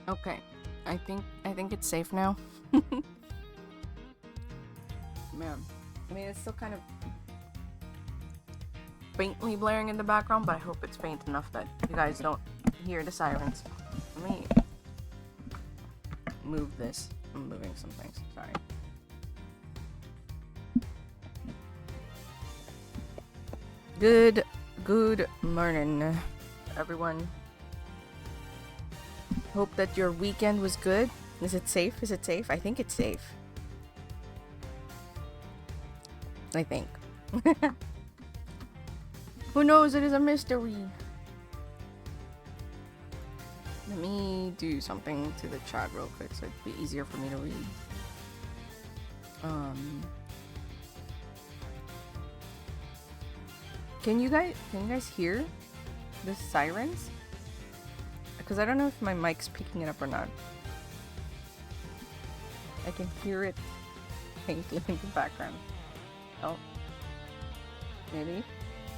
Okay. I think it's safe now. Man. I mean, it's still kind of faintly blaring in the background, but I hope it's faint enough that you guys don't hear the sirens. Let me move this. I'm moving some things. Sorry. Good morning, everyone. Hope that your weekend was good. Is it safe? Is it safe? I think it's safe. I think. Who knows? It is a mystery. Let me do something to the chat real quick so it'd be easier for me to read. Can you guys hear the sirens? Because I don't know if my mic's picking it up or not. I can hear it faintly in the background. Oh. Maybe?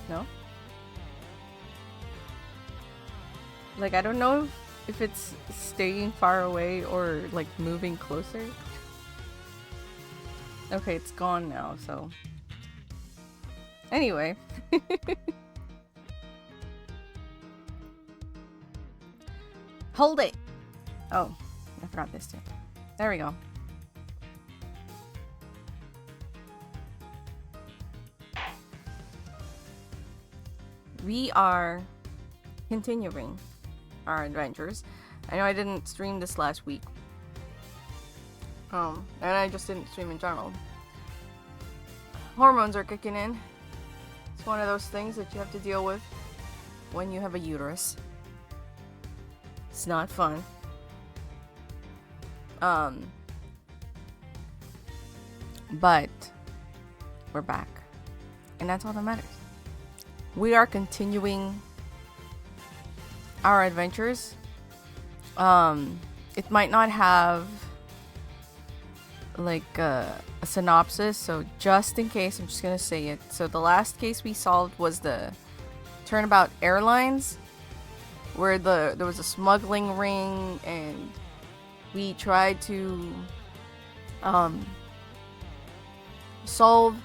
No? Like, I don't know if it's staying far away or, like, moving closer. Okay, it's gone now, so... Anyway. Hold it! Oh, I forgot this too. There we go. We are continuing our adventures. I know I didn't stream this last week. And I just didn't stream in general. Hormones are kicking in. It's one of those things that you have to deal with when you have a uterus. It's not fun. But we're back. And that's all that matters. We are continuing our adventures. It might not have like a synopsis, so just in case, I'm just gonna say it. So the last case we solved was the Turnabout Airlines, where there was a smuggling ring, and we tried to solve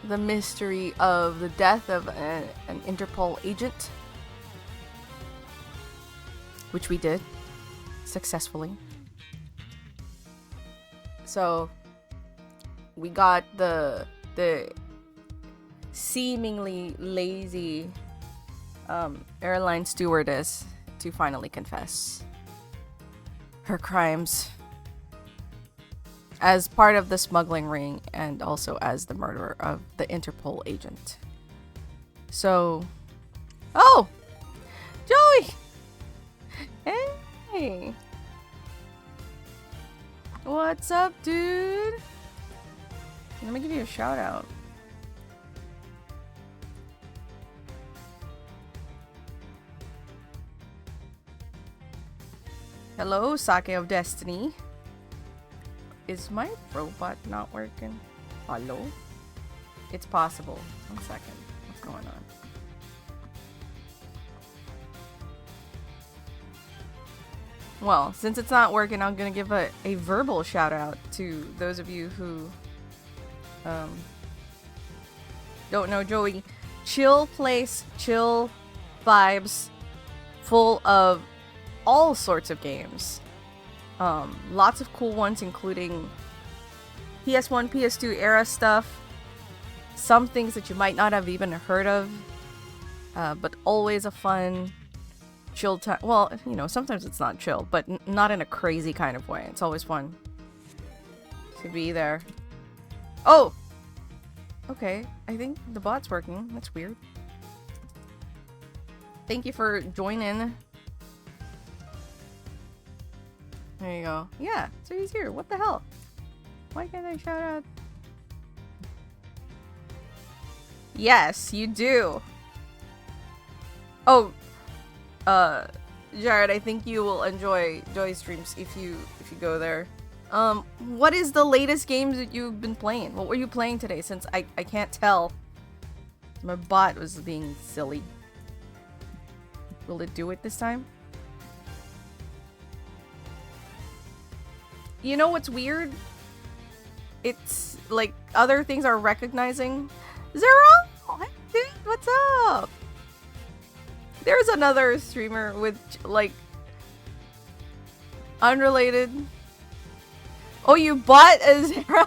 the mystery of the death of an Interpol agent, which we did successfully. So we got the seemingly lazy airline stewardess to finally confess her crimes as part of the smuggling ring and also as the murderer of the Interpol agent. So, oh, Joey, hey, what's up, dude? Let me give you a shout out. Hello, Sake of Destiny. Is my robot not working? Hello? It's possible. 1 second. What's going on? Well, since it's not working, I'm gonna give a verbal shout out to those of you who don't know Joey. Chill place, chill vibes, full of all sorts of games. Lots of cool ones, including PS1, PS2 era stuff. Some things that you might not have even heard of. But always a fun, chill time. Well, you know, sometimes it's not chill, but not in a crazy kind of way. It's always fun to be there. Oh! Okay, I think the bot's working. That's weird. Thank you for joining. There you go. Yeah, so he's here. What the hell? Why can't I shout out? Yes, you do. Oh, Jared, I think you will enjoy Joy streams if you go there. What is the latest games that you've been playing? What were you playing today? Since I can't tell. My bot was being silly. Will it do it this time? you know what's weird? It's like other things are recognizing. Zero? Dude, what's up? There's another streamer with like unrelated. Oh, you bought a Zero?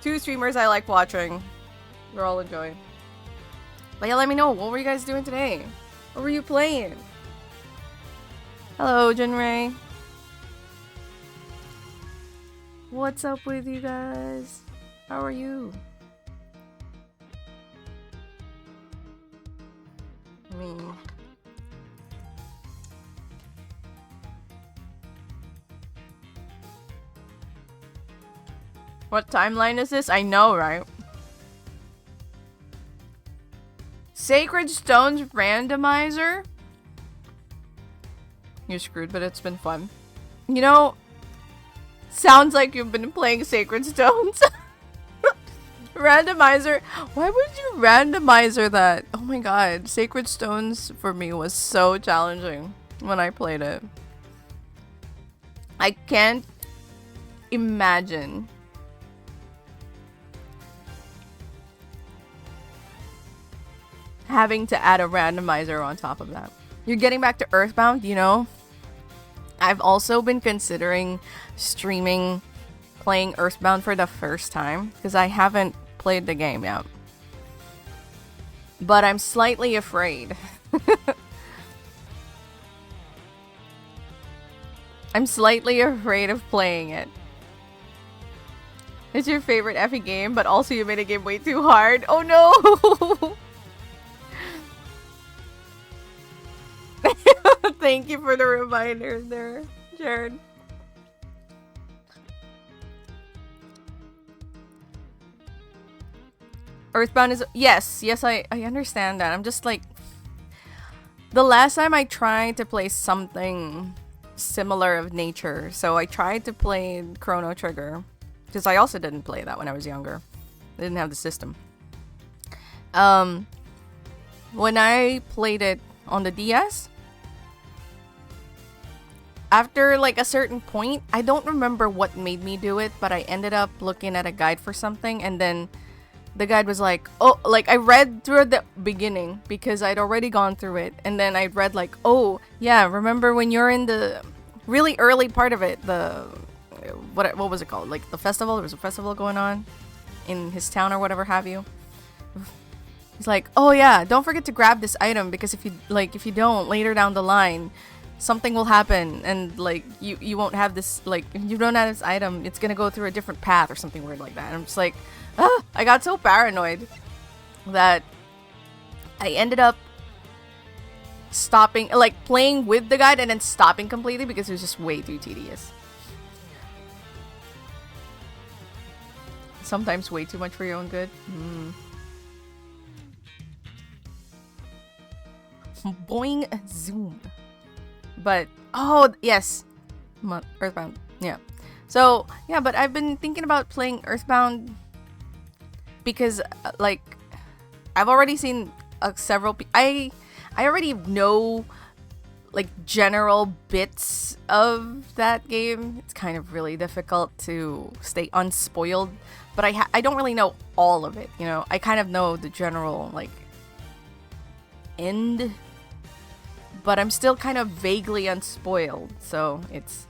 Two streamers I like watching. We're all enjoying. But yeah, let me know. What were you guys doing today? What were you playing? Hello, Jinray. What's up with you guys? How are you? Me. What timeline is this? I know, right? Sacred Stones randomizer? You're screwed, but it's been fun. You know, sounds like you've been playing Sacred Stones. Randomizer? Why would you randomizer that? Oh my god. Sacred Stones for me was so challenging when I played it. I can't imagine having to add a randomizer on top of that. You're getting back to Earthbound, you know? I've also been considering streaming playing Earthbound for the first time because I haven't played the game yet. But I'm slightly afraid. I'm slightly afraid of playing it. It's your favorite effing game, but also you made a game way too hard. Oh no! Thank you for the reminder there, Jared. Earthbound is... Yes, I understand that. I'm just like... The last time I tried to play something similar of nature, so I tried to play Chrono Trigger, because I also didn't play that when I was younger. I didn't have the system. When I played it on the DS, after like a certain point, I don't remember what made me do it, but I ended up looking at a guide for something, and then the guide was like, oh, like I read through the beginning because I'd already gone through it, and then I read like, oh yeah, remember when you're in the really early part of it, the what was it called, like the festival? There was a festival going on in his town or whatever have you. He's like, oh yeah, don't forget to grab this item, because if you don't, later down the line something will happen, and like you won't have this, like if you don't have this item, it's gonna go through a different path or something weird like that. And I'm just like, I got so paranoid that I ended up stopping, like playing with the guide and then stopping completely because it was just way too tedious. Sometimes way too much for your own good. Boing zoom. But oh yes, Earthbound. Yeah. So yeah, but I've been thinking about playing Earthbound because like I've already seen several. I already know like general bits of that game. It's kind of really difficult to stay unspoiled, but I don't really know all of it. You know, I kind of know the general like end, but I'm still kind of vaguely unspoiled. So it's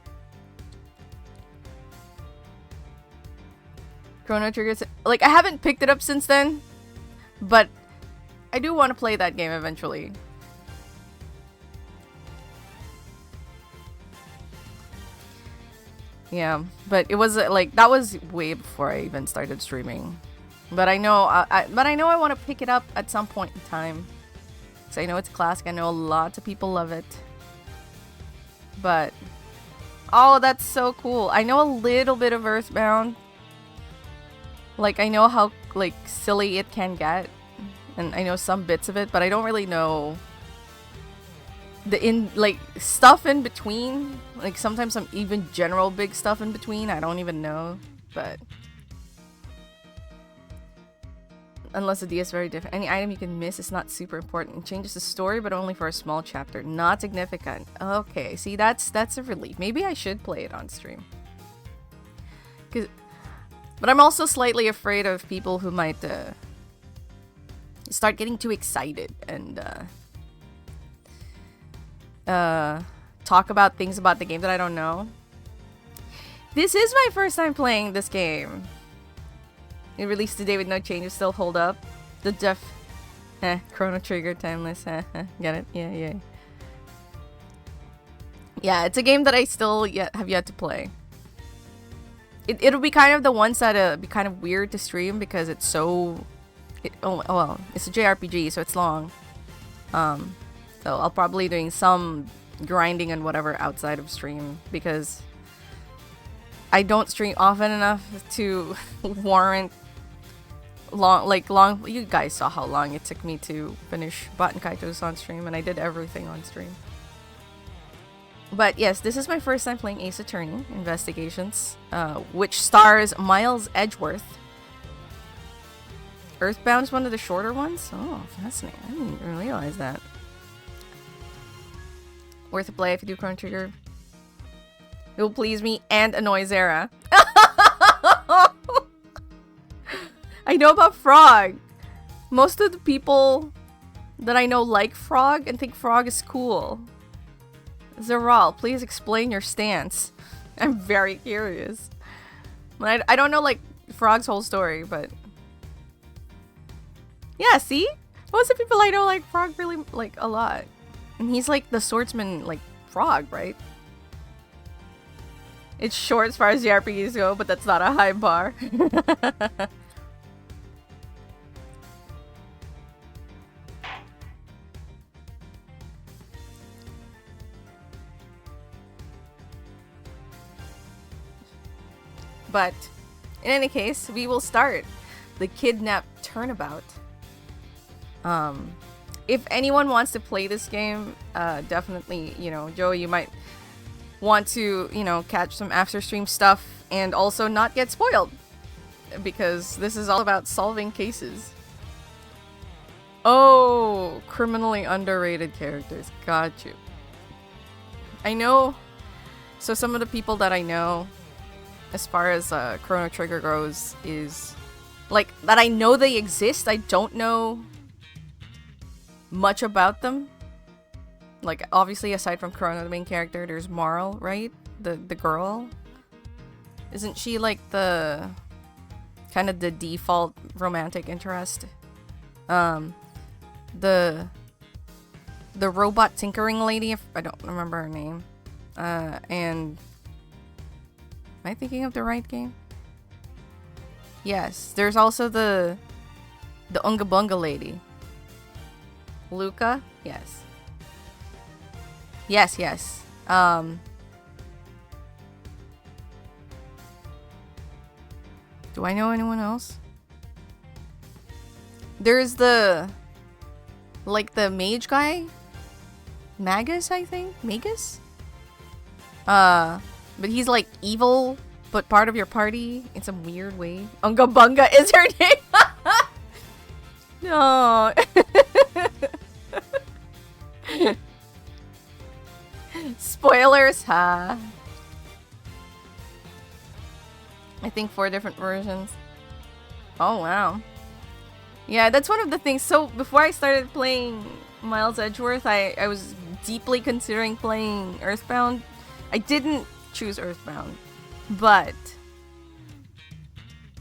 Chrono Trigger. Like I haven't picked it up since then, but I do want to play that game eventually. Yeah, but it was like that was way before I even started streaming. But I know I want to pick it up at some point in time. So I know it's a classic. I know lots of people love it. But oh, that's so cool. I know a little bit of Earthbound. Like I know how like silly it can get, and I know some bits of it, but I don't really know the stuff in between. Like sometimes some even general big stuff in between I don't even know. But unless the DS is very different. Any item you can miss is not super important. It changes the story, but only for a small chapter. Not significant. Okay, see, that's a relief. Maybe I should play it on stream. But I'm also slightly afraid of people who might start getting too excited and talk about things about the game that I don't know. This is my first time playing this game. It released today with no changes, still hold up. The Chrono Trigger, timeless, get it? Yeah. Yeah, it's a game that I still have yet to play. It'll be kind of the ones that be kind of weird to stream because it's so... well, it's a JRPG, so it's long. So I'll probably doing some grinding and whatever outside of stream because I don't stream often enough to warrant long. You guys saw how long it took me to finish Baten Kaitos on stream, and I did everything on stream. But yes, this is my first time playing Ace Attorney Investigations, which stars Miles Edgeworth. Earthbound is one of the shorter ones? Oh, fascinating. I didn't even realize that. Worth a play if you do Chrono Trigger. It will please me and annoy Zara. I know about Frog. Most of the people that I know like Frog and think Frog is cool. Zeral, please explain your stance. I'm very curious. I don't know, like, Frog's whole story, but... Yeah, see? Most of the people I know like Frog really, like, a lot. And he's, like, the swordsman, like, Frog, right? It's short as far as JRPGs go, but that's not a high bar. But in any case, we will start the Kidnap Turnabout. If anyone wants to play this game, definitely, you know, Joey, you might want to, you know, catch some after stream stuff and also not get spoiled, because this is all about solving cases. Oh, criminally underrated characters. Got you. I know. So some of the people that I know, as far as Chrono Trigger goes, is like that I know they exist. I don't know much about them. Like, obviously, aside from Chrono, the main character, there's Marl, right? The girl. Isn't she like the kind of the default romantic interest? The robot tinkering lady, if I don't remember her name. And am I thinking of the right game? Yes, there's also the Unga Bunga lady. Luca? Yes. Yes. Do I know anyone else? There's the mage guy? Magus, I think? Magus? But he's like evil, but part of your party in some weird way. Unga Bunga is her name! No. Spoilers, huh? I think 4 different versions. Oh, wow. Yeah, that's one of the things. So, before I started playing Miles Edgeworth, I was deeply considering playing Earthbound. I didn't choose Earthbound, but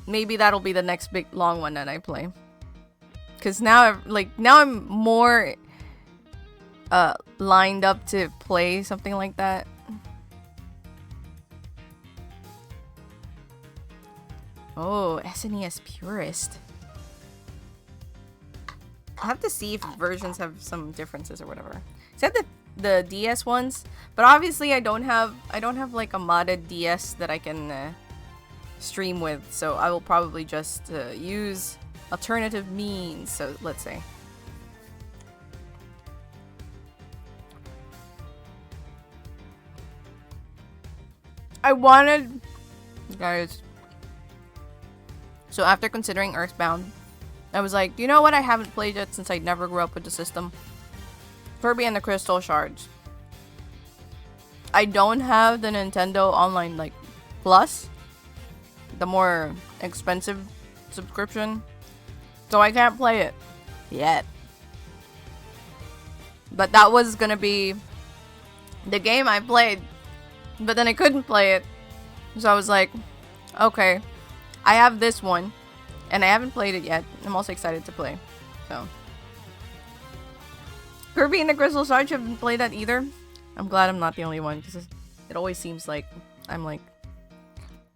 maybe that'll be the next big long one that I play. Because now I'm more lined up to play something like that. Oh, SNES Purist. I'll have to see if versions have some differences or whatever. Except the DS ones, but obviously I don't have like a modded DS that I can stream with, so I will probably just use alternative means. So let's say. I wanted, guys. So after considering Earthbound, I was like, you know what I haven't played yet since I never grew up with the system? Kirby and the Crystal Shards. I don't have the Nintendo Online, like, Plus. The more expensive subscription. So I can't play it. Yet. But that was gonna be the game I played. But then I couldn't play it. So I was like, okay. I have this one. And I haven't played it yet. I'm also excited to play. So. Kirby and the Crystal Shards haven't played that either. I'm glad I'm not the only one. Because it always seems like I'm like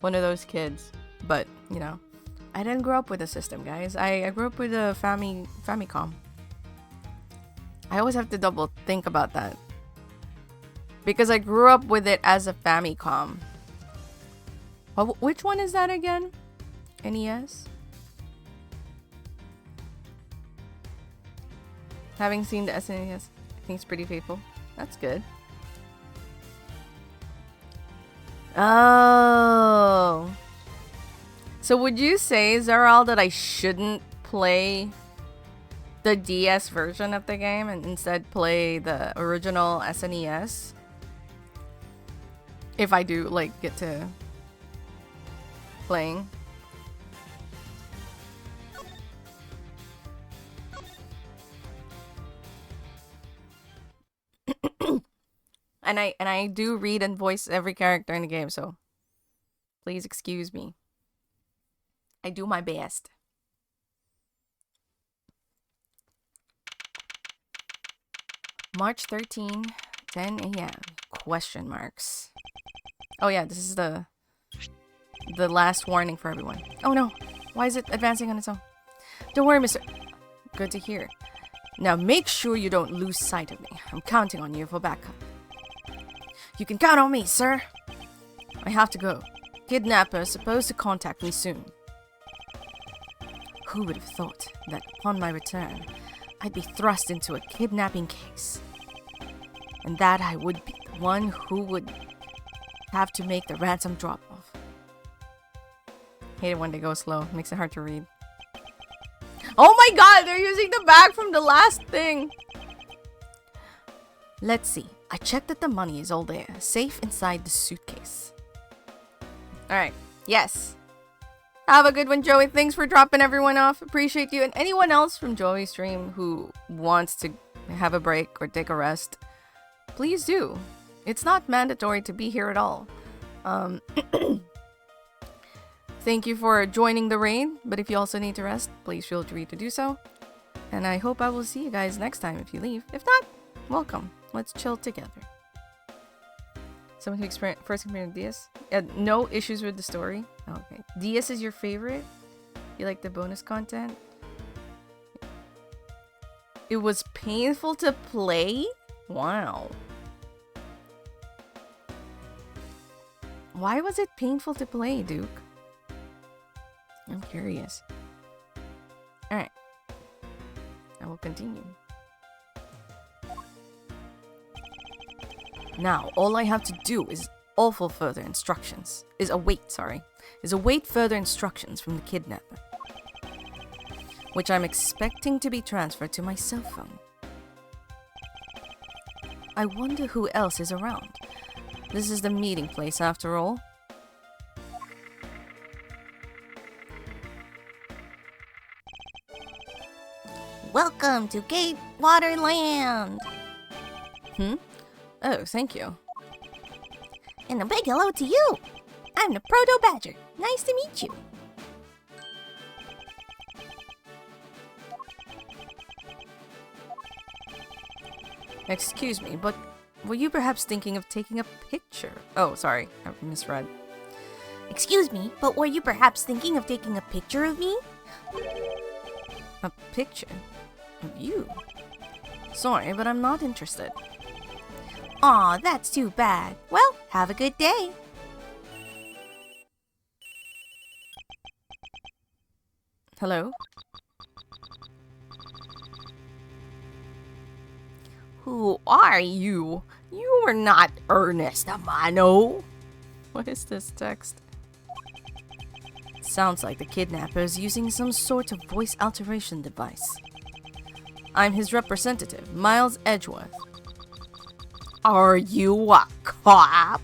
one of those kids. But, you know. I didn't grow up with a system, guys. I grew up with a Famicom. I always have to double think about that. Because I grew up with it as a Famicom. Which one is that again? NES? Having seen the SNES, I think it's pretty faithful. That's good. Oh. So would you say, Zeral, that I shouldn't play the DS version of the game and instead play the original SNES? If I do, like, get to playing. And I do read and voice every character in the game, so please excuse me. I do my best. March 13, 10 a.m. Question marks. Oh yeah, this is the last warning for everyone. Oh no, why is it advancing on its own? Don't worry, mister. Good to hear. Now make sure you don't lose sight of me. I'm counting on you for backup. You can count on me, sir. I have to go. Kidnapper is supposed to contact me soon. Who would have thought that upon my return, I'd be thrust into a kidnapping case? And that I would be the one who would have to make the ransom drop-off. Hate it when they go slow. Makes it hard to read. Oh my god, they're using the bag from the last thing! Let's see. I checked that the money is all there, safe inside the suitcase. Alright, yes. Have a good one, Joey. Thanks for dropping everyone off. Appreciate you. And anyone else from Joey's stream who wants to have a break or take a rest, please do. It's not mandatory to be here at all. Thank you for joining the raid, but if you also need to rest, please feel free to do so. And I hope I will see you guys next time if you leave. If not, welcome. Let's chill together. Someone who first experienced DS? No issues with the story? Okay. DS is your favorite? You like the bonus content? It was painful to play? Wow. Why was it painful to play, Duke? I'm curious. Alright. I will continue. Now, all I have to do is await further instructions. Is await further instructions from the kidnapper. Which I'm expecting to be transferred to my cell phone. I wonder who else is around. This is the meeting place after all. Welcome to Gatewater Land! Oh, thank you. And a big hello to you! I'm the Proto Badger. Nice to meet you. Excuse me, but were you perhaps thinking of taking a picture? Oh, sorry, I misread. Excuse me, but were you perhaps thinking of taking a picture of me? A picture? Of you? Sorry, but I'm not interested. Aw, that's too bad. Well, have a good day. Hello? Who are you? You are not Ernest Amano. What is this text? Sounds like the kidnapper is using some sort of voice alteration device. I'm his representative, Miles Edgeworth. Are you a cop?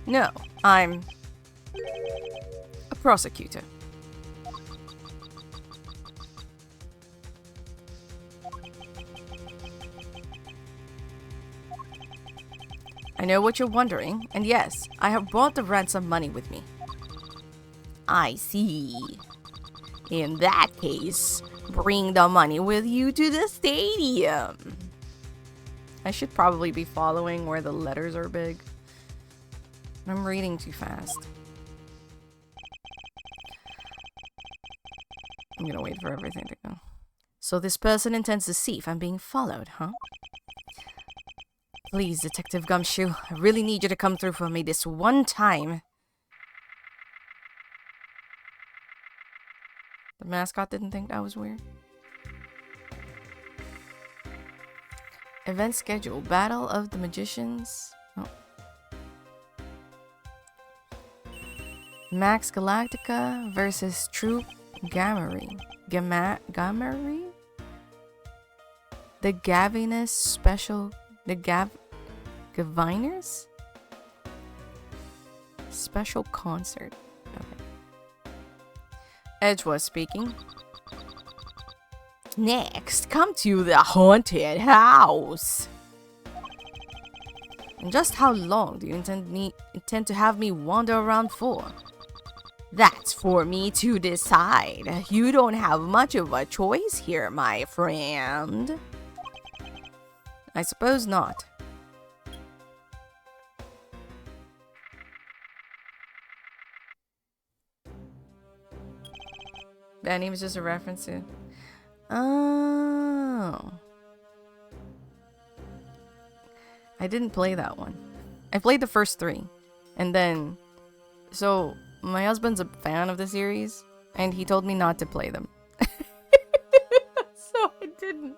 No, I'm a prosecutor. I know what you're wondering, and yes, I have brought the ransom money with me. I see. In that case, bring the money with you to the stadium. I should probably be following where the letters are big. I'm reading too fast. I'm gonna wait for everything to go. So this person intends to see if I'm being followed, huh? Please, Detective Gumshoe, I really need you to come through for me this one time. The mascot didn't think that was weird. Event schedule. Battle of the Magicians. Oh. Max Galactica versus Troop Gamari. Gamari? The Gavinus Special... The Gaviners? Special concert. Okay. Edgeworth speaking. Next, come to the haunted house. And just how long do you intend to have me wander around for? That's for me to decide. You don't have much of a choice here, my friend. I suppose not. That name is just a reference to... Oh. I didn't play that one. I played the first 3. And then... So, my husband's a fan of the series. And he told me not to play them. So I didn't.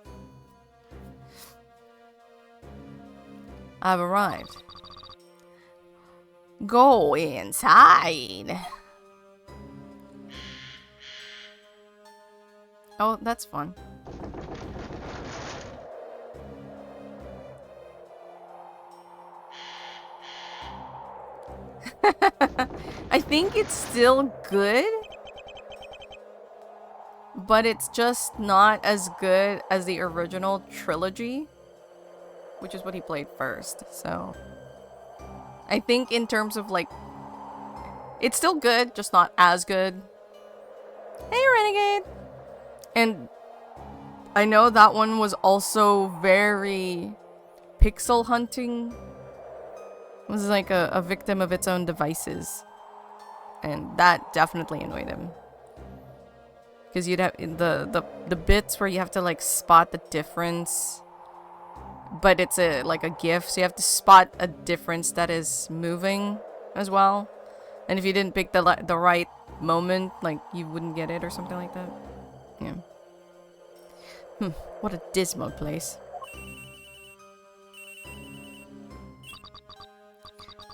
I've arrived. Go inside. Oh, that's fun. I think it's still good, but it's just not as good as the original trilogy, which is what he played first. So I think in terms of like, it's still good, just not as good. Hey, Renegade! And I know that one was also very pixel hunting. It was like a victim of its own devices. And that definitely annoyed him. Because you'd have the bits where you have to like spot the difference. But it's like a GIF, so you have to spot a difference that is moving as well. And if you didn't pick the right moment, like you wouldn't get it or something like that. Yeah. What a dismal place.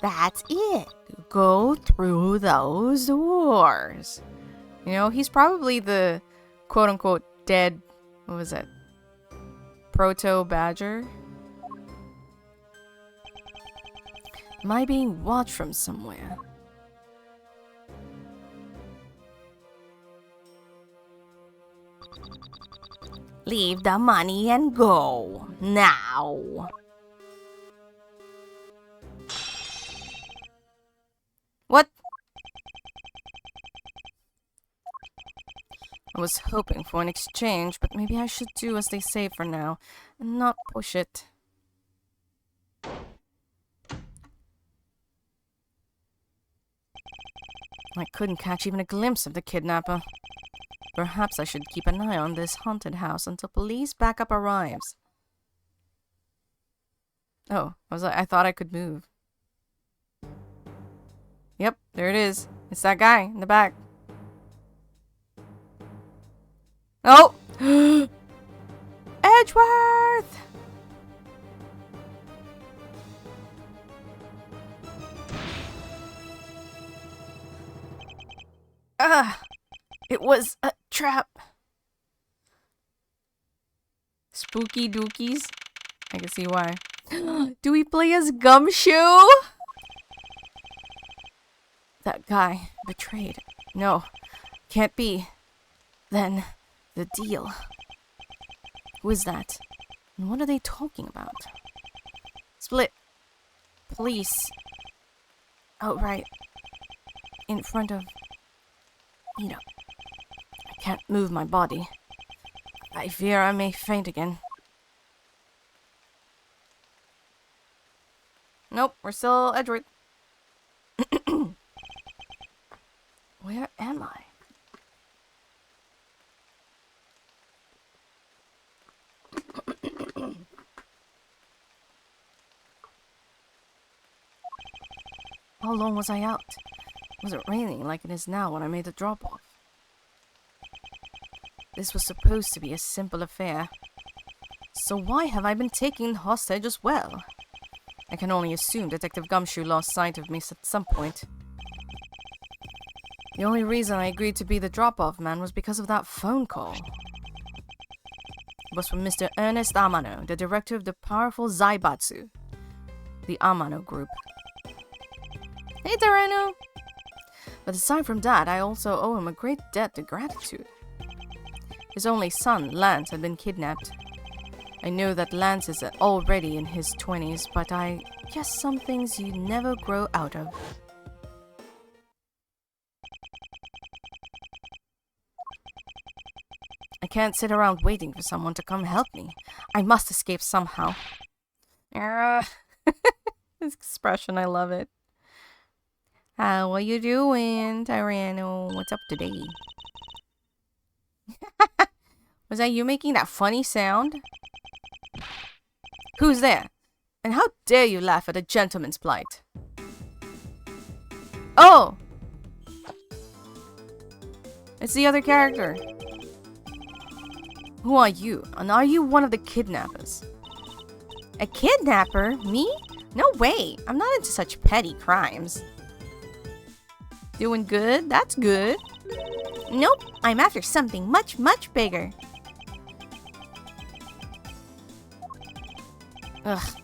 That's it. Go through those doors. You know, he's probably the quote-unquote dead, what was it? Proto-badger? Am I being watched from somewhere? Leave the money and go. Now. What? I was hoping for an exchange, but maybe I should do as they say for now, and not push it. I couldn't catch even a glimpse of the kidnapper. Perhaps I should keep an eye on this haunted house until police backup arrives. Oh, I thought I could move. Yep, there it is. It's that guy in the back. Oh! Edgeworth! was a trap. Spooky dookies. I can see why. Do we play as Gumshoe? That guy betrayed. No, can't be. Then, the deal. Who is that? And what are they talking about? Split. Police. Oh, right. In front of... You know. I can't move my body. I fear I may faint again. Nope, we're still Edgeworth. Where am I? How long was I out? Was it raining like it is now when I made the drop-off? This was supposed to be a simple affair. So why have I been taken hostage as well? I can only assume Detective Gumshoe lost sight of me at some point. The only reason I agreed to be the drop-off man was because of that phone call. It was from Mr. Ernest Amano, the director of the powerful Zaibatsu, the Amano group. Hey, Terreno! But aside from that, I also owe him a great debt of gratitude. His only son, Lance, had been kidnapped. I know that Lance is already in his 20s, but I guess some things you never grow out of. I can't sit around waiting for someone to come help me. I must escape somehow. This expression, I love it. How are you doing, Tyranno? What's up today? Was that you making that funny sound? Who's there? And how dare you laugh at a gentleman's plight? Oh! It's the other character. Who are you? And are you one of the kidnappers? A kidnapper? Me? No way! I'm not into such petty crimes. Doing good? That's good. Nope, I'm after something much, much bigger. Ugh.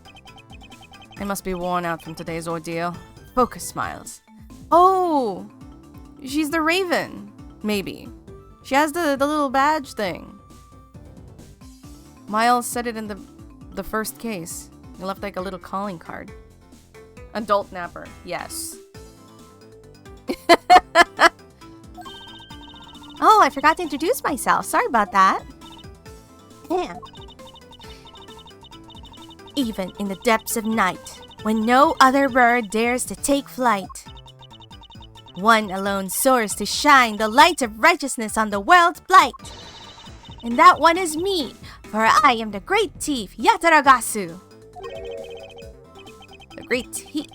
I must be worn out from today's ordeal. Focus smiles. Oh! She's the Raven. Maybe. She has the little badge thing. Miles said it in the first case. He left like a little calling card. Adult napper. Yes. Oh, I forgot to introduce myself. Sorry about that. Yeah. Even in the depths of night, when no other bird dares to take flight, one alone soars to shine the light of righteousness on the world's blight. And that one is me, for I am the great thief, Yataragasu. The great thief?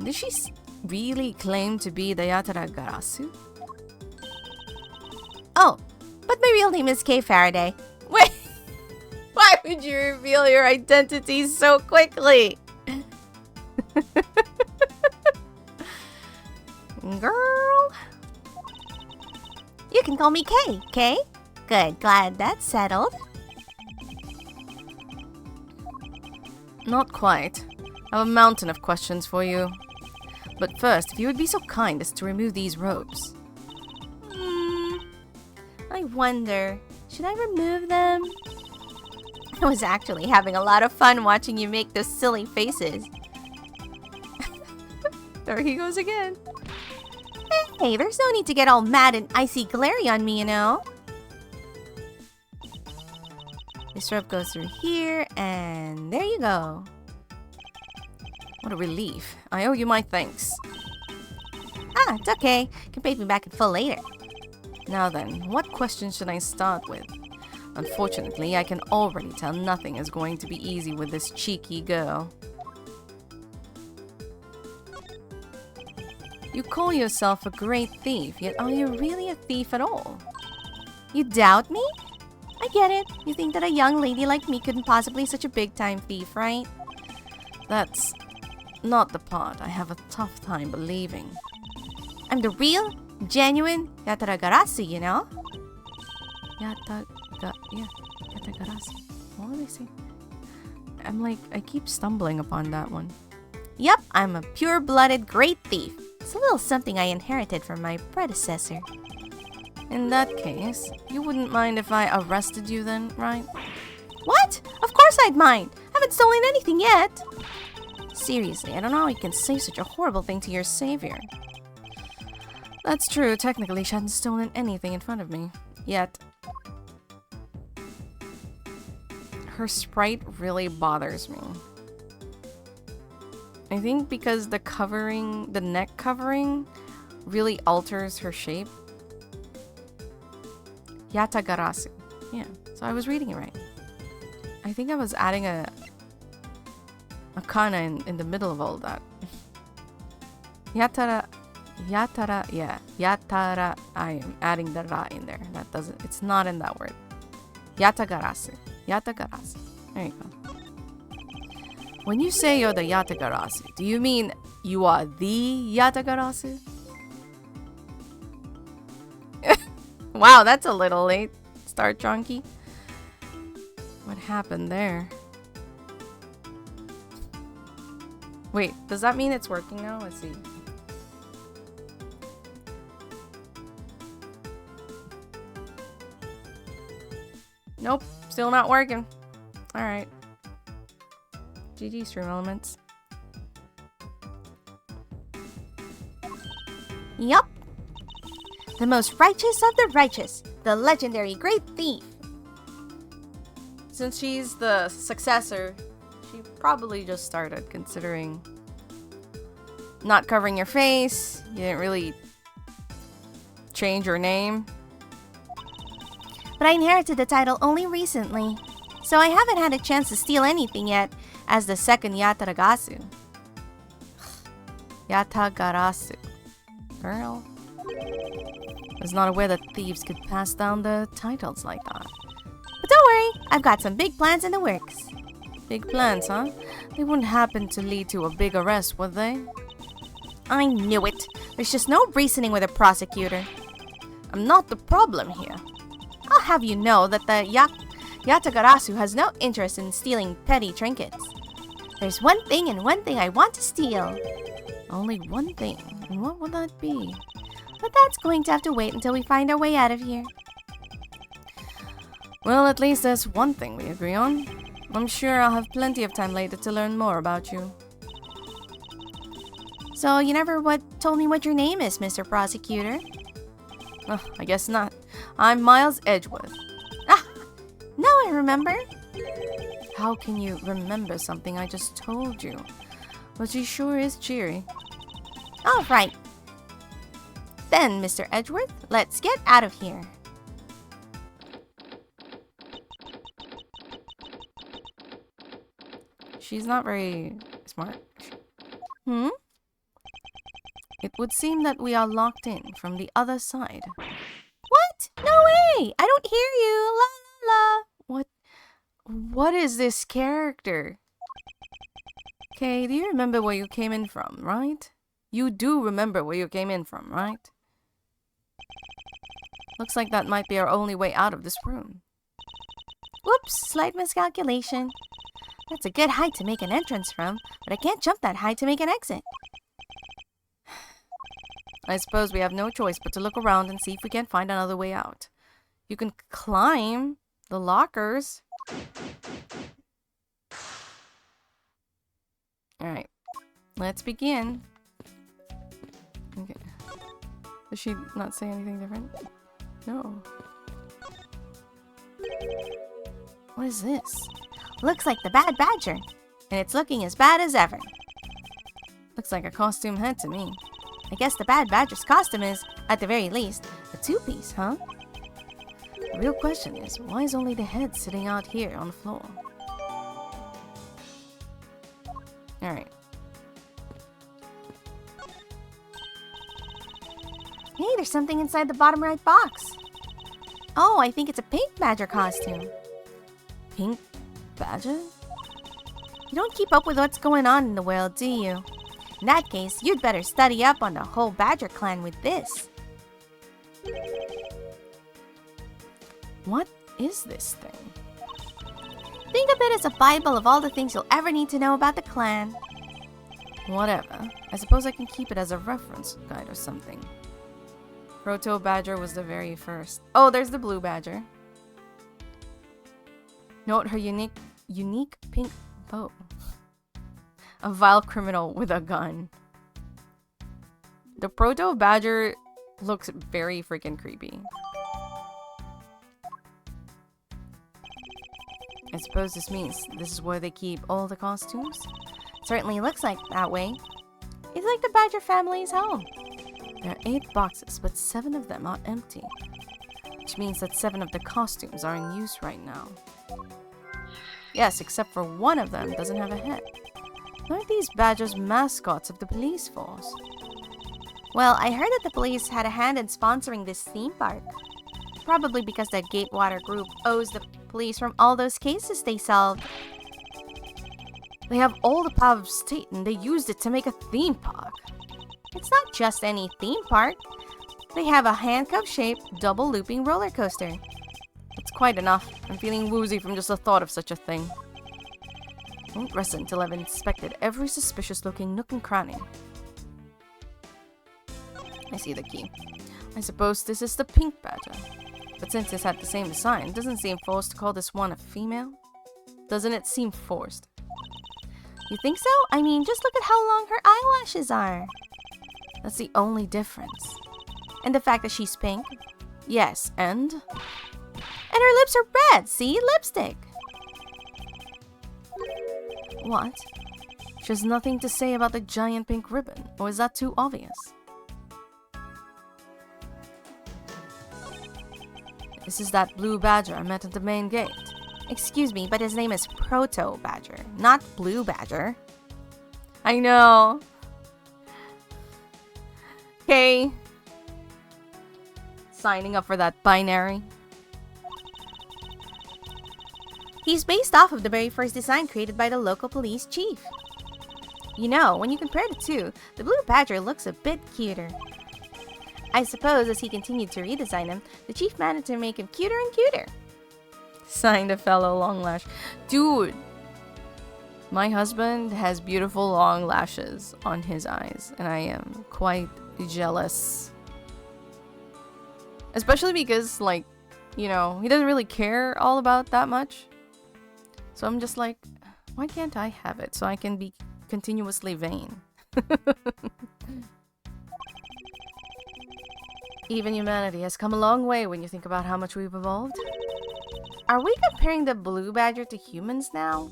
Did she really claim to be the Yataragasu? Oh, but my real name is Kay Faraday. Wait, why would you reveal your identity so quickly? Girl. You can call me Kay, Kay? Good, glad that's settled. Not quite. I have a mountain of questions for you. But first, if you would be so kind as to remove these robes. I wonder, should I remove them? I was actually having a lot of fun watching you make those silly faces. There he goes again. Hey, there's no need to get all mad and icy glary on me, you know. This rope goes through here, and there you go. What a relief. I owe you my thanks. Ah, it's okay. You can pay me back in full later. Now then, what question should I start with? Unfortunately, I can already tell nothing is going to be easy with this cheeky girl. You call yourself a great thief, yet are you really a thief at all? You doubt me? I get it. You think that a young lady like me couldn't possibly be such a big-time thief, right? That's not the part I have a tough time believing. I'm the real Genuine Yatagarasu, you know? Yatagarasu. What do they say? I keep stumbling upon that one. Yep, I'm a pure-blooded great thief. It's a little something I inherited from my predecessor. In that case, you wouldn't mind if I arrested you then, right? What? Of course I'd mind. I haven't stolen anything yet. Seriously, I don't know how you can say such a horrible thing to your savior. That's true. Technically, she hasn't stolen anything in front of me. Yet. Her sprite really bothers me. I think because the neck covering, really alters her shape. Yatagarasu. Yeah, so I was reading it right. I think I was adding a kana in the middle of all that. Yatara, yeah. Yatara, I am adding the ra in there. It's not in that word. Yatagarasu. There you go. When you say you're the Yatagarasu, do you mean you are the Yatagarasu? Wow, that's a little late, Star Chunky. What happened there? Wait, does that mean it's working now? Let's see. Nope, still not working. Alright. GG Stream Elements. Yup. The most righteous of the righteous. The legendary great thief. Since she's the successor, she probably just started, considering not covering your face. You didn't really change your name. But I inherited the title only recently, so I haven't had a chance to steal anything yet as the second Yatagarasu. Yatagarasu. Girl. I was not aware that thieves could pass down the titles like that. But don't worry, I've got some big plans in the works. Big plans, huh? They wouldn't happen to lead to a big arrest, would they? I knew it. There's just no reasoning with a prosecutor. I'm not the problem here. I'll have you know that the Yatagarasu has no interest in stealing petty trinkets. There's one thing and one thing I want to steal. Only one thing? And what would that be? But that's going to have to wait until we find our way out of here. Well, at least there's one thing we agree on. I'm sure I'll have plenty of time later to learn more about you. So you never told me what your name is, Mr. Prosecutor? Oh, I guess not. I'm Miles Edgeworth. Ah! Now I remember. How can you remember something I just told you? But she sure is cheery. All right. Then, Mr. Edgeworth, let's get out of here. She's not very smart. Hmm? It would seem that we are locked in from the other side. What? No way! I don't hear you! La la la! What is this character? Okay, do you remember where you came in from, right? You do remember where you came in from, right? Looks like that might be our only way out of this room. Whoops, slight miscalculation. That's a good height to make an entrance from, but I can't jump that high to make an exit. I suppose we have no choice but to look around and see if we can't find another way out. You can climb the lockers. Alright, let's begin. Okay. Does she not say anything different? No. What is this? Looks like the Bad Badger, and it's looking as bad as ever. Looks like a costume head to me. I guess the Bad Badger's costume is, at the very least, a two-piece, huh? The real question is, why is only the head sitting out here on the floor? Alright. Hey, there's something inside the bottom right box. Oh, I think it's a pink badger costume. Pink badger? You don't keep up with what's going on in the world, do you? In that case, you'd better study up on the whole badger clan with this. What is this thing? Think of it as a Bible of all the things you'll ever need to know about the clan. Whatever. I suppose I can keep it as a reference guide or something. Proto Badger was the very first. Oh, there's the blue badger. Note her unique pink bow. A vile criminal with a gun. The Proto Badger looks very freaking creepy. I suppose this means this is where they keep all the costumes? Certainly looks like that way. It's like the Badger family's home. There are 8 boxes, but 7 of them are empty. Which means that 7 of the costumes are in use right now. Yes, except for one of them doesn't have a head. Aren't these badgers mascots of the police force? Well, I heard that the police had a hand in sponsoring this theme park. Probably because the Gatewater group owes the police from all those cases they solved. They have all the power of state and they used it to make a theme park. It's not just any theme park. They have a handcuff-shaped, double-looping roller coaster. That's quite enough. I'm feeling woozy from just the thought of such a thing. I won't rest until I've inspected every suspicious-looking nook and cranny. I see the key. I suppose this is the pink badger. But since it's had the same design, it doesn't seem forced to call this one a female? Doesn't it seem forced? You think so? I mean, just look at how long her eyelashes are. That's the only difference. And the fact that she's pink. Yes, and her lips are red, see? Lipstick. What? She has nothing to say about the giant pink ribbon, or is that too obvious? This is that blue badger I met at the main gate. Excuse me, but his name is Proto Badger, not Blue Badger. I know. Okay. Signing up for that binary. He's based off of the very first design created by the local police chief. You know, when you compare the two, the Blue Badger looks a bit cuter. I suppose as he continued to redesign him, the chief managed to make him cuter and cuter. Signed a fellow long lash. Dude! My husband has beautiful long lashes on his eyes, and I am quite jealous. Especially because, like, you know, he doesn't really care all about that much. So I'm just like, why can't I have it so I can be continuously vain? Even humanity has come a long way when you think about how much we've evolved. Are we comparing the Blue Badger to humans now?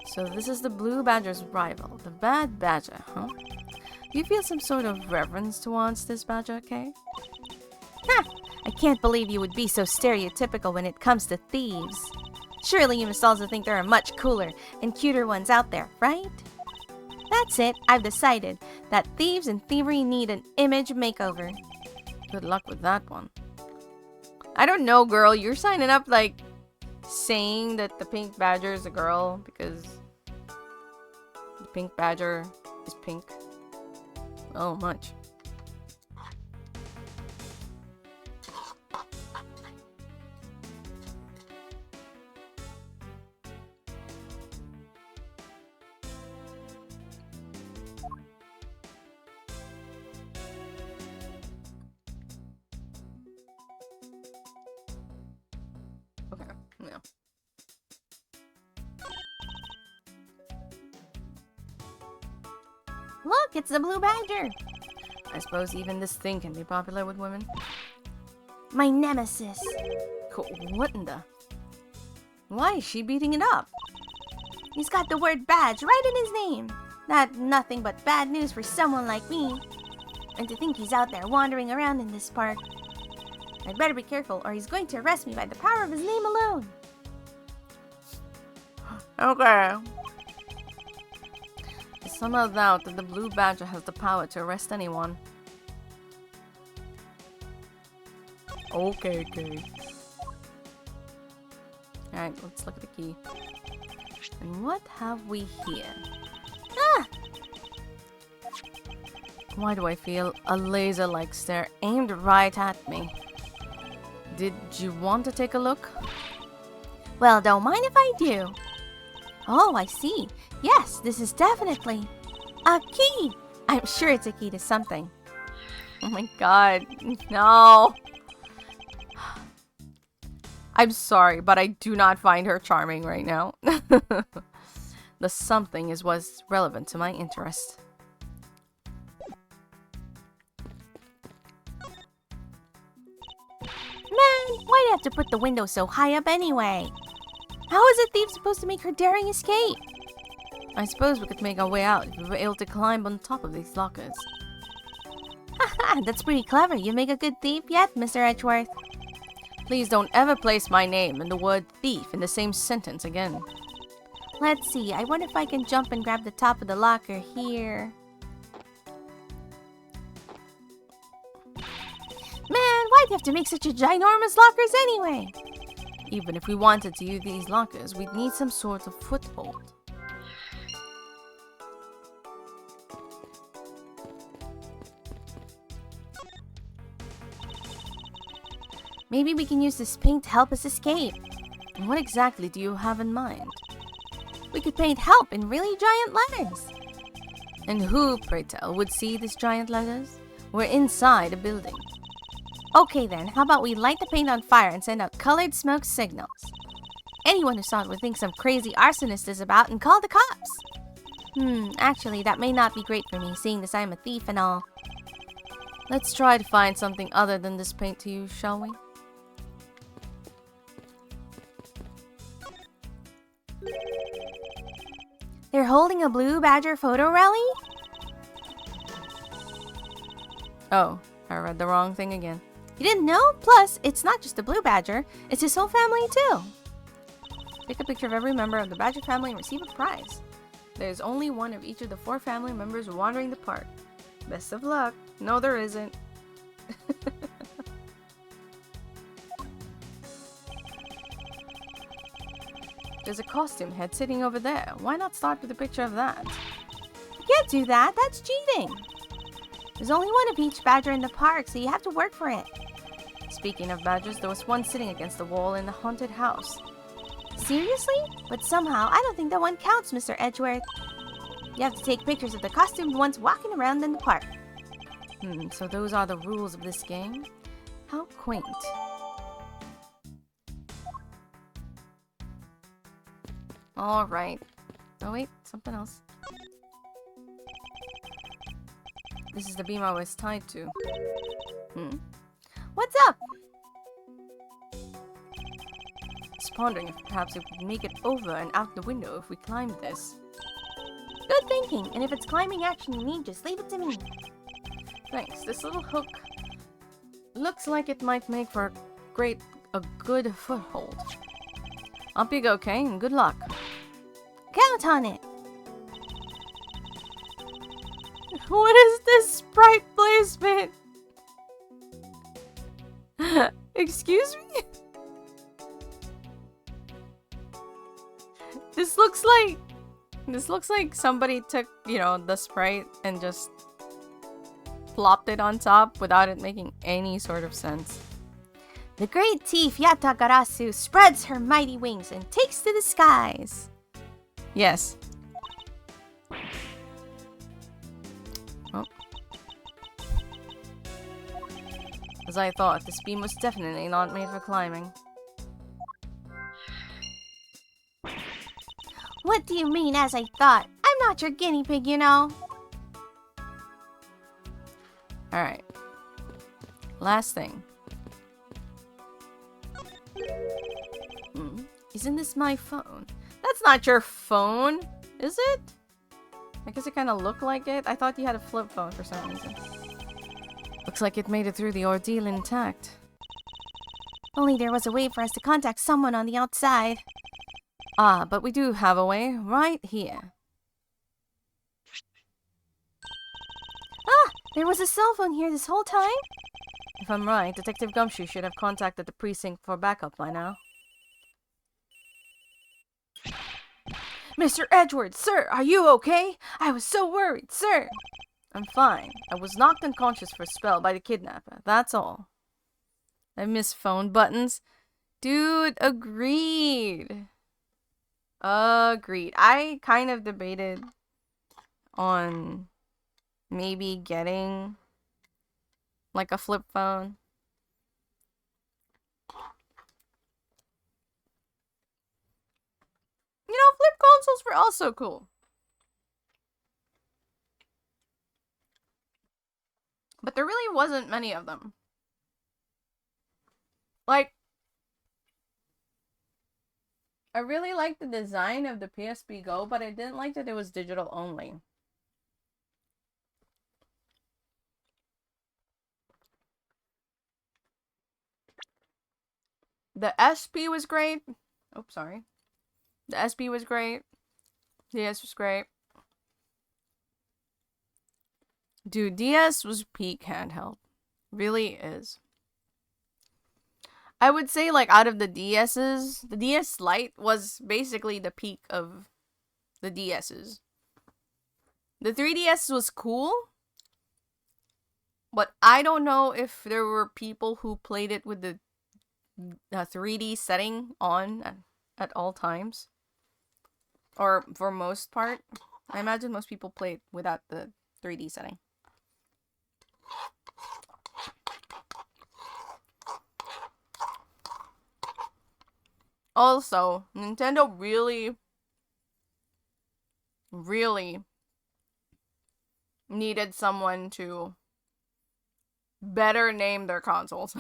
So this is the Blue Badger's rival, the Bad Badger, huh? Do you feel some sort of reverence towards this badger, Kay? Ha! I can't believe you would be so stereotypical when it comes to thieves. Surely you must also think there are much cooler and cuter ones out there, right? That's it, I've decided that thieves and thievery need an image makeover. Good luck with that one. I don't know, girl. You're signing up, like, saying that the pink badger is a girl because the pink badger is pink. Oh, much. Okay, no. Look, it's the Blue Badger. I suppose even this thing can be popular with women. My nemesis. Cool. What in the... Why is she beating it up? He's got the word badge right in his name. That's nothing but bad news for someone like me. And to think he's out there wandering around in this park. I'd better be careful or he's going to arrest me by the power of his name alone. Okay. I somehow doubt that the Blue Badger has the power to arrest anyone. Okay. Alright, let's look at the key. And what have we here? Ah! Why do I feel a laser-like stare aimed right at me? Did you want to take a look? Well, don't mind if I do. Oh, I see. Yes, this is definitely a key. I'm sure it's a key to something. Oh my god, no. I'm sorry, but I do not find her charming right now. The something is what's relevant to my interest. Man, why'd you have to put the window so high up anyway? How is a thief supposed to make her daring escape? I suppose we could make our way out if we were able to climb on top of these lockers. Haha, that's pretty clever. You make a good thief yet, Mr. Edgeworth? Please don't ever place my name and the word thief in the same sentence again. Let's see. I wonder if I can jump and grab the top of the locker here. Man, why'd you have to make such a ginormous lockers anyway? Even if we wanted to use these lockers, we'd need some sort of foothold. Maybe we can use this paint to help us escape. And what exactly do you have in mind? We could paint help in really giant letters. And who, pray tell, would see these giant letters? We're inside a building. Okay then, how about we light the paint on fire and send out colored smoke signals? Anyone who saw it would think some crazy arsonist is about and call the cops. Actually, that may not be great for me, seeing as I'm a thief and all. Let's try to find something other than this paint to use, shall we? They're holding a Blue Badger photo rally? Oh, I read the wrong thing again. You didn't know? Plus, it's not just the Blue Badger, it's his whole family too. Take a picture of every member of the Badger family and receive a prize. There's only one of each of the 4 family members wandering the park. Best of luck. No, there isn't. There's a costume head sitting over there. Why not start with a picture of that? You can't do that. That's cheating. There's only one of each badger in the park, so you have to work for it. Speaking of badgers, there was one sitting against the wall in the haunted house. Seriously? But somehow, I don't think that one counts, Mr. Edgeworth. You have to take pictures of the costumed ones walking around in the park. So those are the rules of this game? How quaint. Alright. Oh wait, something else. This is the beam I was tied to. What's up? Just pondering if perhaps we could make it over and out the window if we climbed this. Good thinking, and if it's climbing action you need, just leave it to me. Thanks. This little hook looks like it might make for a good foothold. Up you go, Kay, and good luck. Count on it. What is this sprite placement? Excuse me? This looks like somebody took, the sprite and just plopped it on top without it making any sort of sense. The great thief Yatagarasu spreads her mighty wings and takes to the skies. Yes. Oh. As I thought, this beam was definitely not made for climbing. What do you mean, as I thought? I'm not your guinea pig, you know. Alright. Last thing. Isn't this my phone? That's not your phone, is it? I guess it kind of looked like it. I thought you had a flip phone for some reason. Looks like it made it through the ordeal intact. Only there was a way for us to contact someone on the outside. Ah, but we do have a way right here. Ah, there was a cell phone here this whole time? If I'm right, Detective Gumshoe should have contacted the precinct for backup by now. Mr. Edgeworth, sir, are you okay? I was so worried, sir. I'm fine. I was knocked unconscious for a spell by the kidnapper. That's all. I miss phone buttons. Dude, agreed. Agreed. I kind of debated on maybe getting like a flip phone. You know, flip consoles were also cool. But there really wasn't many of them. Like, I really liked the design of the PSP Go, but I didn't like that it was digital only. The SP was great. Oh, sorry. The SP was great. DS was great. Dude, DS was peak handheld. Really is. I would say, like, out of the DS's, the DS Lite was basically the peak of the DS's. The 3DS was cool, but I don't know if there were people who played it with the 3D setting on at all times. Or for most part. I imagine most people play it without the 3D setting. Also, Nintendo really needed someone to better name their consoles.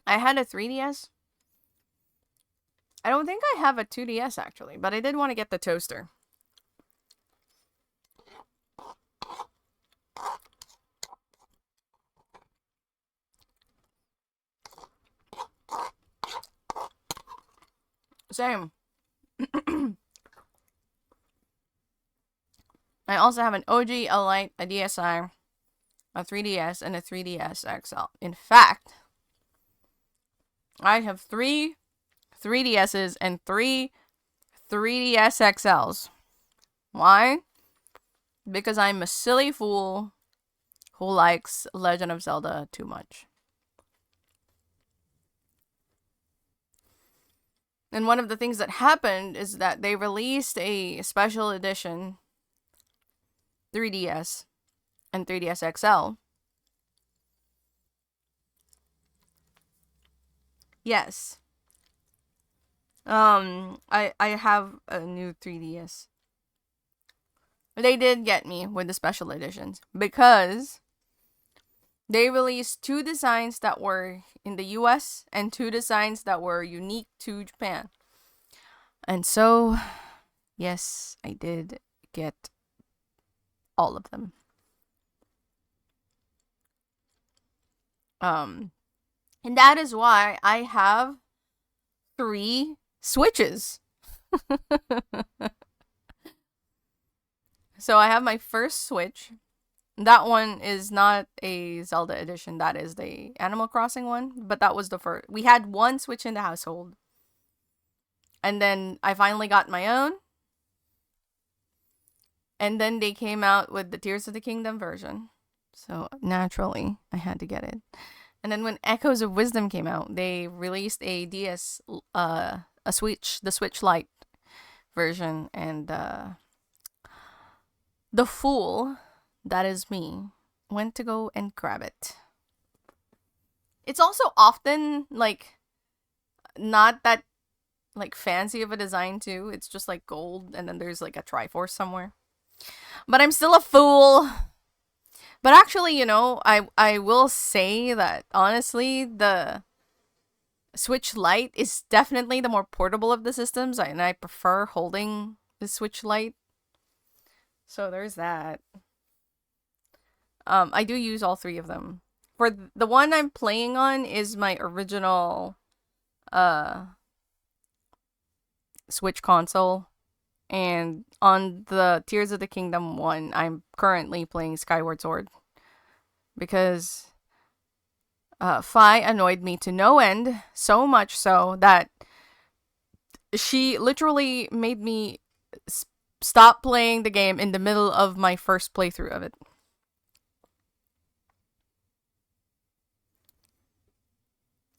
I had a 3DS. I don't think I have a 2DS actually, but I did want to get the toaster. Same. I also have an OG, a Lite, a DSi, a 3DS, and a 3DS XL. In fact, I have 3 3DSs and 3 3DS XLs. Why? Because I'm a silly fool who likes Legend of Zelda too much. And one of the things that happened is that they released a special edition 3DS and 3DS XL. Yes. I have a new 3DS. They did get me with the special editions because they released 2 designs that were in the US and 2 designs that were unique to Japan. And so, yes, I did get all of them. And that is why I have 3 Switches. So I have my first Switch. That one is not a Zelda edition. That is the Animal Crossing one. But that was the first. We had 1 Switch in the household. And then I finally got my own. And then they came out with the Tears of the Kingdom version. So naturally, I had to get it. And then when Echoes of Wisdom came out, they released a DS, the Switch Lite version. And the fool, that is me, went to go and grab it. It's also often, like, not that, like, fancy of a design, too. It's just, like, gold, and then there's, like, a Triforce somewhere. But I'm still a fool. But actually, you know, I will say that, honestly, the Switch Lite is definitely the more portable of the systems, and I prefer holding the Switch Lite. So there's that. I do use all 3 of them. For the one I'm playing on is my original Switch console. And on the Tears of the Kingdom one, I'm currently playing Skyward Sword. Because Fi annoyed me to no end, so much so that she literally made me stop playing the game in the middle of my first playthrough of it.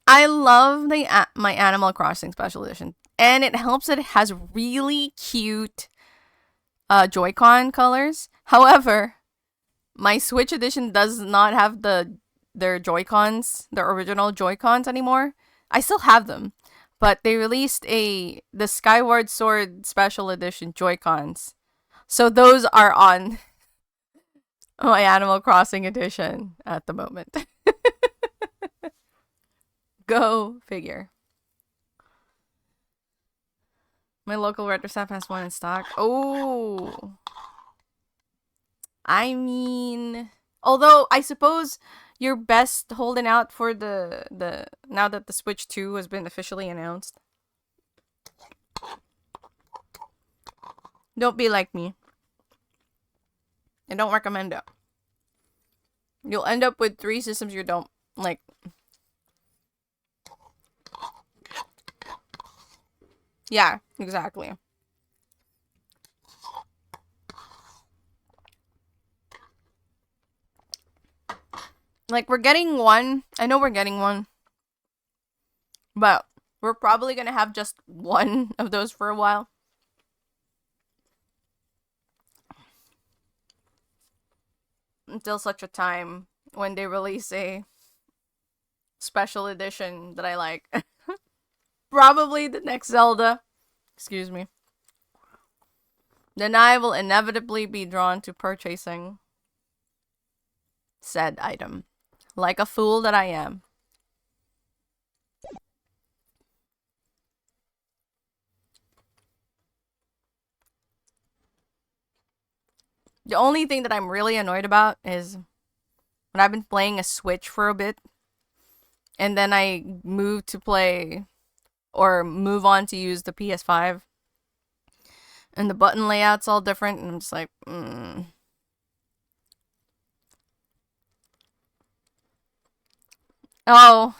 I love my Animal Crossing Special Edition, and it helps that it has really cute Joy-Con colors. However, my Switch edition does not have their Joy-Cons, the original Joy-Cons anymore. I still have them, but they released the Skyward Sword Special Edition Joy-Cons. So those are on my Animal Crossing edition at the moment. Go figure. My local retro shop has one in stock. Oh. I mean, although I suppose you're best holding out for the now that the Switch 2 has been officially announced. Don't be like me. I don't recommend it. You'll end up with 3 systems you don't like. Yeah, exactly. Like, we're getting one. I know we're getting one. But we're probably gonna have just one of those for a while. Until such a time when they release a special edition that I like. Probably the next Zelda. Excuse me. Then I will inevitably be drawn to purchasing said item. Like a fool that I am. The only thing that I'm really annoyed about is when I've been playing a Switch for a bit, and then I move to play or move on to use the PS5, and the button layout's all different, and I'm just like, Oh.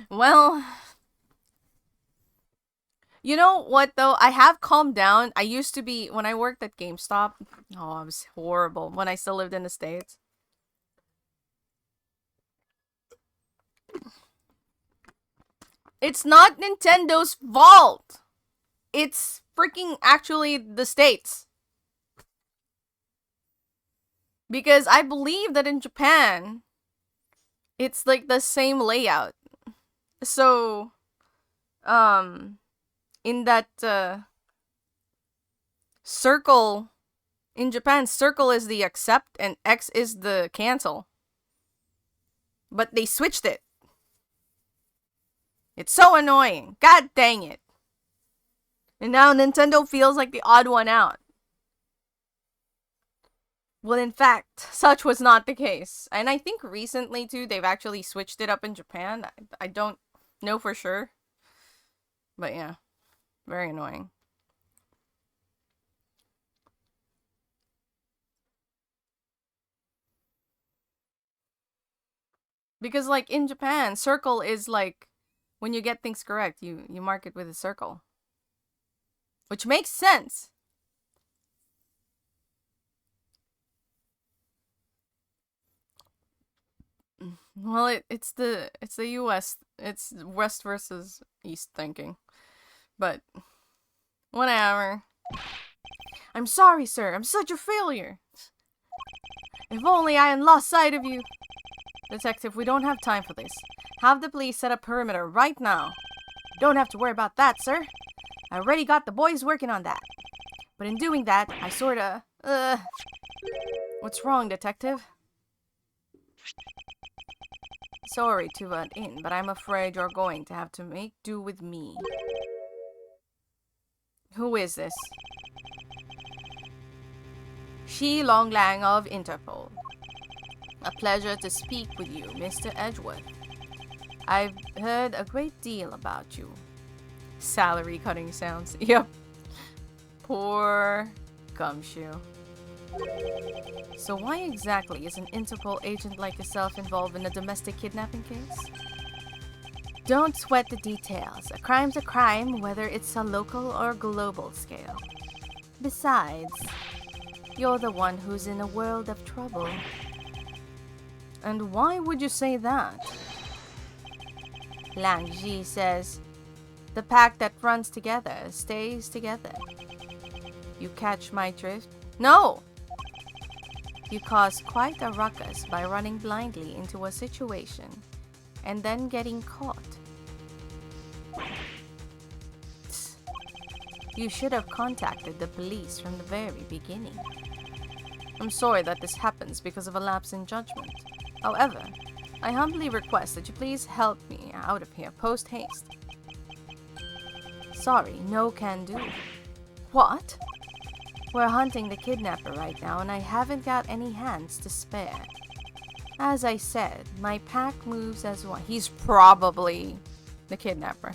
Well, you know what though? I have calmed down. I used to be, when I worked at GameStop, oh, it was horrible when I still lived in the States. It's not Nintendo's fault. It's freaking actually the States. Because I believe that in Japan, it's like the same layout. So, in that circle, in Japan, circle is the accept and X is the cancel. But they switched it. It's so annoying. God dang it. And now Nintendo feels like the odd one out. Well, in fact, such was not the case. And I think recently, too, they've actually switched it up in Japan. I don't know for sure. But yeah, very annoying. Because, like, in Japan, circle is like, when you get things correct, you mark it with a circle. Which makes sense. Well, it's the US. It's West versus East thinking. But whatever. I'm sorry, sir. I'm such a failure. If only I hadn't lost sight of you. Detective, we don't have time for this. Have the police set a perimeter right now. Don't have to worry about that, sir. I already got the boys working on that. But in doing that, I sorta... What's wrong, detective? Sorry to butt in, but I'm afraid you're going to have to make do with me. Who is this? Shi Longlang of Interpol. A pleasure to speak with you, Mr. Edgeworth. I've heard a great deal about you. Salary cutting sounds. Yep. Poor gumshoe. So why exactly is an Interpol agent like yourself involved in a domestic kidnapping case? Don't sweat the details. A crime's a crime, whether it's a local or global scale. Besides, you're the one who's in a world of trouble. And why would you say that? Lang Ji says, the pack that runs together stays together. You catch my drift? No! You cause quite a ruckus by running blindly into a situation and then getting caught. You should have contacted the police from the very beginning. I'm sorry that this happens because of a lapse in judgment. However, I humbly request that you please help me out of here post-haste. Sorry, no can do. What? We're hunting the kidnapper right now, and I haven't got any hands to spare. As I said, my pack moves as one. He's probably the kidnapper.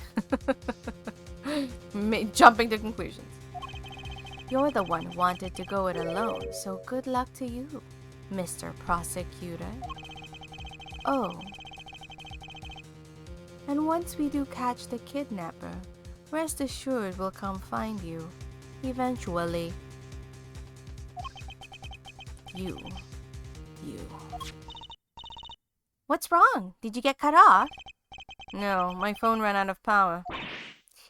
Jumping to conclusions. You're the one who wanted to go it alone, so good luck to you, Mr. Prosecutor. Oh. And once we do catch the kidnapper, rest assured we'll come find you. Eventually. You. What's wrong? Did you get cut off? No, my phone ran out of power.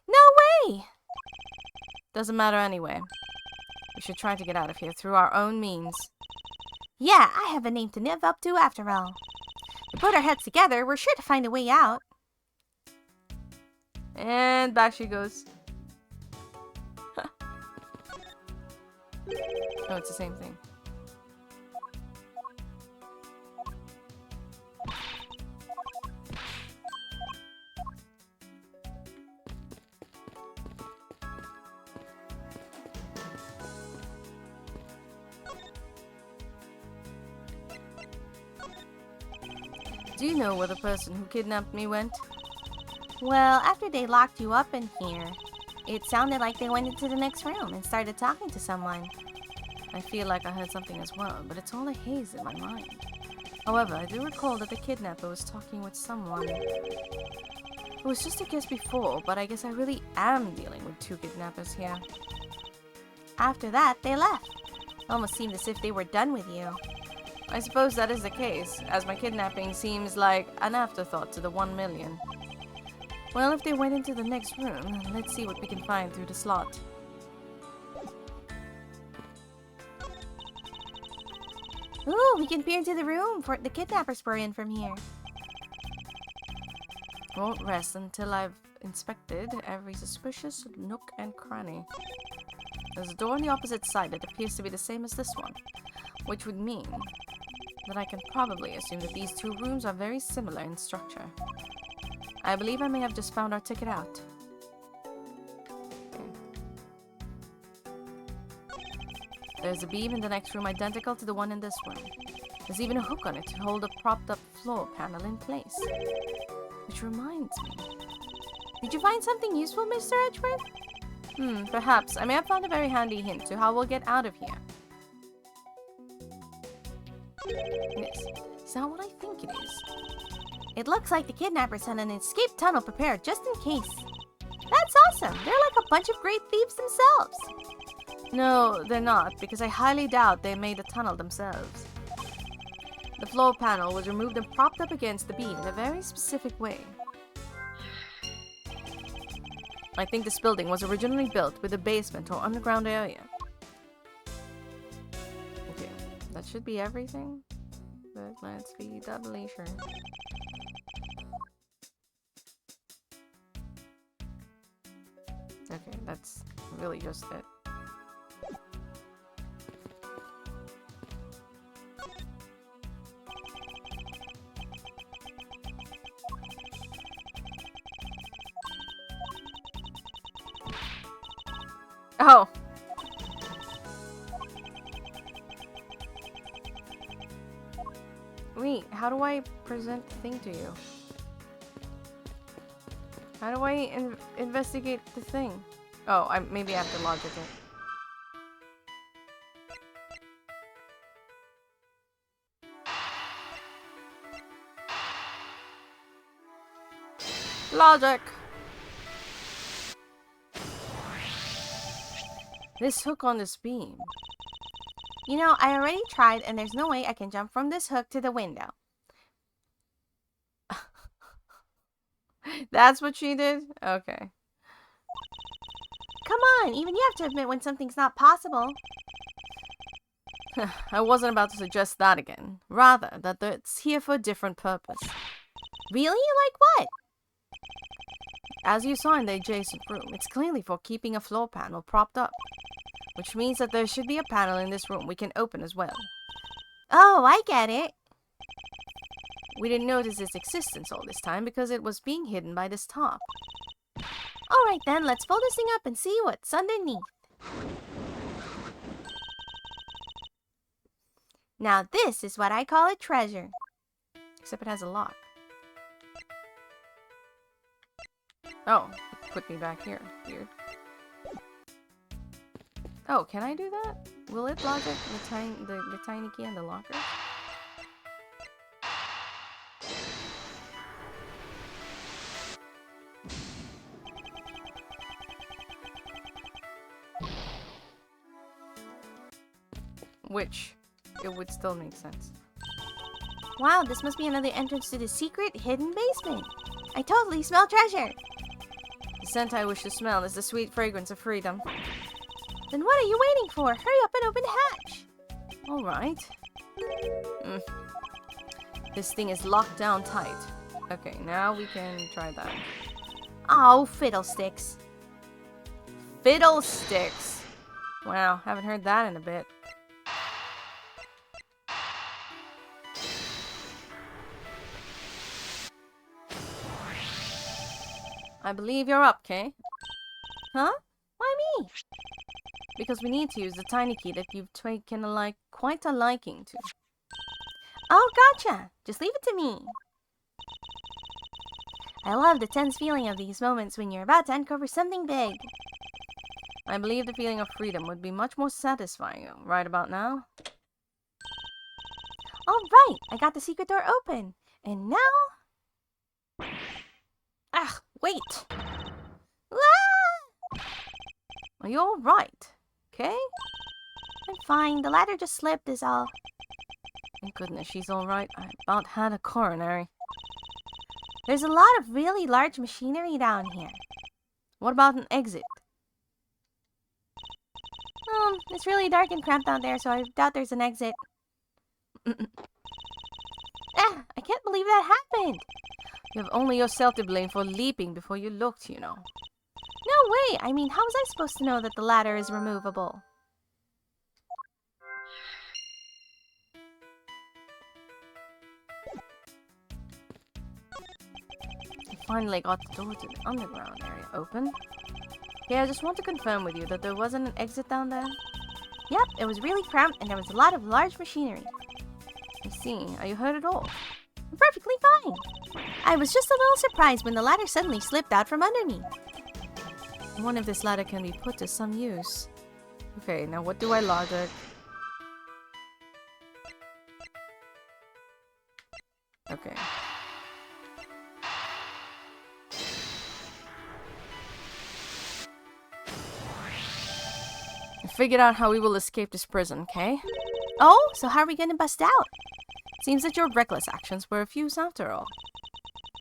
No way! Doesn't matter anyway. We should try to get out of here through our own means. Yeah, I have a name to live up to after all. We put our heads together, we're sure to find a way out. And back she goes. Oh, it's the same thing. Do you know where the person who kidnapped me went? Well, after they locked you up in here, it sounded like they went into the next room and started talking to someone. I feel like I heard something as well, but it's all a haze in my mind. However, I do recall that the kidnapper was talking with someone. It was just a guess before, but I guess I really am dealing with two kidnappers here. After that, they left. Almost seemed as if they were done with you. I suppose that is the case, as my kidnapping seems like an afterthought to the 1 million. Well, if they went into the next room, let's see what we can find through the slot. Ooh, we can peer into the room for the kidnappers were in from here. Won't rest until I've inspected every suspicious nook and cranny. There's a door on the opposite side that appears to be the same as this one, which would mean that I can probably assume that these two rooms are very similar in structure. I believe I may have just found our ticket out. Okay. There's a beam in the next room identical to the one in this room. There's even a hook on it to hold a propped up floor panel in place. Which reminds me. Did you find something useful, Mr. Edgeworth? Perhaps. I may have found a very handy hint to how we'll get out of here. Yes, is that what I think it is? It looks like the kidnappers had an escape tunnel prepared just in case. That's awesome! They're like a bunch of great thieves themselves. No, they're not, because I highly doubt they made the tunnel themselves. The floor panel was removed and propped up against the beam in a very specific way. I think this building was originally built with a basement or underground area. Okay, that should be everything. But let's be doubly sure. Okay, that's really just it. Oh! Wait, how do I present the thing to you? How do I investigate the thing? Oh, maybe I have to logic it. Logic! This hook on this beam. You know, I already tried and there's no way I can jump from this hook to the window. That's what she did? Okay. Come on, even you have to admit when something's not possible. I wasn't about to suggest that again. Rather, that it's here for a different purpose. Really? Like what? As you saw in the adjacent room, it's clearly for keeping a floor panel propped up. Which means that there should be a panel in this room we can open as well. Oh, I get it. We didn't notice its existence all this time because it was being hidden by this top. Alright then, let's fold this thing up and see what's underneath. Now this is what I call a treasure. Except it has a lock. Oh, it put me back here. Weird. Oh, can I do that? Will it logic the tiny key in the locker? Which, it would still make sense. Wow, this must be another entrance to the secret hidden basement. I totally smell treasure. The scent I wish to smell is the sweet fragrance of freedom. Then what are you waiting for? Hurry up and open the hatch. Alright. This thing is locked down tight. Okay, now we can try that. Oh, fiddlesticks. Fiddlesticks! Wow, haven't heard that in a bit. I believe you're up, Kay. Huh? Why me? Because we need to use the tiny key that you've taken quite a liking to. Oh, gotcha. Just leave it to me. I love the tense feeling of these moments when you're about to uncover something big. I believe the feeling of freedom would be much more satisfying right about now. Alright, I got the secret door open. And now... Ah, wait! Ah! Are you alright? Okay? I'm fine. The ladder just slipped is all. Thank goodness she's alright. I about had a coronary. There's a lot of really large machinery down here. What about an exit? It's really dark and cramped out there, so I doubt there's an exit. I can't believe that happened. You have only yourself to blame for leaping before you looked, you know. No way! I mean, how was I supposed to know that the ladder is removable? I finally got the door to the underground area open. Yeah, I just want to confirm with you that there wasn't an exit down there. Yep, it was really cramped and there was a lot of large machinery. I see. Are you hurt at all? I'm perfectly fine. I was just a little surprised when the ladder suddenly slipped out from underneath. I wonder if this ladder can be put to some use. Okay, now what do I logic? Okay. I figured out how we will escape this prison, okay? Oh, so how are we gonna bust out? Seems that your reckless actions were of use after all.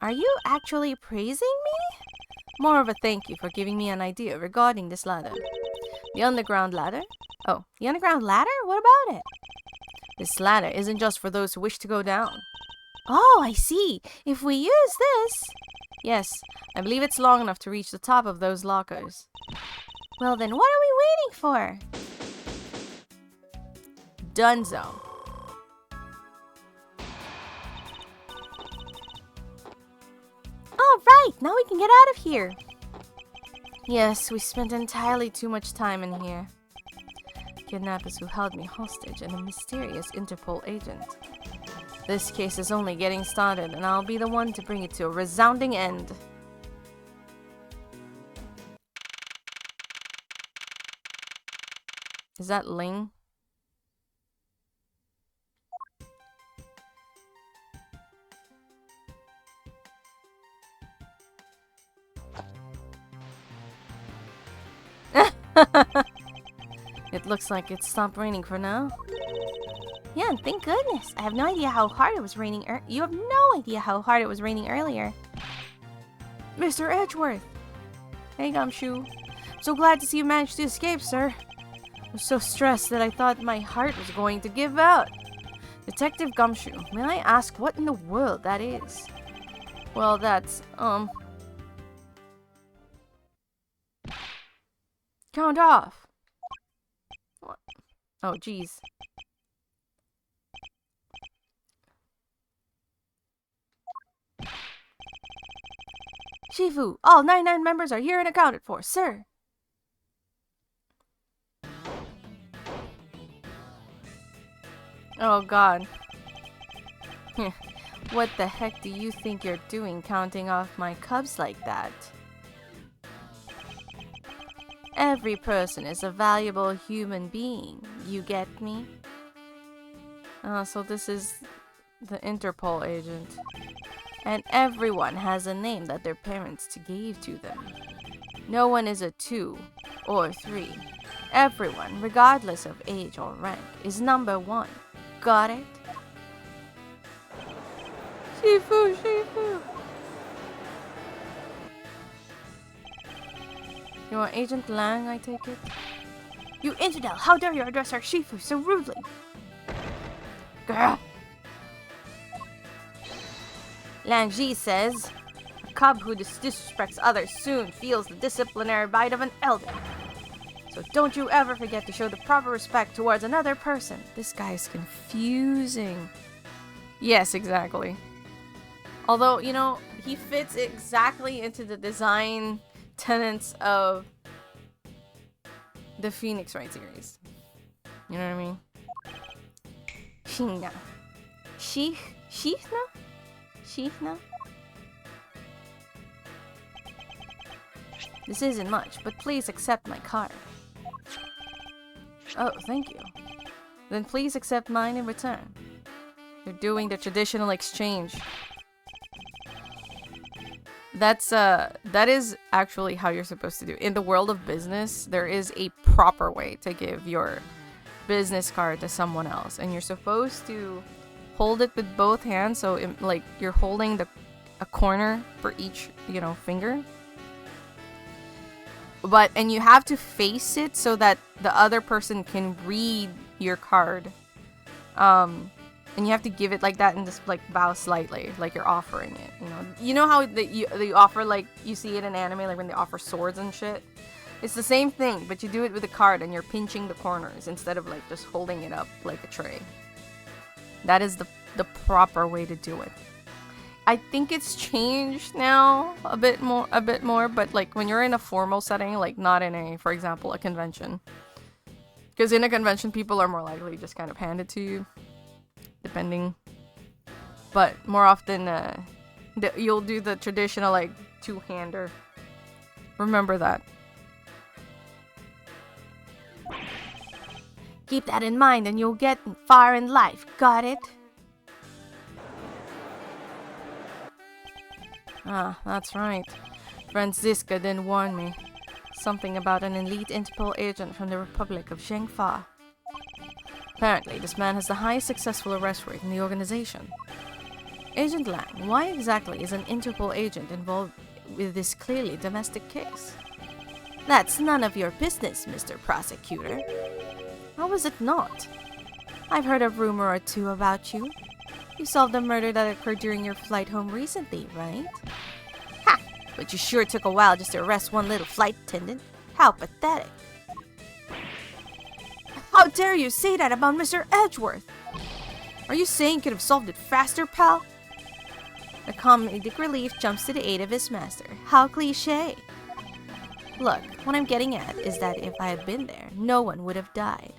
Are you actually praising me? More of a thank you for giving me an idea regarding this ladder. The underground ladder? Oh, the underground ladder? What about it? This ladder isn't just for those who wish to go down. Oh, I see. If we use this... Yes, I believe it's long enough to reach the top of those lockers. Well, then what are we waiting for? Dunzo. All right, now we can get out of here. Yes, we spent entirely too much time in here. Kidnappers who held me hostage and a mysterious Interpol agent. This case is only getting started, and I'll be the one to bring it to a resounding end. Is that Ling? It looks like it stopped raining for now. Yeah, and thank goodness. I have no idea how hard it was raining. You have no idea how hard it was raining earlier. Mr. Edgeworth! Hey, Gumshoe. So glad to see you managed to escape, sir. I was so stressed that I thought my heart was going to give out. Detective Gumshoe, may I ask what in the world that is? Well, that's, count off. What? Oh, jeez. Shifu, all 99 members are here and accounted for, sir. Oh god. What the heck do you think you're doing counting off my cubs like that? Every person is a valuable human being. You get me? So this is the Interpol agent. And everyone has a name that their parents gave to them. No one is a 2 or 3. Everyone, regardless of age or rank, is number 1. Got it? Shifu, Shifu! You are Agent Lang, I take it? You infidel! How dare you address our Shifu so rudely? Girl! Lang Ji says, a cub who disrespects others soon feels the disciplinary bite of an elder. So don't you ever forget to show the proper respect towards another person. This guy is confusing. Yes, exactly. Although, you know, he fits exactly into the design tenets of the Phoenix Wright series. You know what I mean? Shina. Shihna? Shihna? This isn't much, but please accept my card. Oh, thank you. Then please accept mine in return. They're doing the traditional exchange. That is actually how you're supposed to do it. In the world of business, there is a proper way to give your business card to someone else, and you're supposed to hold it with both hands, so like you're holding a corner for each, you know, finger. And you have to face it so that the other person can read your card. And you have to give it like that and just like bow slightly, like you're offering it. You know how you offer, like you see it in anime, like when they offer swords and shit. It's the same thing, but you do it with a card and you're pinching the corners instead of like just holding it up like a tray. That is the proper way to do it. I think it's changed now a bit more, but like when you're in a formal setting, like not in a, for example, a convention. Because in a convention, people are more likely to just kind of hand it to you, depending. But more often, you'll do the traditional like two-hander. Remember that. Keep that in mind and you'll get far in life. Got it? Ah, that's right. Franziska didn't warn me. Something about an elite Interpol agent from the Republic of Zhengfa. Apparently, this man has the highest successful arrest rate in the organization. Agent Lang, why exactly is an Interpol agent involved with this clearly domestic case? That's none of your business, Mr. Prosecutor. How is it not? I've heard a rumor or two about you. You solved a murder that occurred during your flight home recently, right? Ha! But you sure took a while just to arrest one little flight attendant. How pathetic. How dare you say that about Mr. Edgeworth? Are you saying you could have solved it faster, pal? The comedic relief jumps to the aid of his master. How cliché. Look, what I'm getting at is that if I had been there, no one would have died.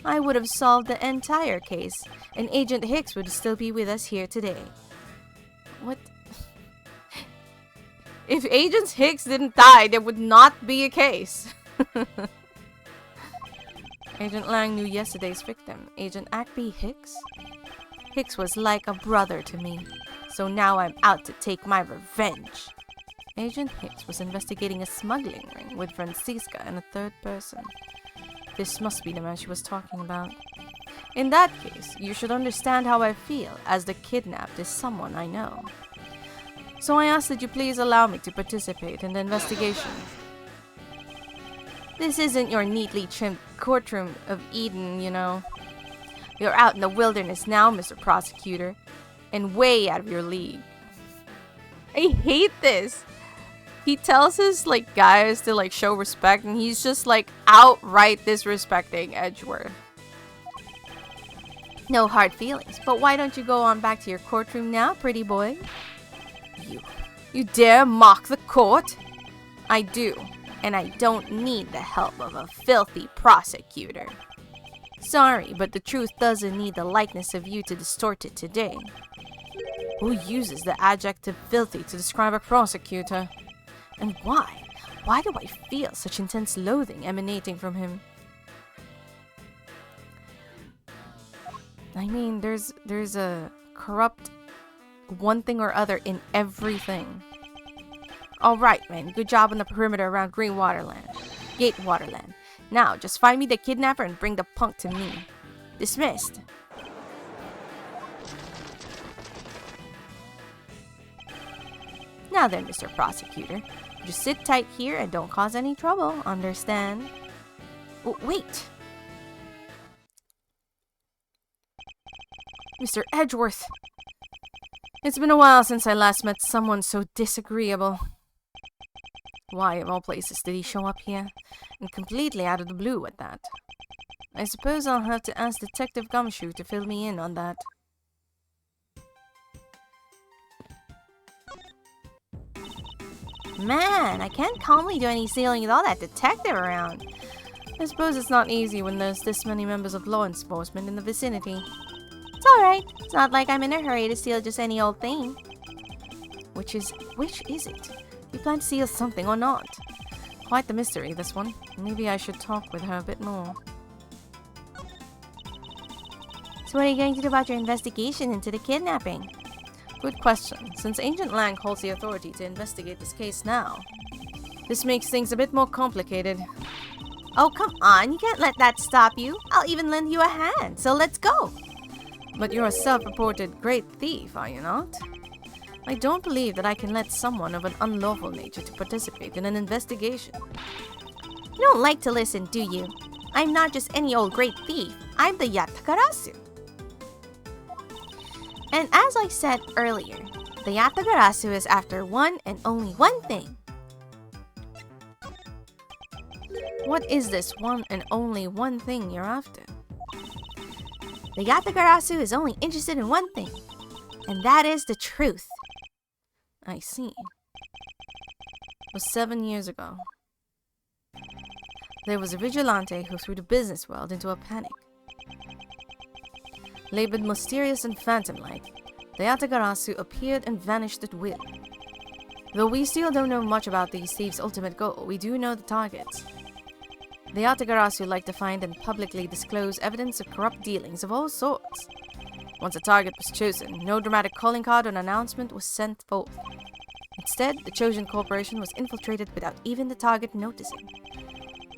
I would have solved the entire case, and Agent Hicks would still be with us here today. What? If Agent Hicks didn't die, there would not be a case. Agent Lang knew yesterday's victim, Agent Acme Hicks. Hicks was like a brother to me, so now I'm out to take my revenge. Agent Hicks was investigating a smuggling ring with Francisca and a third person. This must be the man she was talking about. In that case, you should understand how I feel, as the kidnapped is someone I know. So I ask that you please allow me to participate in the investigation. This isn't your neatly trimmed courtroom of Eden, you know. You're out in the wilderness now, Mr. Prosecutor, and way out of your league. I hate this. He tells his guys to show respect, and he's just outright disrespecting Edgeworth. No hard feelings, but why don't you go on back to your courtroom now, pretty boy? You dare mock the court? I do, and I don't need the help of a filthy prosecutor. Sorry, but the truth doesn't need the likeness of you to distort it today. Who uses the adjective filthy to describe a prosecutor? And why? Why do I feel such intense loathing emanating from him? I mean, there's a corrupt one thing or other in everything. Alright, man. Good job on the perimeter around Gatewaterland. Now, just find me the kidnapper and bring the punk to me. Dismissed. Now then, Mr. Prosecutor. Just sit tight here and don't cause any trouble, understand? Oh, wait! Mr. Edgeworth! It's been a while since I last met someone so disagreeable. Why, of all places, did he show up here? And completely out of the blue at that. I suppose I'll have to ask Detective Gumshoe to fill me in on that. Man, I can't calmly do any stealing with all that detective around. I suppose it's not easy when there's this many members of law enforcement in the vicinity. It's alright. It's not like I'm in a hurry to steal just any old thing. Which is it? You plan to steal something or not? Quite the mystery, this one. Maybe I should talk with her a bit more. So what are you going to do about your investigation into the kidnapping? Good question, since Agent Lang holds the authority to investigate this case now. This makes things a bit more complicated. Oh, come on, you can't let that stop you. I'll even lend you a hand, so let's go. But you're a self-reported great thief, are you not? I don't believe that I can let someone of an unlawful nature to participate in an investigation. You don't like to listen, do you? I'm not just any old great thief. I'm the Yatagarasu. And as I said earlier, the Yatagarasu is after one and only one thing. What is this one and only one thing you're after? The Yatagarasu is only interested in one thing, and that is the truth. I see. It was 7 years ago. There was a vigilante who threw the business world into a panic. Labeled mysterious and phantom-like, the Yatagarasu appeared and vanished at will. Though we still don't know much about these thieves' ultimate goal, we do know the targets. The Yatagarasu like to find and publicly disclose evidence of corrupt dealings of all sorts. Once a target was chosen, no dramatic calling card or announcement was sent forth. Instead, the chosen corporation was infiltrated without even the target noticing.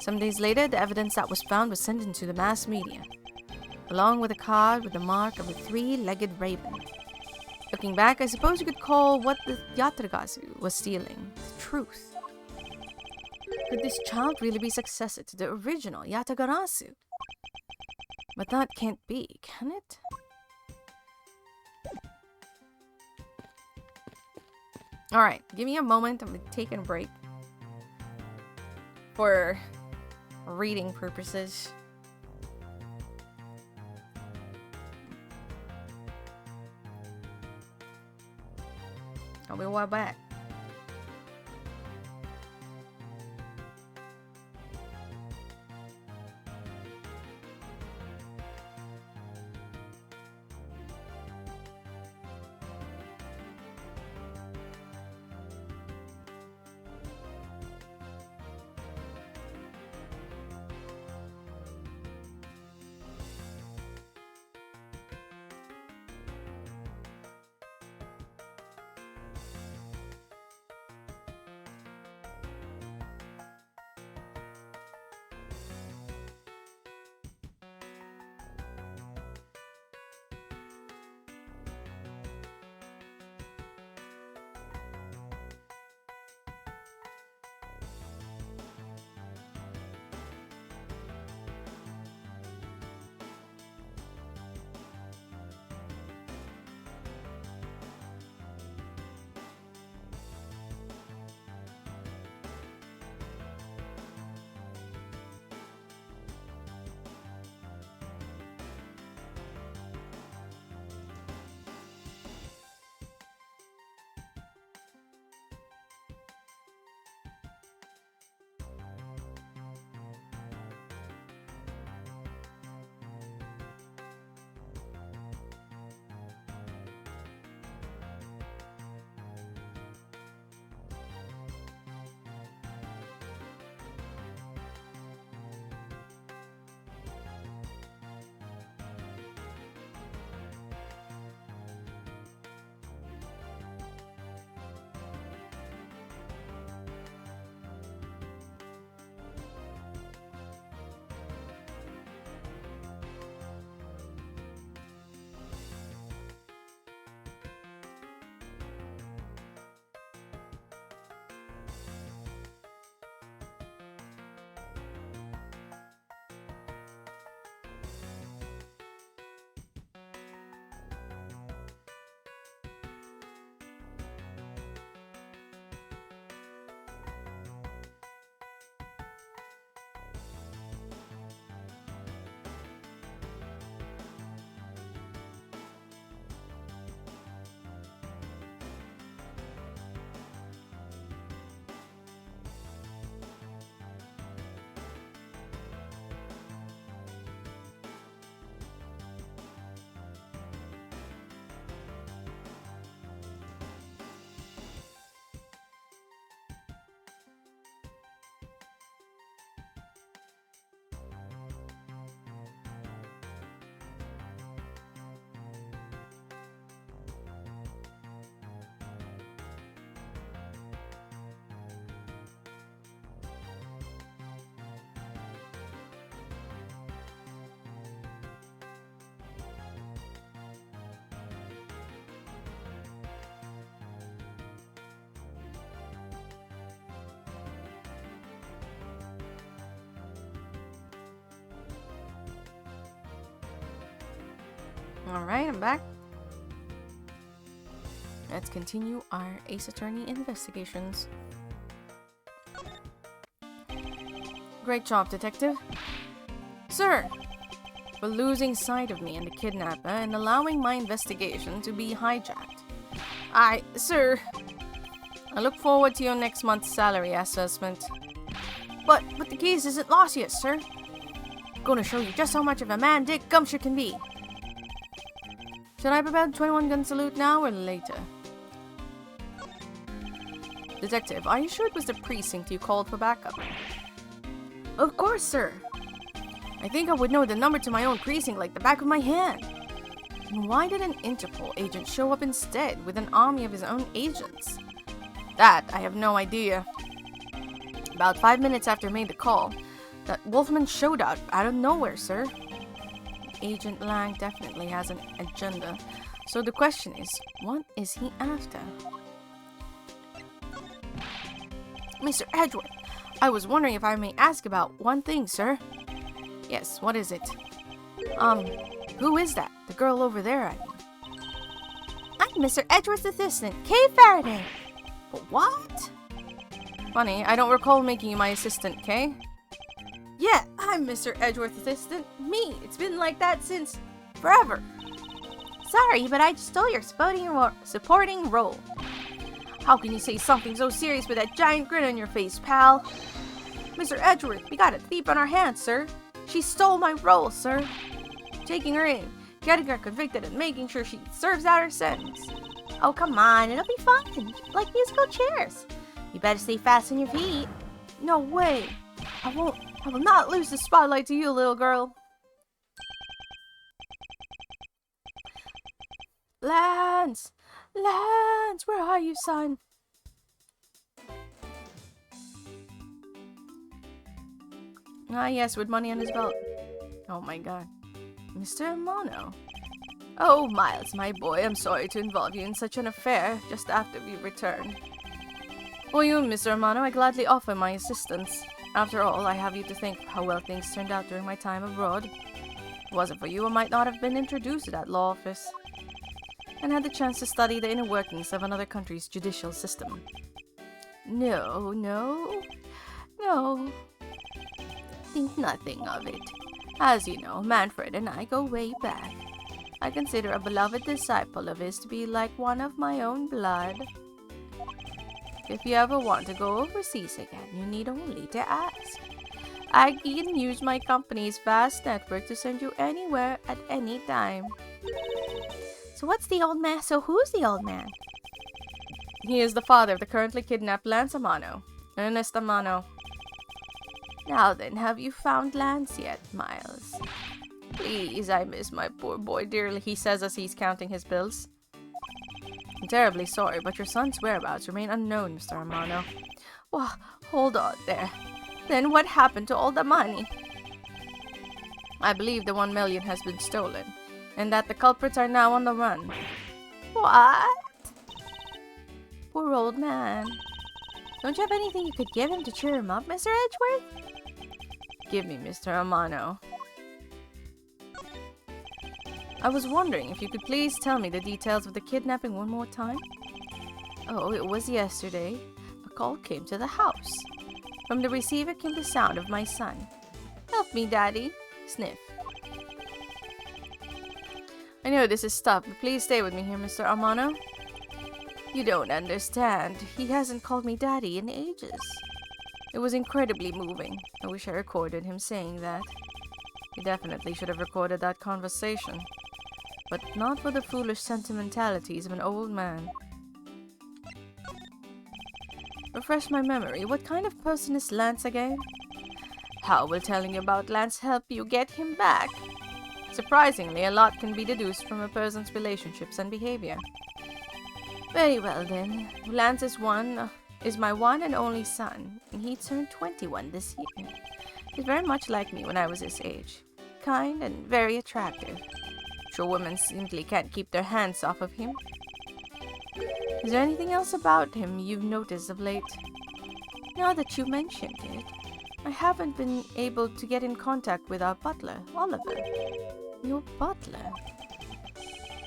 Some days later, the evidence that was found was sent into the mass media, along with a card with the mark of a three-legged raven. Looking back, I suppose you could call what the Yatagarasu was stealing the truth. Could this child really be successor to the original Yatagarasu? But that can't be, can it? Alright, give me a moment. I'm taking a break for reading purposes. I'll be right back. Alright, I'm back. Let's continue our Ace Attorney investigations. Great job, Detective. Sir, for losing sight of me and the kidnapper and allowing my investigation to be hijacked. Sir, I look forward to your next month's salary assessment. But the case isn't lost yet, sir. I'm gonna show you just how much of a man Dick Gumshoe can be. Should I prepare the 21-gun salute now or later? Detective, are you sure it was the precinct you called for backup? Of course, sir. I think I would know the number to my own precinct like the back of my hand. And why did an Interpol agent show up instead with an army of his own agents? That I have no idea. About 5 minutes after I made the call, that Wolfman showed up out of nowhere, sir. Agent Lang definitely has an agenda. So the question is, what is he after? Mr. Edgeworth, I was wondering if I may ask about one thing, sir. Yes, what is it? Who is that? The girl over there, I mean. I'm Mr. Edgeworth's assistant, Kay Faraday. But what? Funny, I don't recall making you my assistant, Kay. Yeah, I'm Mr. Edgeworth's assistant. Me. It's been like that since forever. Sorry, but I stole your supporting role. How can you say something so serious with that giant grin on your face, pal? Mr. Edgeworth, we got a thief on our hands, sir. She stole my role, sir. Taking her in, getting her convicted, and making sure she serves out her sentence. Oh, come on, it'll be fun. Like musical chairs. You better stay fast on your feet. No way. I will not lose the spotlight to you, little girl. Lance! Lance, where are you, son? Ah, yes, with money on his belt. Oh my god. Mr. Amano. Oh, Miles, my boy, I'm sorry to involve you in such an affair just after we returned. For you, Mr. Amano, I gladly offer my assistance. After all, I have you to thank for how well things turned out during my time abroad. If it wasn't for you, I might not have been introduced to that law office and had the chance to study the inner workings of another country's judicial system. No. Think nothing of it. As you know, Manfred and I go way back. I consider a beloved disciple of his to be like one of my own blood. If you ever want to go overseas again, you need only to ask. I can use my company's vast network to send you anywhere at any time. So who's the old man? He is the father of the currently kidnapped Lance Amano, Ernest Amano. Now then, have you found Lance yet, Miles? Please, I miss my poor boy dearly, he says as he's counting his bills. I'm terribly sorry, but your son's whereabouts remain unknown, Mr. Amano. Well, hold on there. Then what happened to all the money? I believe the 1 million has been stolen, and that the culprits are now on the run. What? Poor old man. Don't you have anything you could give him to cheer him up, Mr. Edgeworth? Give me Mr. Amano. I was wondering if you could please tell me the details of the kidnapping one more time. Oh, it was yesterday. A call came to the house. From the receiver came the sound of my son. Help me, Daddy. Sniff. I know this is tough, but please stay with me here, Mr. Amano. You don't understand. He hasn't called me Daddy in ages. It was incredibly moving. I wish I recorded him saying that. He definitely should have recorded that conversation. But not for the foolish sentimentalities of an old man. Refresh my memory. What kind of person is Lance again? How will telling you about Lance help you get him back? Surprisingly, a lot can be deduced from a person's relationships and behavior. Very well then. Lance is my one and only son, and he turned 21 this year. He's very much like me when I was his age. Kind and very attractive. Sure, women simply can't keep their hands off of him. Is there anything else about him you've noticed of late? Now that you mentioned it, I haven't been able to get in contact with our butler, Oliver. Your butler?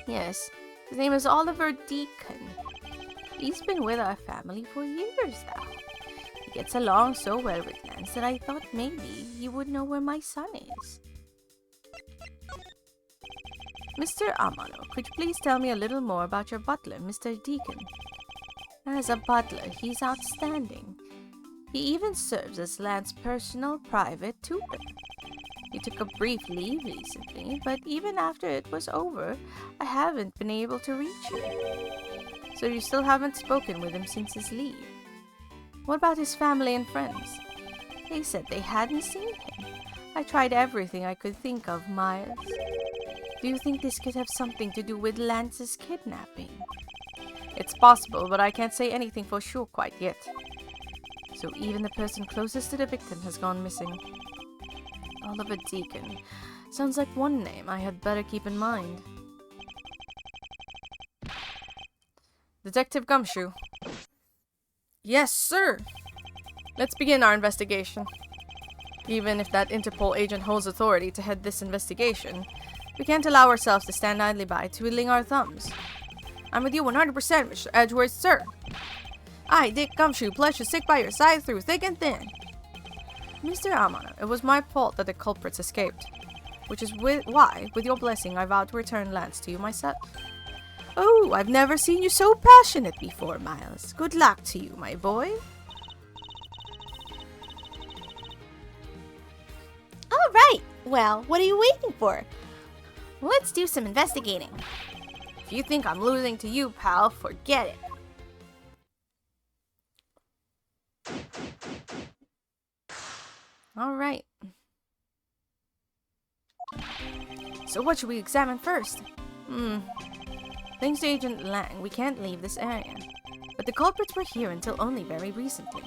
Yes, his name is Oliver Deacon. He's been with our family for years now. He gets along so well with Lance that I thought maybe he would know where my son is. Mr. Amano, could you please tell me a little more about your butler, Mr. Deacon? As a butler, he's outstanding. He even serves as Lance's personal private tutor. He took a brief leave recently, but even after it was over, I haven't been able to reach him. So you still haven't spoken with him since his leave? What about his family and friends? They said they hadn't seen him. I tried everything I could think of, Miles. Do you think this could have something to do with Lance's kidnapping? It's possible, but I can't say anything for sure quite yet. So even the person closest to the victim has gone missing. Oliver Deacon. Sounds like one name I had better keep in mind. Detective Gumshoe. Yes, sir. Let's begin our investigation. Even if that Interpol agent holds authority to head this investigation, we can't allow ourselves to stand idly by, twiddling our thumbs. I'm with you 100%, Mr. Edgeworth, sir. I, Dick Gumshoe, pledge to stick by your side through thick and thin. Mr. Amano, it was my fault that the culprits escaped, which is why, with your blessing, I vowed to return Lance to you myself. Oh, I've never seen you so passionate before, Miles. Good luck to you, my boy. All right. Well, what are you waiting for? Let's do some investigating. If you think I'm losing to you, pal, forget it. All right. So what should we examine first? Thanks to Agent Lang, we can't leave this area. But the culprits were here until only very recently,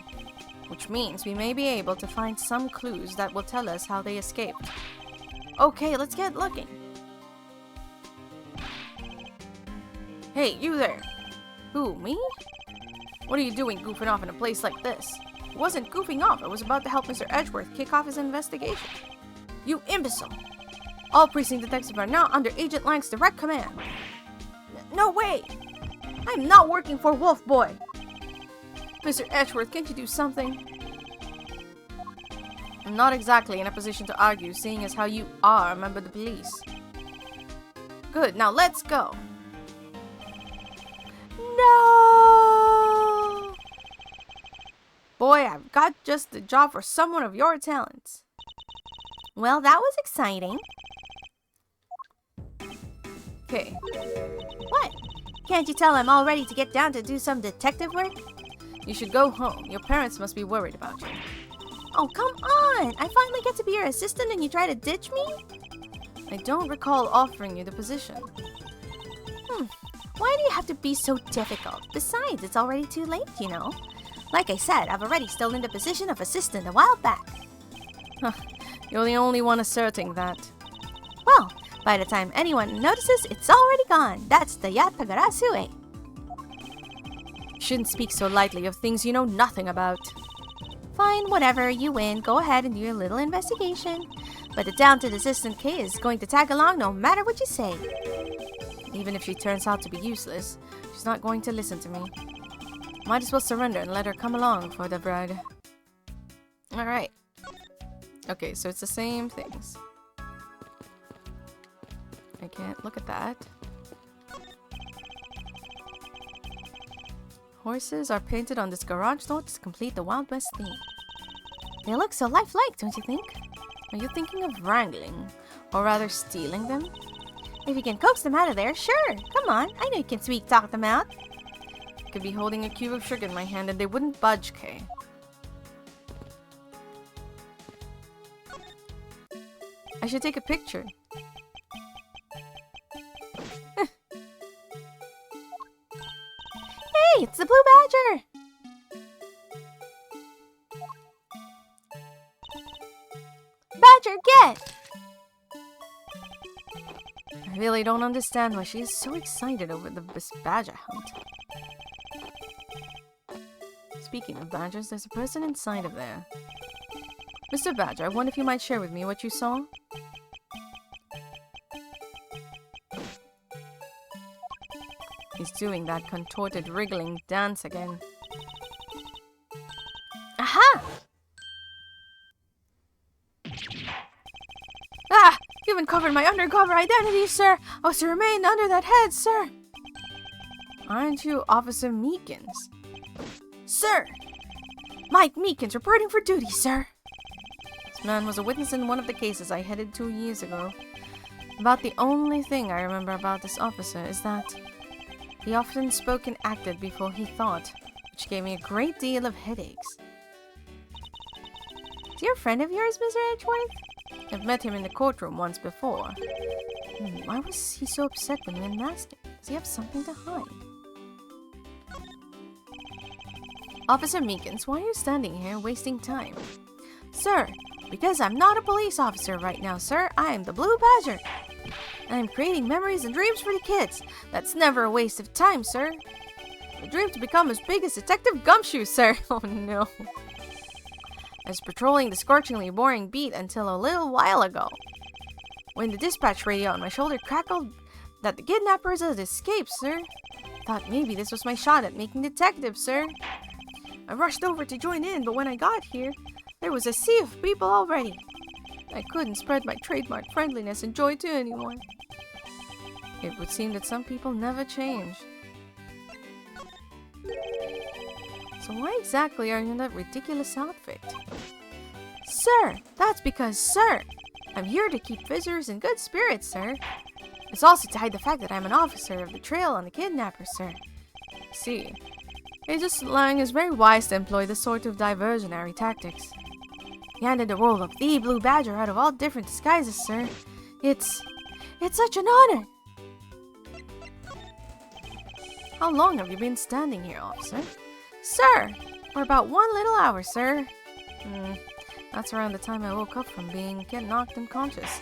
which means we may be able to find some clues that will tell us how they escaped. Okay, let's get looking. Hey, you there! Who, me? What are you doing goofing off in a place like this? It wasn't goofing off, I was about to help Mr. Edgeworth kick off his investigation. You imbecile! All precinct detectives are now under Agent Lang's direct command. No way! I'm not working for Wolf Boy! Mr. Edgeworth, can't you do something? I'm not exactly in a position to argue, seeing as how you are a member of the police. Good, now let's go! No! Boy, I've got just the job for someone of your talents. Well, that was exciting. Okay. What? Can't you tell I'm all ready to get down to do some detective work? You should go home. Your parents must be worried about you. Oh, come on! I finally get to be your assistant and you try to ditch me? I don't recall offering you the position. Why do you have to be so difficult? Besides, it's already too late, you know. Like I said, I've already stolen the position of assistant a while back. You're the only one asserting that. Well, by the time anyone notices, it's already gone. That's the Yatagarasu, eh? You shouldn't speak so lightly of things you know nothing about. Fine, whatever, you win. Go ahead and do your little investigation. But the talented assistant K is going to tag along no matter what you say. Even if she turns out to be useless, she's not going to listen to me. Might as well surrender and let her come along for the bride. Alright. Okay, so it's the same things. I can't look at that. Horses are painted on this garage door to complete the Wild West theme. They look so lifelike, don't you think? Are you thinking of wrangling? Or rather stealing them? If you can coax them out of there, sure. Come on, I know you can sweet talk them out. I could be holding a cube of sugar in my hand and they wouldn't budge, Kay. I should take a picture. Hey, it's the Blue Badger! Badger, get! I really don't understand why she is so excited over this badger hunt. Speaking of badgers, there's a person inside of there. Mr. Badger, I wonder if you might share with me what you saw? He's doing that contorted wriggling dance again. Aha! Ah! You've uncovered my undercover identity, sir! I was to remain under that head, sir! Aren't you Officer Meekins? Sir! Mike Meekins reporting for duty, sir! This man was a witness in one of the cases I headed 2 years ago. About the only thing I remember about this officer is that he often spoke and acted before he thought, which gave me a great deal of headaches. Is he a friend of yours, Mr. Edgeworth? I've met him in the courtroom once before. Why was he so upset when we unmasked him? Does he have something to hide? Officer Meekins, why are you standing here wasting time? Sir, because I'm not a police officer right now, sir. I am the Blue Badger. I am creating memories and dreams for the kids. That's never a waste of time, sir. I dream to become as big as Detective Gumshoe, sir. Oh no. I was patrolling the scorchingly boring beat until a little while ago, when the dispatch radio on my shoulder crackled that the kidnappers had escaped, sir. Thought maybe this was my shot at making detective, sir. I rushed over to join in, but when I got here, there was a sea of people already. I couldn't spread my trademark friendliness and joy to anyone. It would seem that some people never change. So why exactly are you in that ridiculous outfit? Sir, that's because, sir, I'm here to keep visitors in good spirits, sir. It's also to hide the fact that I'm an officer of the trail on the kidnappers, sir. See, Agent Lang is very wise to employ this sort of diversionary tactics. He handed the role of the Blue Badger out of all different disguises, sir. It's such an honor. How long have you been standing here, officer? Sir, for about 1 little hour, sir. That's around the time I woke up from being knocked unconscious.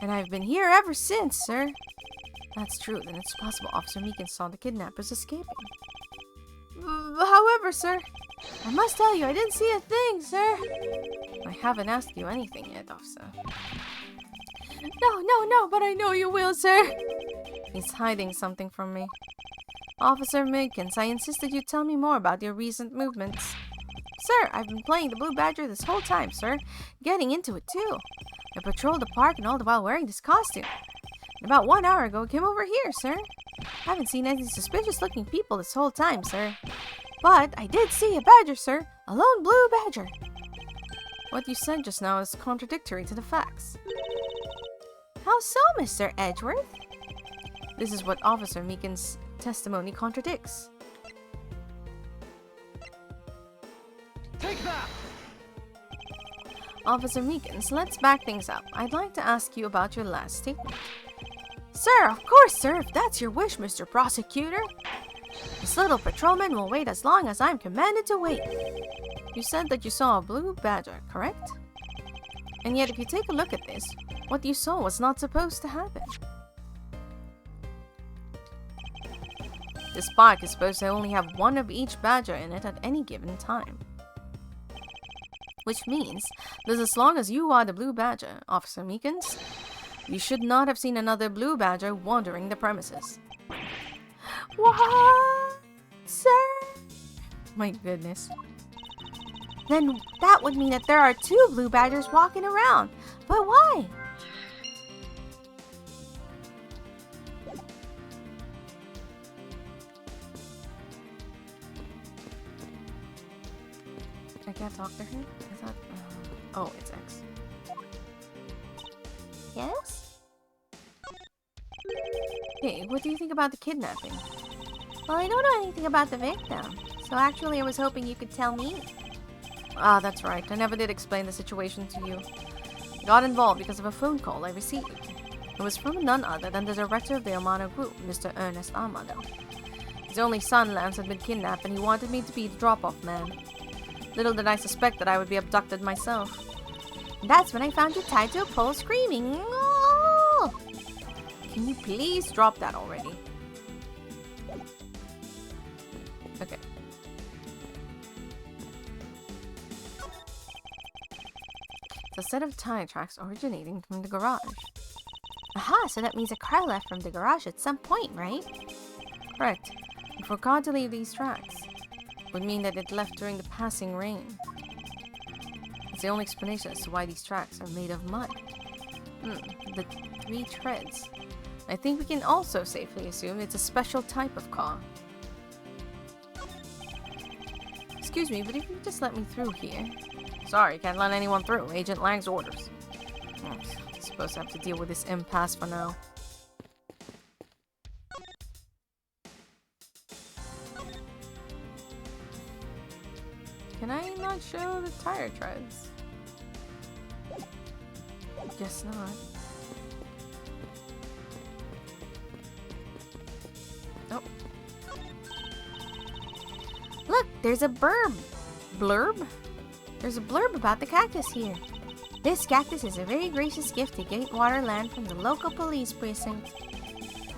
And I've been here ever since, sir. That's true, then it's possible Officer Meekins saw the kidnappers escaping. However, sir, I must tell you, I didn't see a thing, sir. I haven't asked you anything yet, officer. No, but I know you will, sir. He's hiding something from me. Officer Meekins, I insisted you tell me more about your recent movements. Sir, I've been playing the Blue Badger this whole time, sir. Getting into it, too. I patrolled the park and all the while wearing this costume. And about 1 hour ago, I came over here, sir. I haven't seen any suspicious-looking people this whole time, sir. But I did see a badger, sir. A lone blue badger. What you said just now is contradictory to the facts. How so, Mr. Edgeworth? This is what Officer Meekins' testimony contradicts. Take that! Officer Meekins, let's back things up. I'd like to ask you about your last statement. Sir, of course, sir, if that's your wish, Mr. Prosecutor. This little patrolman will wait as long as I'm commanded to wait. You said that you saw a blue badger, correct? And yet, if you take a look at this, what you saw was not supposed to happen. This park is supposed to only have one of each badger in it at any given time. Which means that as long as you are the blue badger, Officer Meekins, you should not have seen another blue badger wandering the premises. What? Sir? My goodness. Then that would mean that there are 2 blue badgers walking around. But why? I can't talk to her? I thought... oh, it's X. Yes? Hey, what do you think about the kidnapping? Well, I don't know anything about the victim. So actually, I was hoping you could tell me. Ah, that's right. I never did explain the situation to you. I got involved because of a phone call I received. It was from none other than the director of the Amado Group, Mr. Ernest Amado. His only son, Lance, had been kidnapped and he wanted me to be the drop-off man. Little did I suspect that I would be abducted myself. And that's when I found you tied to a pole screaming. Oh! Can you please drop that already? Okay. It's a set of tire tracks originating from the garage. Aha, so that means a car left from the garage at some point, right? Correct. It forgot to leave these tracks. Would mean that it left during the passing rain. It's the only explanation as to why these tracks are made of mud. The 3 treads. I think we can also safely assume it's a special type of car. Excuse me, but if you just let me through here... Sorry, can't let anyone through. Agent Lang's orders. I suppose I have to deal with this impasse for now. Can I not show the tire treads? Guess not. Oh. Look, there's a blurb. There's a blurb about the cactus here. This cactus is a very gracious gift to Gatewater Land from the local police precinct.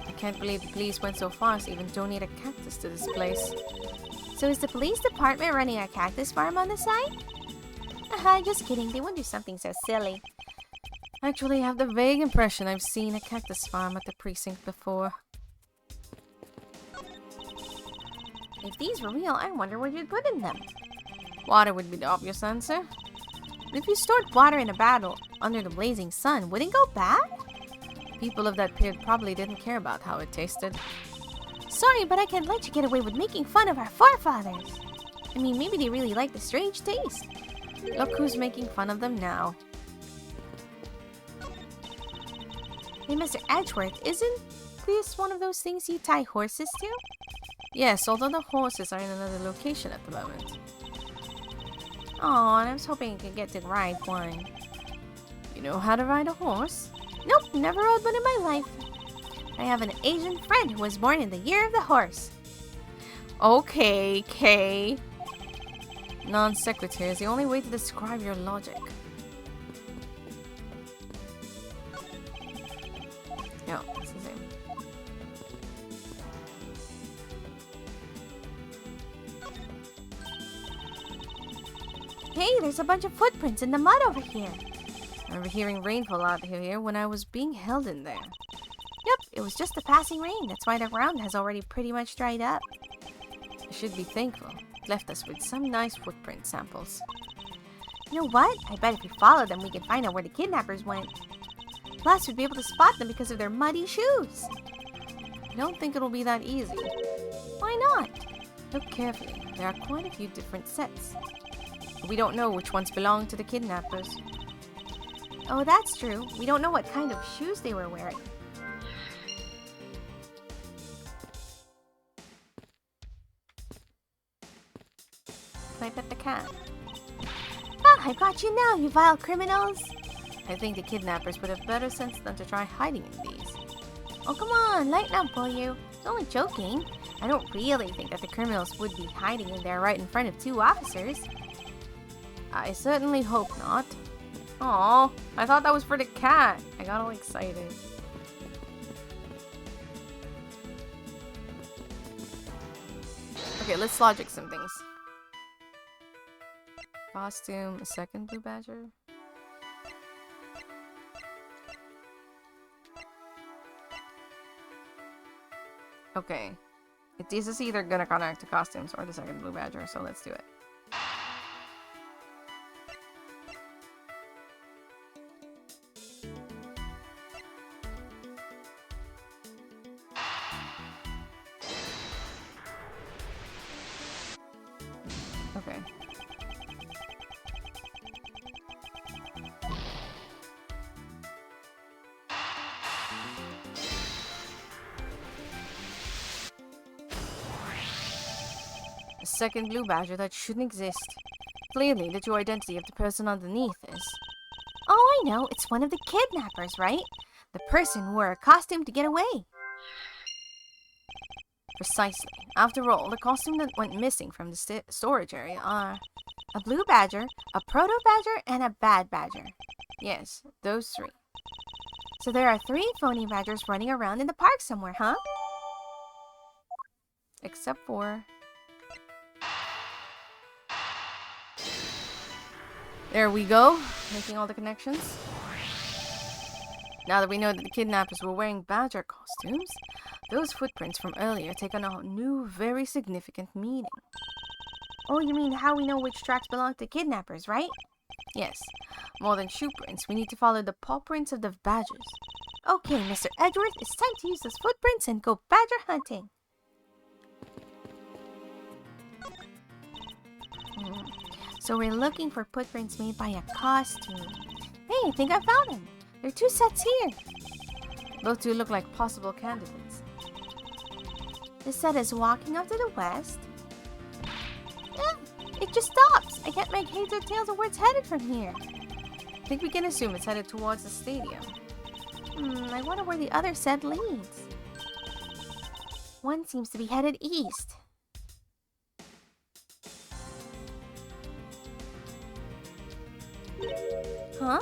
I can't believe the police went so far as to even donate a cactus to this place. So is the police department running a cactus farm on the side? Just kidding. They wouldn't do something so silly. Actually, I have the vague impression I've seen a cactus farm at the precinct before. If these were real, I wonder what you'd put in them. Water would be the obvious answer. But if you stored water in a barrel under the blazing sun, would it go bad? People of that period probably didn't care about how it tasted. Sorry, but I can't let you get away with making fun of our forefathers. I mean, maybe they really like the strange taste. Look who's making fun of them now. Hey, Mr. Edgeworth, isn't this one of those things you tie horses to? Yes, although the horses are in another location at the moment. Aw, and I was hoping I could get to ride one. You know how to ride a horse? Nope, never rode one in my life. I have an Asian friend who was born in the year of the horse. Okay, Kay. Non sequitur is the only way to describe your logic. Yeah, it's the same. Hey, there's a bunch of footprints in the mud over here. I remember hearing rainfall out here when I was being held in there. Yep, it was just a passing rain. That's why the ground has already pretty much dried up. I should be thankful. It left us with some nice footprint samples. You know what? I bet if we follow them, we can find out where the kidnappers went. Plus, we'd be able to spot them because of their muddy shoes. I don't think it'll be that easy. Why not? Look carefully. There are quite a few different sets. But we don't know which ones belong to the kidnappers. Oh, that's true. We don't know what kind of shoes they were wearing. Can I pet the cat? I got you now, you vile criminals! I think the kidnappers would have better sense than to try hiding in these. Oh, come on, lighten up, will you? It's only joking. I don't really think that the criminals would be hiding in there right in front of 2 officers. I certainly hope not. Aw, I thought that was for the cat. I got all excited. Okay, let's logic some things. Costume, a second blue badger. Okay. This is either gonna connect to costumes or the second blue badger, so let's do it. Okay. A second blue badger that shouldn't exist. Clearly, the true identity of the person underneath is... Oh, I know. It's one of the kidnappers, right? The person wore a costume to get away. Precisely. After all, the costume that went missing from the storage area are... a blue badger, a proto-badger, and a bad badger. Yes, those 3. So there are 3 phony badgers running around in the park somewhere, huh? Except for... There we go. Making all the connections. Now that we know that the kidnappers were wearing badger costumes, those footprints from earlier take on a new, very significant meaning. Oh, you mean how we know which tracks belong to kidnappers, right? Yes, more than shoe prints, we need to follow the paw prints of the badgers. Okay, Mr. Edgeworth, it's time to use those footprints and go badger hunting. So we're looking for footprints made by a costume. Hey, I think I found them. There are 2 sets here. Those two look like possible candidates. This set is walking off to the west. It just stops. I can't make heads or tails of where it's headed from here. I think we can assume it's headed towards the stadium. I wonder where the other set leads. One seems to be headed east. Huh?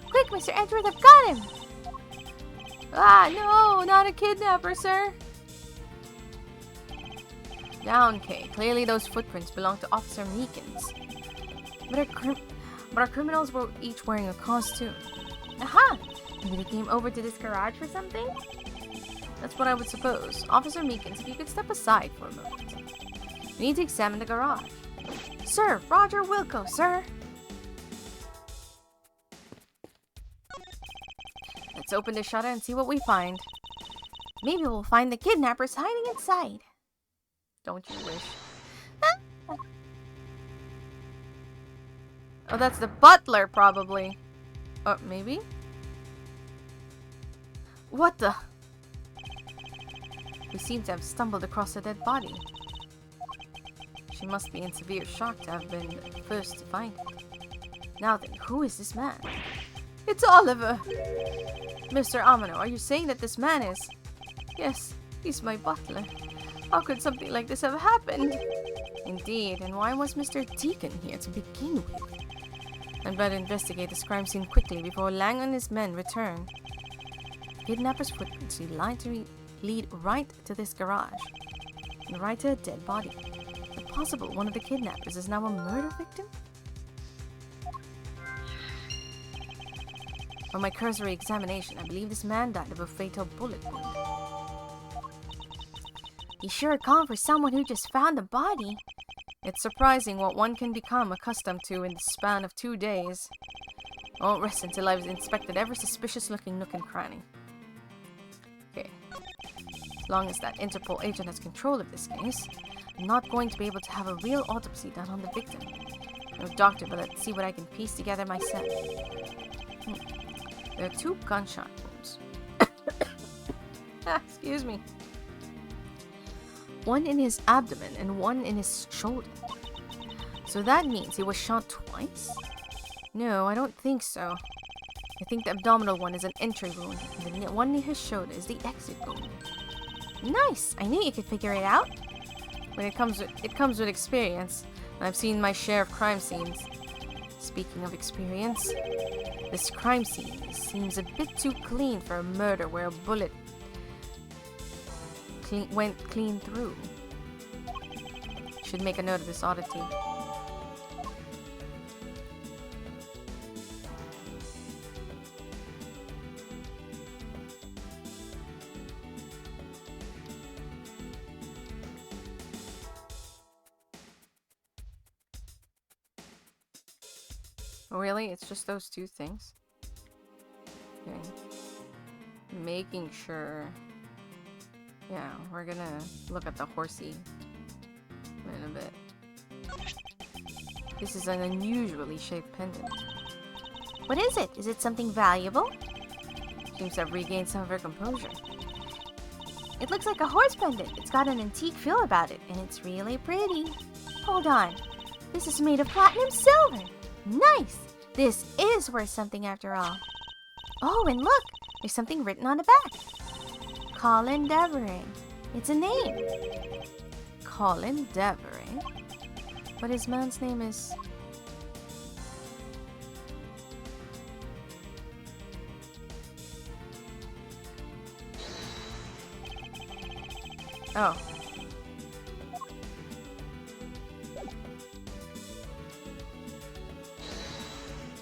Quick, Mr. Edgeworth, I've got him! Ah, no, not a kidnapper, sir. Down, Kay. Clearly those footprints belong to Officer Meekins. But our criminals were each wearing a costume. Aha! Maybe they came over to this garage for something? That's what I would suppose. Officer Meekins, if you could step aside for a moment. We need to examine the garage. Sir, Roger Wilco, sir. Let's open the shutter and see what we find. Maybe we'll find the kidnappers hiding inside. Don't you wish? Oh, that's the butler, probably. Maybe? What the? We seem to have stumbled across a dead body. She must be in severe shock to have been first to find it. Now then, who is this man? It's Oliver! Mr. Amano, are you saying that this man is... Yes, he's my butler. How could something like this have happened? Indeed, and why was Mr. Deacon here to begin with? I'd better investigate this crime scene quickly before Lang and his men return. Kidnapper's footprints lead right to this garage, and right to a dead body. Is it possible one of the kidnappers is now a murder victim? From my cursory examination, I believe this man died of a fatal bullet wound. You sure calm for someone who just found the body. It's surprising what one can become accustomed to in the span of 2 days. I won't rest until I've inspected every suspicious-looking nook and cranny. Okay. As long as that Interpol agent has control of this case, I'm not going to be able to have a real autopsy done on the victim. No doctor, but let's see what I can piece together myself. There are 2 gunshot wounds. Excuse me. One in his abdomen and one in his shoulder. So that means he was shot twice? No, I don't think so. I think the abdominal one is an entry wound, and the one near his shoulder is the exit wound. Nice! I knew you could figure it out. When it comes with experience. I've seen my share of crime scenes. Speaking of experience, this crime scene seems a bit too clean for a murder where a bullet went clean through. Should make a note of this oddity. Oh, really? It's just those 2 things? Okay. Making sure. Yeah, we're gonna look at the horsey in a bit. This is an unusually shaped pendant. What is it? Is it something valuable? Seems to have regained some of her composure. It looks like a horse pendant. It's got an antique feel about it, and it's really pretty. Hold on. This is made of platinum silver. Nice! This is worth something after all. Oh, and look! There's something written on the back. Colin Deveray. It's a name. Colin Deveray? But his man's name is... Oh.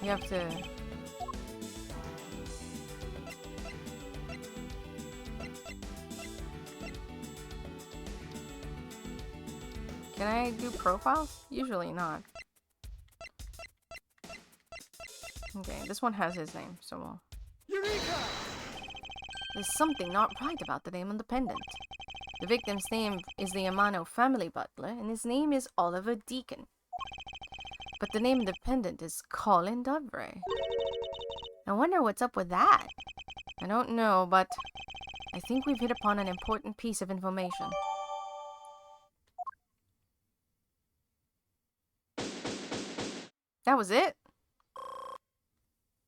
You have to Can I do profiles? Usually not. Okay, this one has his name, so we'll... Eureka! There's something not right about the name on the pendant. The victim's name is the Amano family butler, and his name is Oliver Deacon. But the name of the pendant is Colin Dovray. I wonder what's up with that. I don't know, but I think we've hit upon an important piece of information. That was it?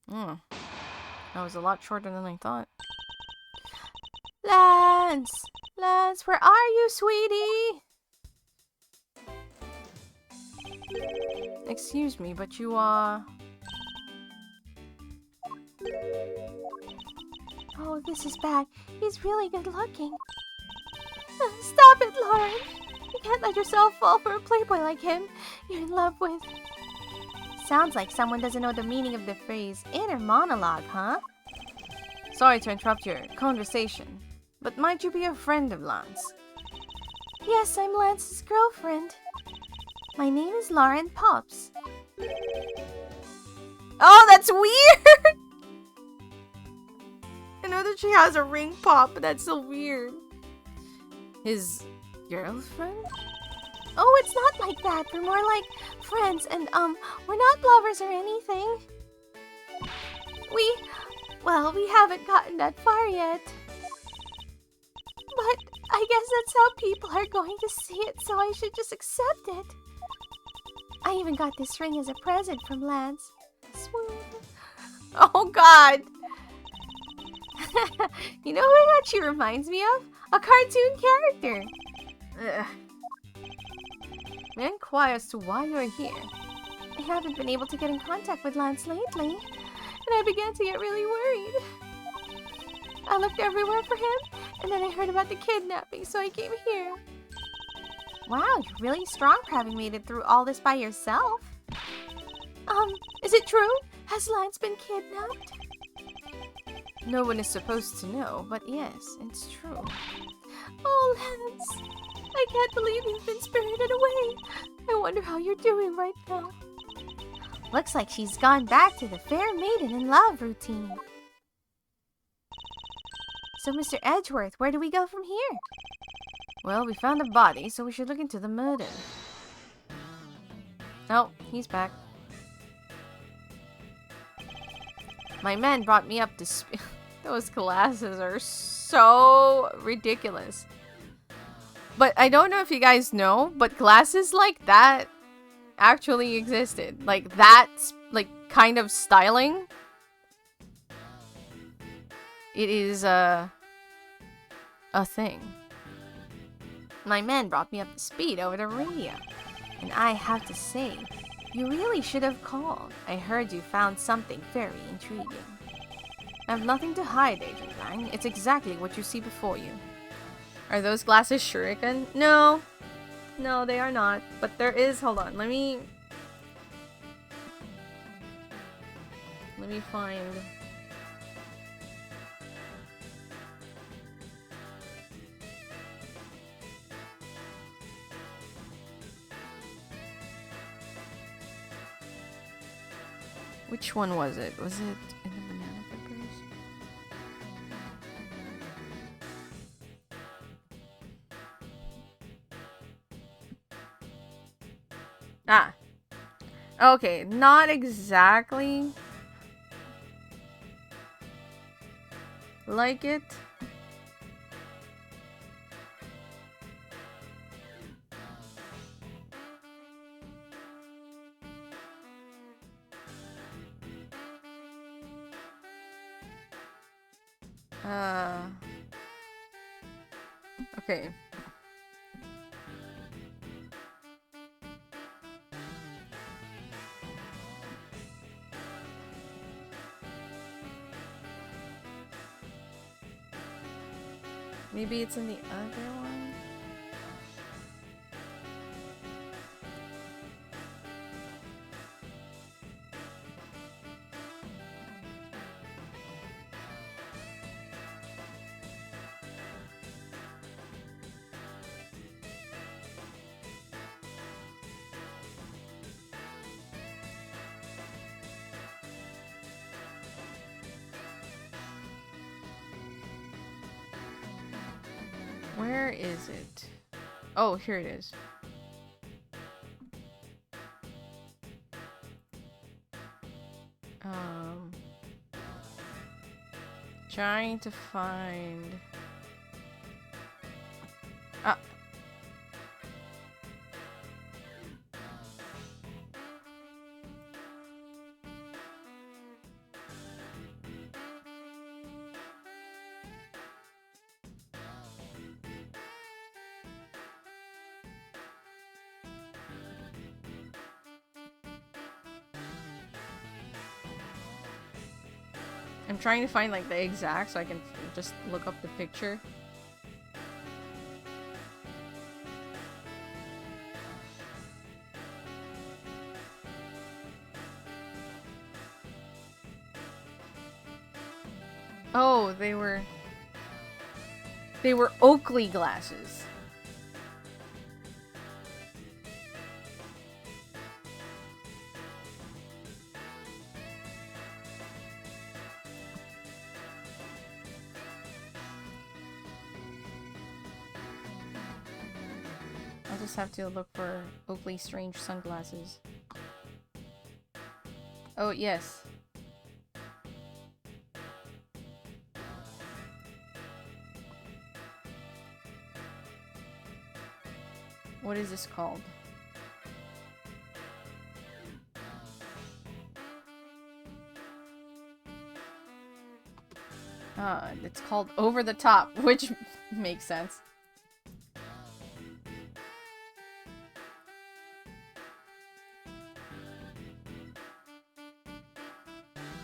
That was a lot shorter than I thought. Lance! Lance, where are you, sweetie? Excuse me, but you are... Oh, this is bad. He's really good looking. Stop it, Lauren! You can't let yourself fall for a playboy like him you're in love with. Sounds like someone doesn't know the meaning of the phrase inner monologue, huh? Sorry to interrupt your conversation, but might you be a friend of Lance? Yes, I'm Lance's girlfriend. My name is Lauren Pops. Oh, that's weird! I know that she has a ring pop, but that's so weird. His girlfriend? Oh, it's not like that. We're more like friends, and we're not lovers or anything. We haven't gotten that far yet. But I guess that's how people are going to see it, so I should just accept it. I even got this ring as a present from Lance. Swoon. Oh, God! You know what she reminds me of? A cartoon character. Ugh. May I inquire as to why you're here? I haven't been able to get in contact with Lance lately, and I began to get really worried. I looked everywhere for him, and then I heard about the kidnapping, so I came here. Wow, you're really strong for having made it through all this by yourself. Is it true? Has Lance been kidnapped? No one is supposed to know, but yes, it's true. Oh, Lance, I can't believe you've been spirited away. I wonder how you're doing right now. Looks like she's gone back to the fair maiden in love routine. So, Mr. Edgeworth, where do we go from here? Well, we found a body, so we should look into the murder. Oh, he's back. My man brought me up to speed. Those glasses are so ridiculous. But I don't know if you guys know, but glasses like that actually existed. Like that, like, kind of styling. It is a thing. My man brought me up to speed over the radio. And I have to say, you really should have called. I heard you found something very intriguing. I have nothing to hide, Agent Lang. It's exactly what you see before you. Are those glasses shuriken? No. No, they are not. But there is... Hold on. Let me find... Which one was it? Was it in the banana peppers? Ah. Okay, not exactly like it. Okay. Maybe it's in the other one? Where is it? Oh, here it is. Trying to find... Ah. I'm trying to find like the exact so I can just look up the picture. Oh, they were Oakley glasses. I'll just have to look for Oakley Strange sunglasses. Oh, yes. What is this called? It's called Over the Top, which makes sense.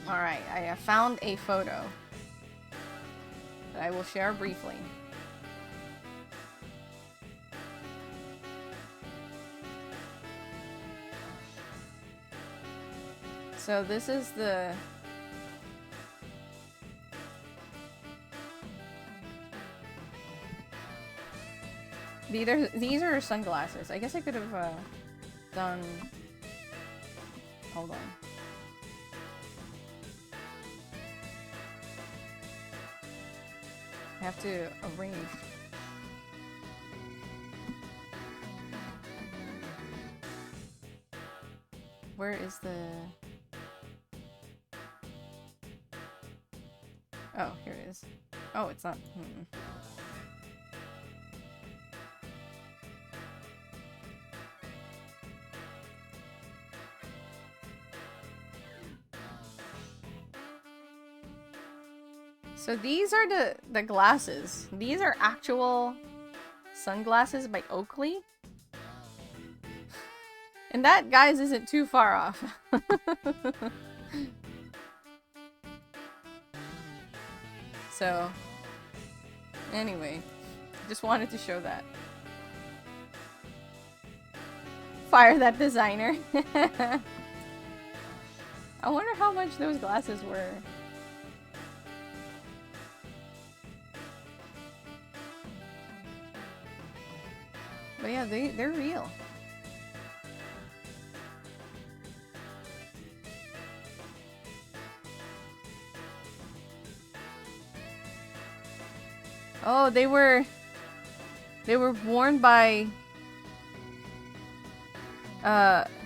Alright, I have found a photo that I will share briefly. So this is the... These are sunglasses. I guess I could have done... Hold on. I have to arrange. Where is the... Oh, here it is. Oh, it's not... So these are the glasses. These are actual sunglasses by Oakley. And that, guys, isn't too far off. So, anyway, just wanted to show that. Fire that designer. I wonder how much those glasses were. But yeah, they're real. Oh, they were worn by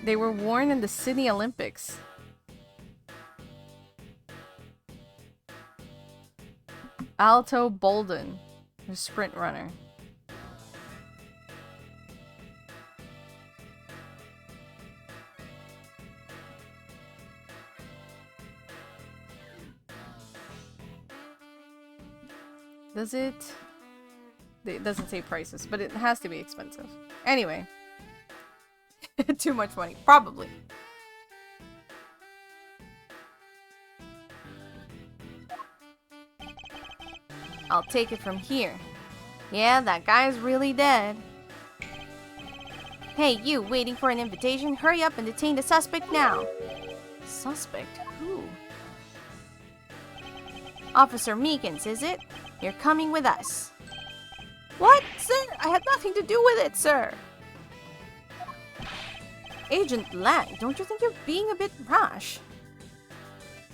they were worn in the Sydney Olympics. Alto Bolden, a sprint runner. Does it? It doesn't say prices, but it has to be expensive. Anyway. Too much money. Probably. I'll take it from here. Yeah, that guy's really dead. Hey, you, waiting for an invitation? Hurry up and detain the suspect now. Suspect? Who? Officer Meekins, is it? You're coming with us. What? Sir, I had nothing to do with it, sir. Agent Lang, don't you think you're being a bit rash?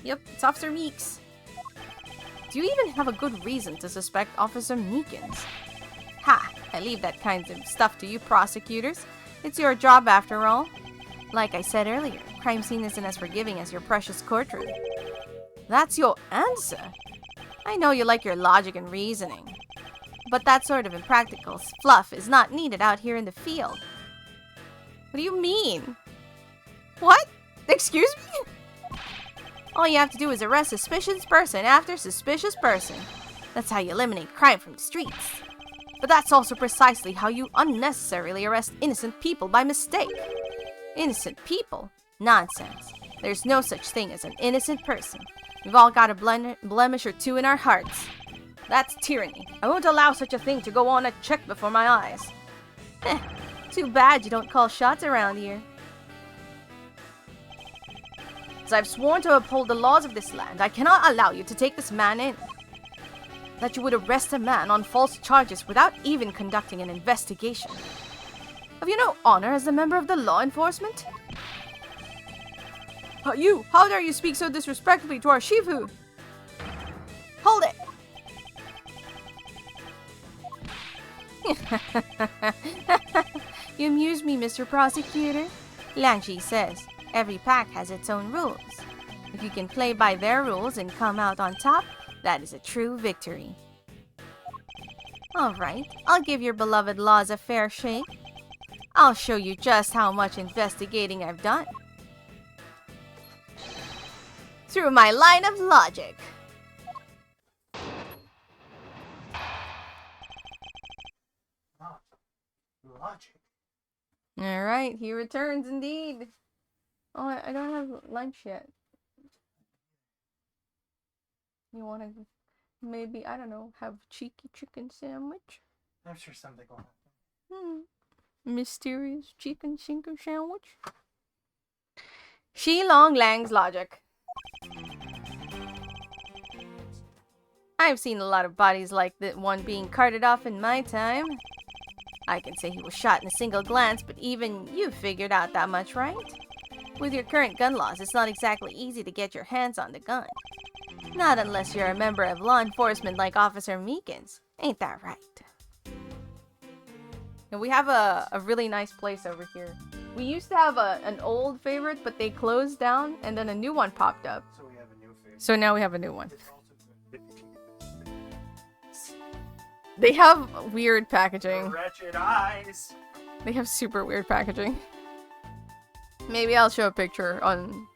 Yep, it's Officer Meeks. Do you even have a good reason to suspect Officer Meekins? I leave that kind of stuff to you prosecutors. It's your job after all. Like I said earlier, crime scene isn't as forgiving as your precious courtroom. That's your answer? I know you like your logic and reasoning. But that sort of impractical fluff is not needed out here in the field. What do you mean? What? Excuse me? All you have to do is arrest suspicious person after suspicious person. That's how you eliminate crime from the streets. But that's also precisely how you unnecessarily arrest innocent people by mistake. Innocent people? Nonsense. There's no such thing as an innocent person. We've all got a blemish or two in our hearts. That's tyranny. I won't allow such a thing to go on unchecked before my eyes. Too bad you don't call shots around here. As I've sworn to uphold the laws of this land, I cannot allow you to take this man in. That you would arrest a man on false charges without even conducting an investigation. Have you no honor as a member of the law enforcement? How dare you speak so disrespectfully to our Shifu? Hold it! You amuse me, Mr. Prosecutor. Langshi says, every pack has its own rules. If you can play by their rules and come out on top, that is a true victory. Alright, I'll give your beloved laws a fair shake. I'll show you just how much investigating I've done. Through my line of logic. Logic. Alright, he returns indeed. Oh, I don't have lunch yet. You wanna maybe, I don't know, have cheeky chicken sandwich? I'm sure something will happen. Mysterious chicken sinker sandwich? Shi Long Lang's logic. I've seen a lot of bodies like the one being carted off in my time. I can say he was shot in a single glance, but even you figured out that much, right? With your current gun laws, it's not exactly easy to get your hands on the gun. Not unless you're a member of law enforcement like Officer Meekins. Ain't that right? And we have a really nice place over here. We used to have an old favorite, but they closed down, and then a new one popped up. So we have a new favorite. So now we have a new one. It's also good if you can get They have weird packaging. wretched eyes. They have super weird packaging. Maybe I'll show a picture on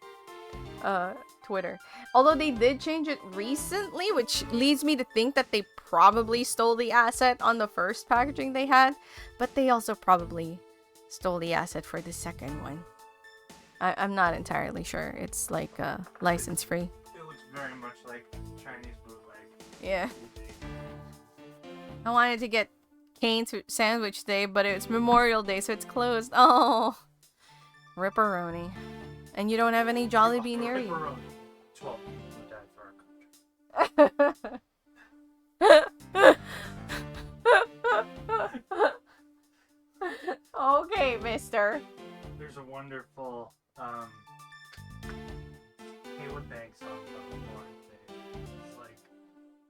Twitter. Although they did change it recently, which leads me to think that they probably stole the asset on the first packaging they had, but they also probably stole the asset for the second one. I'm not entirely sure. It's like license free. It looks very much like Chinese bootleg. Yeah. I wanted to get Cane's Sandwich Day, but it's Memorial Day, so it's closed. Oh, ripperoni. And you don't have any Jollibee near you. Ripperoni. 12 people died for our country. Okay, mister. There's a wonderful Haywood Bank song about Memorial Day. It's like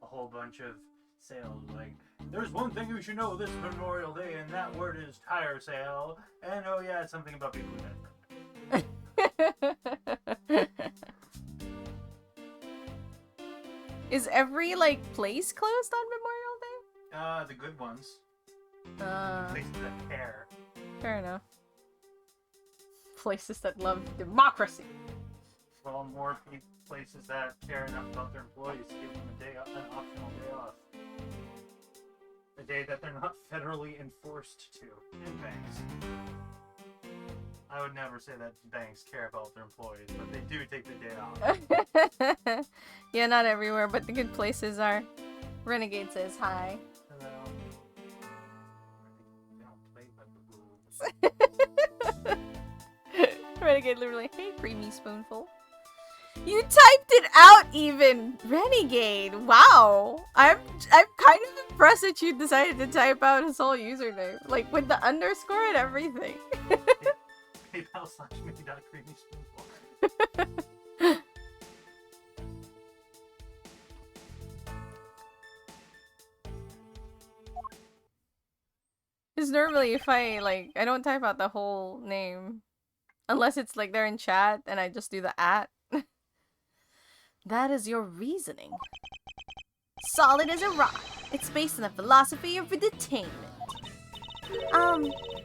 a whole bunch of sales. Like, there's one thing you should know this Memorial Day, and that word is tire sale. And oh yeah, it's something about people who died for our country. Is every like place closed on Memorial Day? The good ones. Uh, Places that care. Fair enough. Places that love democracy. Well, more places that care enough about their employees to give them a day, an optional day off. A day that they're not federally enforced to in banks. I would never say that banks care about their employees, but they do take the day off. Yeah, not everywhere, but the good places are. Renegade says hi. Hello. They don't play by the rules. Renegade literally, hey, creamy spoonful. You typed it out even, Renegade. Wow, I'm kind of impressed that you decided to type out his whole username, like with the underscore and everything. PayPal/me.creamyspoonful. Because normally if I don't type out the whole name. Unless it's like they're in chat and I just do the @ That is your reasoning. Solid as a rock. It's based on the philosophy of detainment.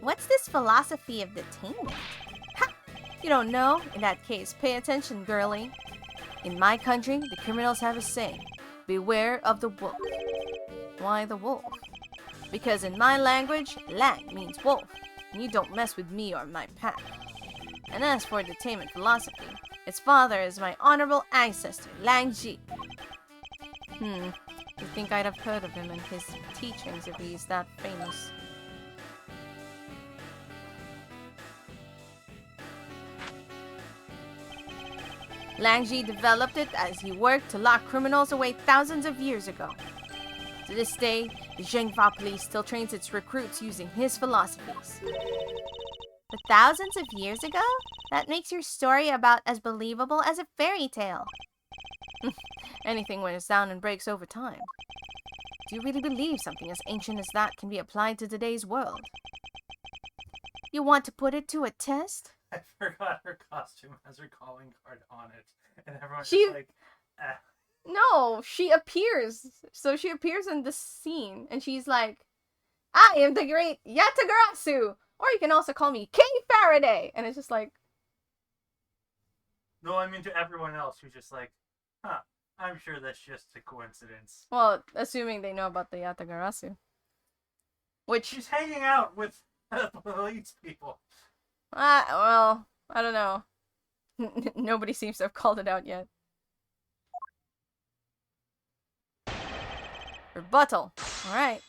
What's this philosophy of detainment? Ha! You don't know? In that case, pay attention, girlie. In my country, the criminals have a saying. Beware of the wolf. Why the wolf? Because in my language, lang means wolf. And you don't mess with me or my pack. And as for detainment philosophy, its father is my honorable ancestor, Lang Ji. You think I'd have heard of him and his teachings if he's that famous? Lang Ji developed it as he worked to lock criminals away thousands of years ago. To this day, the Zhenghua police still trains its recruits using his philosophies. But thousands of years ago? That makes your story about as believable as a fairy tale. Anything wears down and breaks over time. Do you really believe something as ancient as that can be applied to today's world? You want to put it to a test? I forgot her costume has her calling card on it, and everyone's She- just like, No, she appears. So she appears in the scene and she's like, I am the great Yatagarasu! Or you can also call me King Faraday! And it's just like, No, I mean to everyone else who's just like, I'm sure that's just a coincidence. well, assuming they know about the Yatagarasu. Which, She's hanging out with police people. well, I don't know. Nobody seems to have called it out yet. Rebuttal. Alright.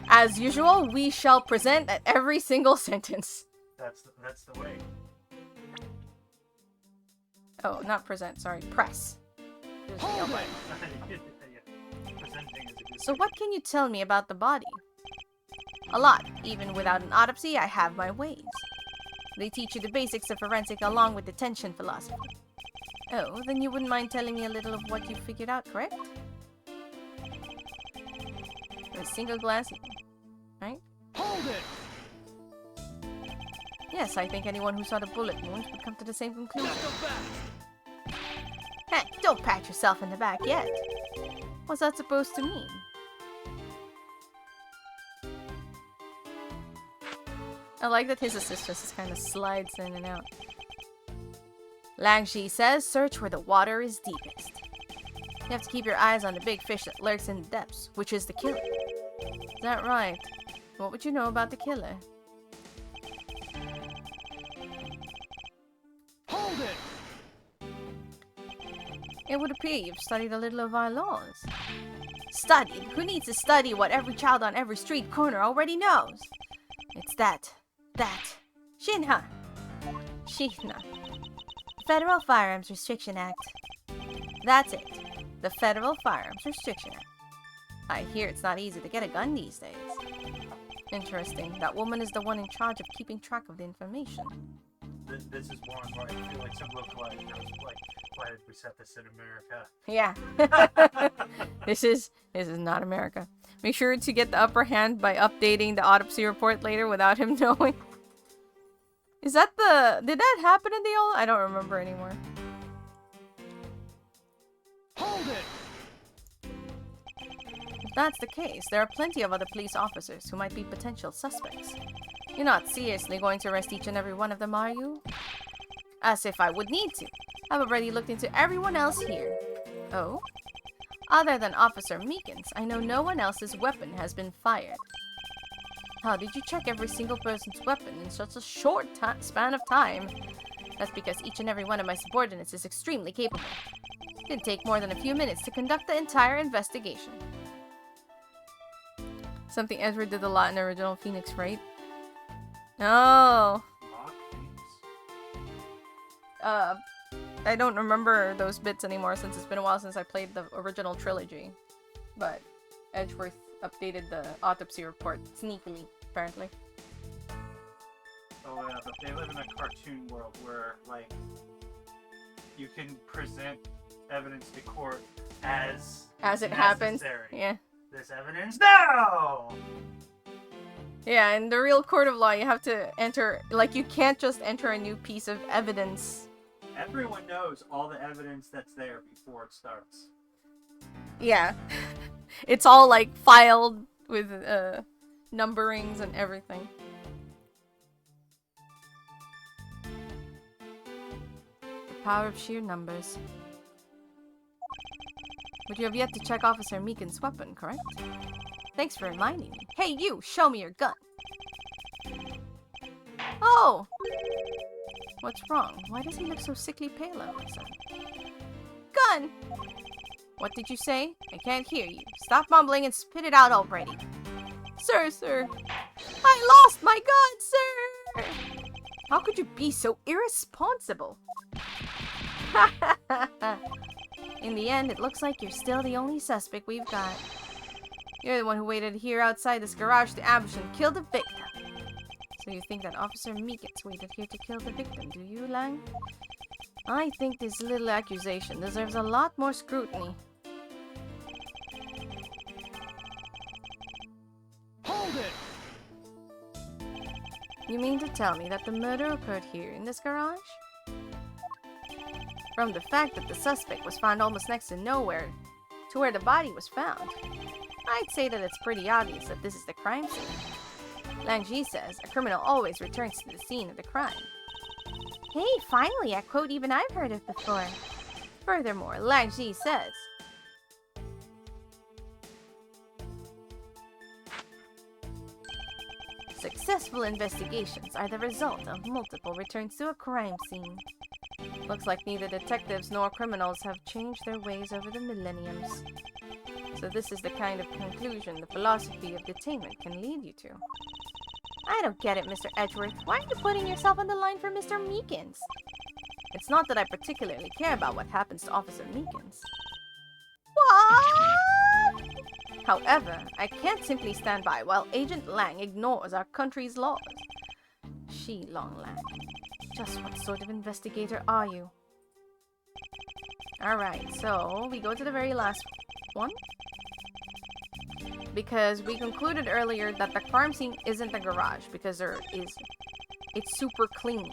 As usual, we shall present at every single sentence. That's the way. Oh, not present, sorry. Press. Just yell by. Presenting is a good So what can you tell me about the body? A lot. Even without an autopsy, I have my ways. They teach you the basics of forensic along with detention philosophy. Oh, then you wouldn't mind telling me a little of what you figured out, correct? In a single glance, right? Hold it! Yes, I think anyone who saw the bullet wounds would come to the same conclusion. Go back! Hey, don't pat yourself in the back yet. What's that supposed to mean? I like that his assist just kind of slides in and out. Lang Shi says, search where the water is deepest. You have to keep your eyes on the big fish that lurks in the depths, which is the killer. Is that right? What would you know about the killer? Hold it! It would appear you've studied a little of our laws. Studied? Who needs to study what every child on every street corner already knows? It's that. Shinha. Shihna. Federal Firearms Restriction Act. That's it. The Federal Firearms Restriction Act. I hear it's not easy to get a gun these days. Interesting. That woman is the one in charge of keeping track of the information. This is one where I feel like some localized was like, why did we set this in America? Yeah. This is not America. Make sure to get the upper hand by updating the autopsy report later without him knowing. Is that did that happen in the old? I don't remember anymore. Hold it! If that's the case, there are plenty of other police officers who might be potential suspects. You're not seriously going to arrest each and every one of them, are you? As if I would need to. I've already looked into everyone else here. Oh? Other than Officer Meekins, I know no one else's weapon has been fired. How did you check every single person's weapon in such a short span of time? That's because each and every one of my subordinates is extremely capable. It didn't take more than a few minutes to conduct the entire investigation. Something Edgeworth did a lot in the original Phoenix, right? Oh. Mock things. I don't remember those bits anymore since it's been a while since I played the original trilogy. But Edgeworth updated the autopsy report sneakily, apparently. Oh yeah, but they live in a cartoon world where, like, you can present evidence to court as As it happens. necessary. Yeah. this evidence now! Yeah, in the real court of law, you have to enter, like, you can't just enter a new piece of evidence. Everyone knows all the evidence that's there before it starts. Yeah. It's all, like, filed with, numberings and everything. The power of sheer numbers. But you have yet to check Officer Meekin's weapon, correct? Thanks for reminding me. Hey, you! Show me your gun! Oh! What's wrong? Why does he look so sickly pale all of a sudden? Gun! What did you say? I can't hear you. Stop mumbling and spit it out already. Sir. I lost my gun, sir! How could you be so irresponsible? In the end, it looks like you're still the only suspect we've got. You're the one who waited here outside this garage to ambush and kill the victim. So you think that Officer Meekins waited here to kill the victim, do you, Lang? I think this little accusation deserves a lot more scrutiny. Hold it! You mean to tell me that the murder occurred here in this garage? From the fact that the suspect was found almost next to nowhere to where the body was found, I'd say that it's pretty obvious that this is the crime scene. Lang Ji says a criminal always returns to the scene of the crime. Hey, finally, a quote even I've heard of before. Furthermore, Lang Ji says, successful investigations are the result of multiple returns to a crime scene. Looks like neither detectives nor criminals have changed their ways over the millenniums. So this is the kind of conclusion the philosophy of detainment can lead you to. I don't get it, Mr. Edgeworth. Why are you putting yourself on the line for Mr. Meekins? It's not that I particularly care about what happens to Officer Meekins. What? However, I can't simply stand by while Agent Lang ignores our country's laws. She Long Lang. Just what sort of investigator are you? Alright, so we go to the very last one. Because we concluded earlier that the crime scene isn't the garage because it's super clean.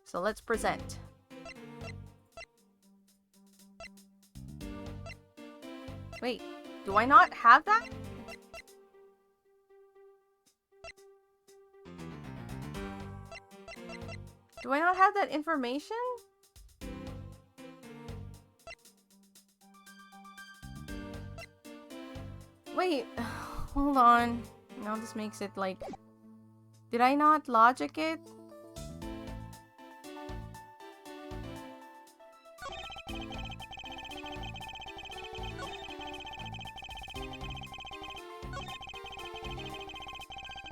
So let's present. Wait, do I not have that? Do I not have that information? Wait, hold on. Now this makes it like... Did I not logic it?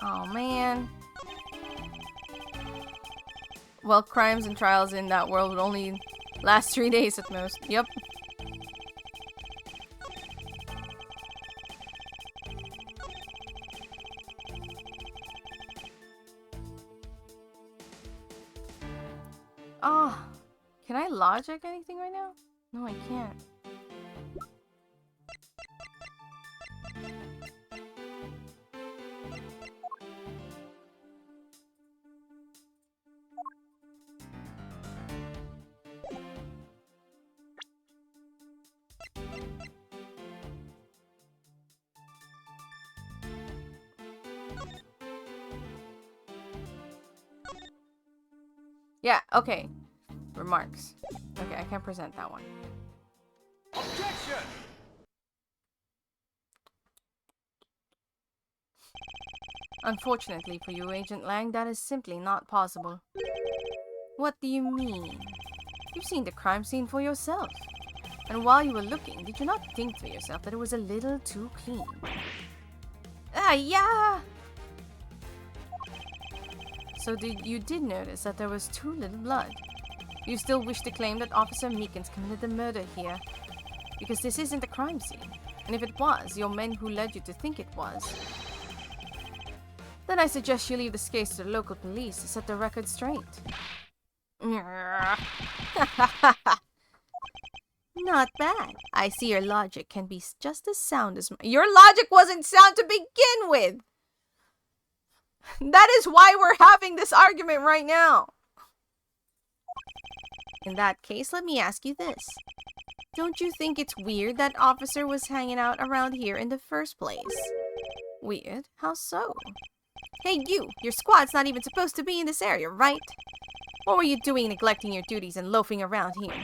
Oh man. Well, crimes and trials in that world would only last 3 days at most. Yep. Oh, can I logic anything right now? No, I can't. Yeah, okay. Remarks. Okay, I can't present that one. Objection! Unfortunately for you, Agent Lang, that is simply not possible. What do you mean? You've seen the crime scene for yourself. And while you were looking, did you not think to yourself that it was a little too clean? Yeah! So you did notice that there was too little blood. You still wish to claim that Officer Meekins committed the murder here. Because this isn't a crime scene. And if it was, your men who led you to think it was. Then I suggest you leave this case to the local police to set the record straight. Not bad. I see your logic can be just as sound as Your logic wasn't sound to begin with! That is why we're having this argument right now! In that case, let me ask you this. Don't you think it's weird that officer was hanging out around here in the first place? Weird? How so? Hey you! Your squad's not even supposed to be in this area, right? What were you doing neglecting your duties and loafing around here?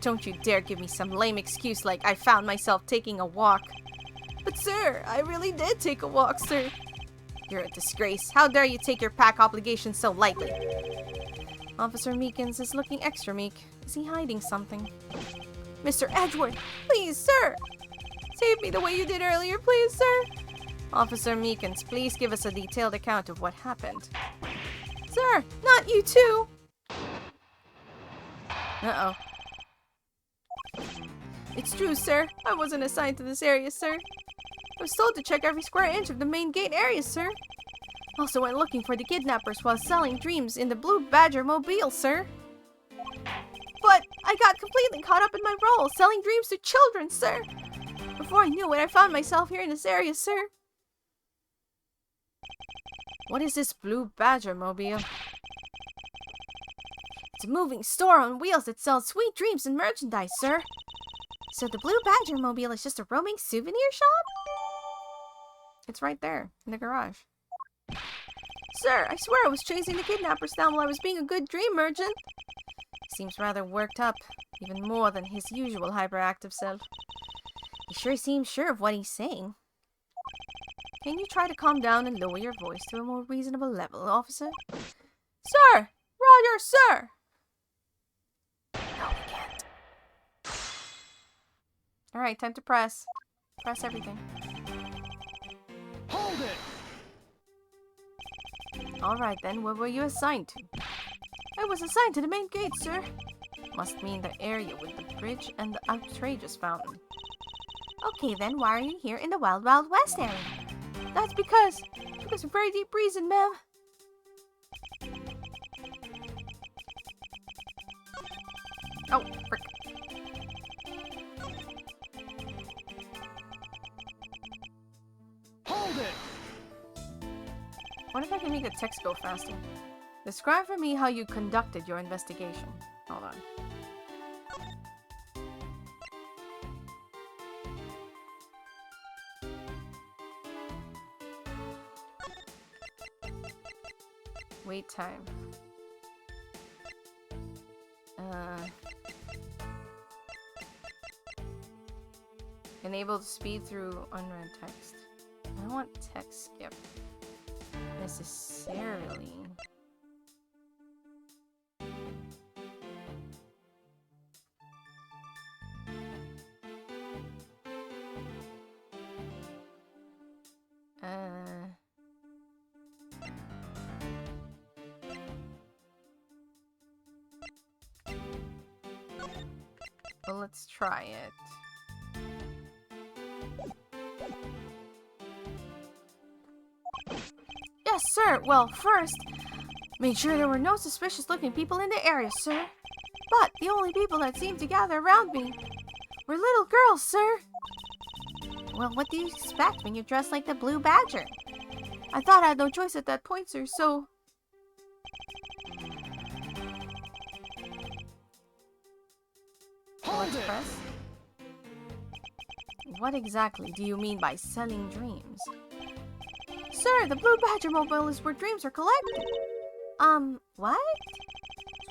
Don't you dare give me some lame excuse like I found myself taking a walk. But sir, I really did take a walk, sir. You're a disgrace. How dare you take your pack obligations so lightly? Officer Meekins is looking extra meek. Is he hiding something? Mr. Edgeworth, please, sir! Save me the way you did earlier, please, sir! Officer Meekins, please give us a detailed account of what happened. Sir, not you too! Uh-oh. It's true, sir. I wasn't assigned to this area, sir. I was told to check every square inch of the main gate area, sir. Also went looking for the kidnappers while selling dreams in the Blue Badger mobile, sir. But I got completely caught up in my role, selling dreams to children, sir. Before I knew it, I found myself here in this area, sir. What is this Blue Badger mobile? It's a moving store on wheels that sells sweet dreams and merchandise, sir. So the Blue Badger mobile is just a roaming souvenir shop? It's right there, in the garage. Sir, I swear I was chasing the kidnappers down while I was being a good dream merchant. He seems rather worked up, even more than his usual hyperactive self. He sure seems sure of what he's saying. Can you try to calm down and lower your voice to a more reasonable level, officer? Sir! Roger, sir! No, we can't. Alright, time to press. Press everything. Hold it! Alright then, what were you assigned to? I was assigned to the main gate, sir. Must mean the area with the bridge and the outrageous fountain. Okay then, why are you here in the Wild Wild West area? That's because of very deep reason, ma'am. Oh, frick. Hold it! What if I can make the text go faster? Describe for me how you conducted your investigation. Hold on. Wait time. Enable speed through unread text. I don't want text skip. Necessarily. Well, let's try it. Yes, sir. Well, first, made sure there were no suspicious-looking people in the area, sir. But the only people that seemed to gather around me were little girls, sir. Well, what do you expect when you're dressed like the Blue Badger? I thought I had no choice at that point, sir, so... Hold it! Press. What exactly do you mean by selling dreams? Sir, the Blue Badger mobile is where dreams are collected. What?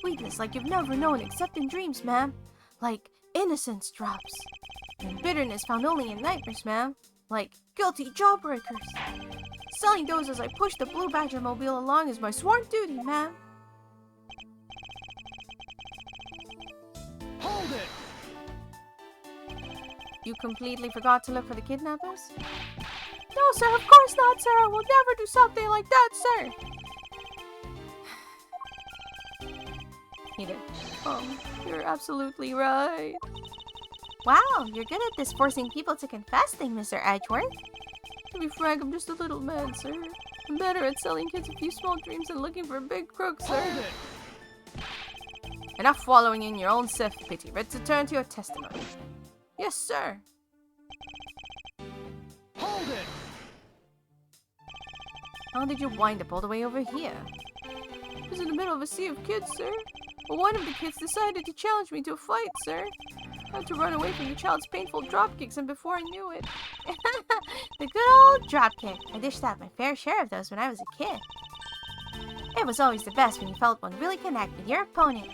Sweetness like you've never known except in dreams, ma'am. Like innocence drops. And bitterness found only in nightmares, ma'am. Like guilty jawbreakers. Selling those as I push the Blue Badger mobile along is my sworn duty, ma'am. Hold it! You completely forgot to look for the kidnappers? No, sir, of course not, sir. I will never do something like that, sir. He did. You're absolutely right. Wow, you're good at this forcing people to confess thing, Mr. Edgeworth. To be frank, I'm just a little man, sir. I'm better at selling kids a few small dreams than looking for big crooks, sir. Hold it! Enough wallowing in your own self-pity. Let's return to your testimony. Yes, sir. Hold it! How did you wind up all the way over here? I was in the middle of a sea of kids, sir. Well, one of the kids decided to challenge me to a fight, sir. I had to run away from the child's painful dropkicks, and before I knew it... The good old dropkick. I dished out my fair share of those when I was a kid. It was always the best when you felt one really connect with your opponent.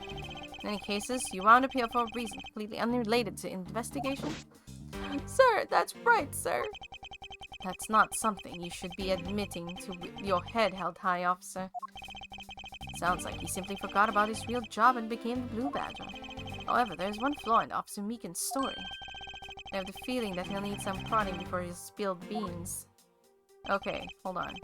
In many cases, you wound up here for a reason completely unrelated to investigation. Sir, that's right, sir. That's not something you should be admitting to with your head held high, officer. Sounds like he simply forgot about his real job and became the Blue Badger. However, there's one flaw in Officer Meekin's story. I have the feeling that he'll need some prodding before he'll spill the beans. Okay, hold on.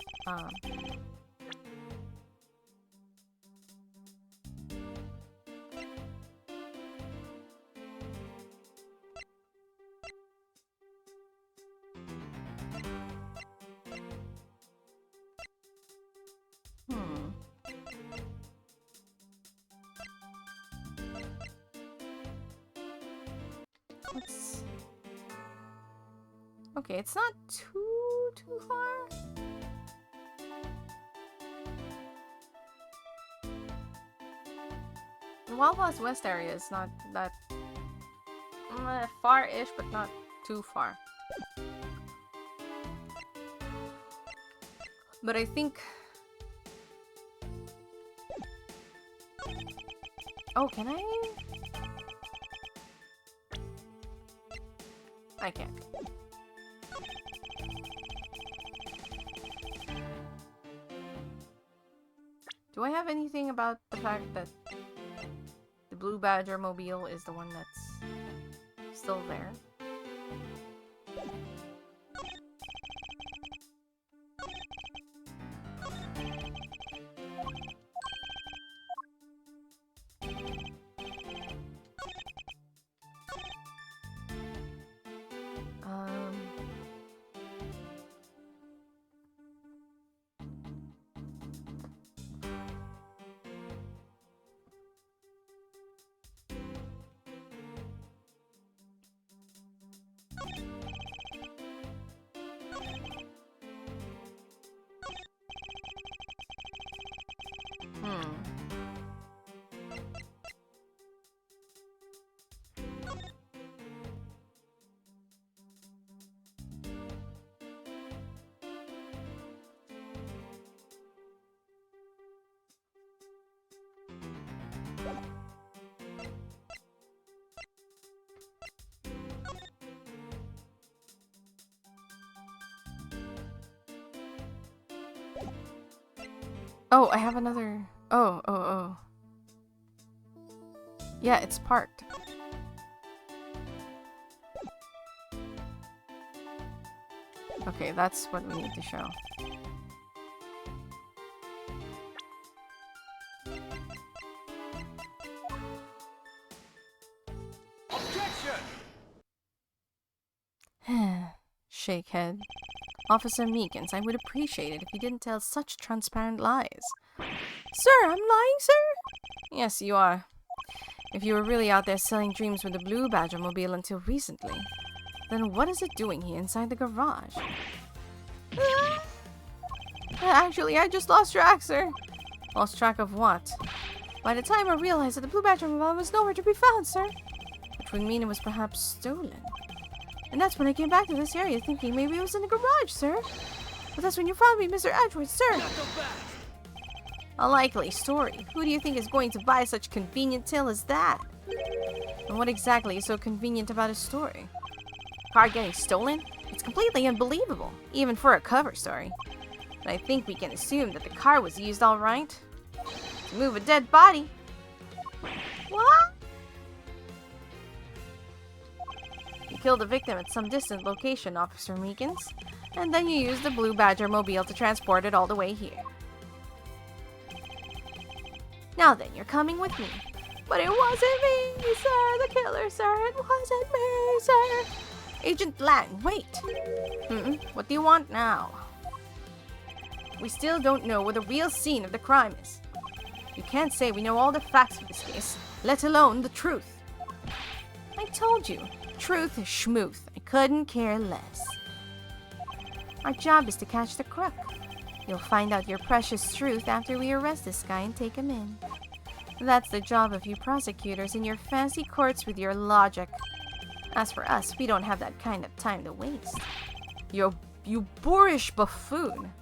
Okay, it's not too far. The Wild Wild West area is not that far-ish, but not too far. But I think... Oh, can I? I can't. Do I have anything about the fact that the Blue Badger mobile is the one that's still there? Oh, I have another... Oh. Yeah, it's parked. Okay, that's what we need to show. Objection! Shake head. Officer Meekins, I would appreciate it if you didn't tell such transparent lies. Sir, I'm lying, sir? Yes, you are. If you were really out there selling dreams with the Blue Badger mobile until recently, then what is it doing here inside the garage? Actually, I just lost track, sir. Lost track of what? By the time I realized that the Blue Badger mobile was nowhere to be found, sir. Which would mean it was perhaps stolen. And that's when I came back to this area thinking maybe it was in the garage, sir. But that's when you found me, Mr. Edgeworth, sir. A likely story. Who do you think is going to buy such convenient tale as that? And what exactly is so convenient about a story? Car getting stolen? It's completely unbelievable, even for a cover story. But I think we can assume that the car was used all right. To move a dead body. What? You killed a victim at some distant location, Officer Meekins, and then you used the Blue Badger mobile to transport it all the way here. Now then, you're coming with me. But it wasn't me, sir, the killer, sir. It wasn't me, sir. Agent Lang, wait. What do you want now? We still don't know where the real scene of the crime is. You can't say we know all the facts of this case, let alone the truth. I told you, truth is schmooth. I couldn't care less. Our job is to catch the crook. You'll find out your precious truth after we arrest this guy and take him in. That's the job of you prosecutors in your fancy courts with your logic. As for us, we don't have that kind of time to waste. You boorish buffoon.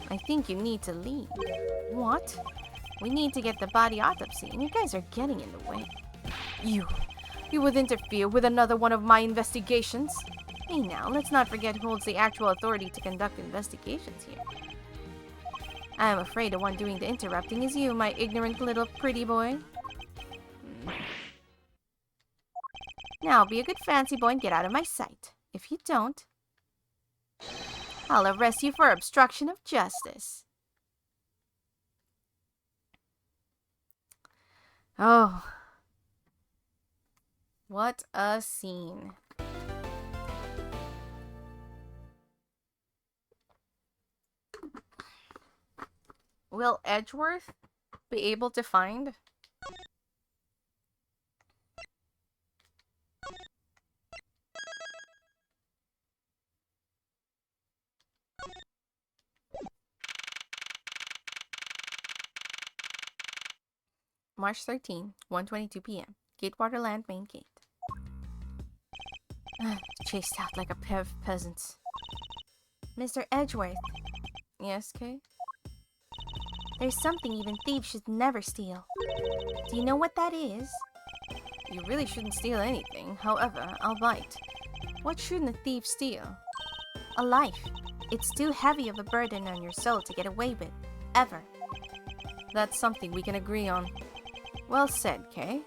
I think you need to leave. What? We need to get the body autopsy, and you guys are getting in the way. You would interfere with another one of my investigations? Hey now, let's not forget who holds the actual authority to conduct investigations here. I am afraid the one doing the interrupting is you, my ignorant little pretty boy. Now, be a good fancy boy and get out of my sight. If you don't, I'll arrest you for obstruction of justice. Oh. What a scene. Will Edgeworth be able to find? March 13, 1:22 p.m. Gatewaterland main gate. Chased out like a pair of peasants. Mr. Edgeworth. Yes, Kay? There's something even thieves should never steal. Do you know what that is? You really shouldn't steal anything. However, I'll bite. What shouldn't a thief steal? A life. It's too heavy of a burden on your soul to get away with. Ever. That's something we can agree on. Well said, Kay.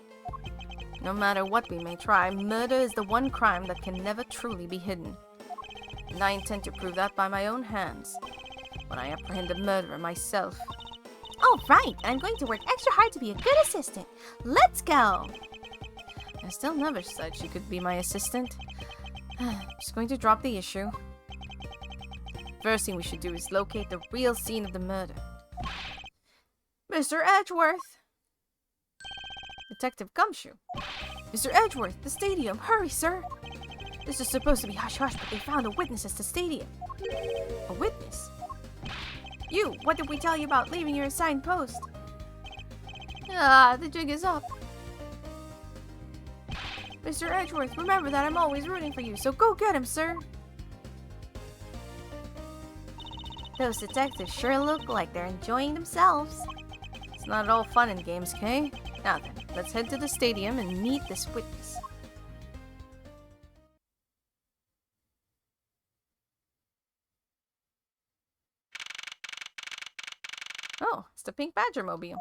No matter what we may try, murder is the one crime that can never truly be hidden. And I intend to prove that by my own hands, when I apprehend the murderer myself. Oh, right! I'm going to work extra hard to be a good assistant. Let's go! I still never said she could be my assistant. Just going to drop the issue. First thing we should do is locate the real scene of the murder. Mr. Edgeworth! Detective Gumshoe. Mr. Edgeworth, the stadium! Hurry, sir! This is supposed to be hush-hush, but they found a witness at the stadium. A witness? You! What did we tell you about leaving your assigned post? The jig is up. Mr. Edgeworth, remember that I'm always rooting for you, so go get him, sir! Those detectives sure look like they're enjoying themselves. It's not all fun and games, Kay. Now then, let's head to the stadium and meet this witness. Oh, it's the Pink Badger mobile.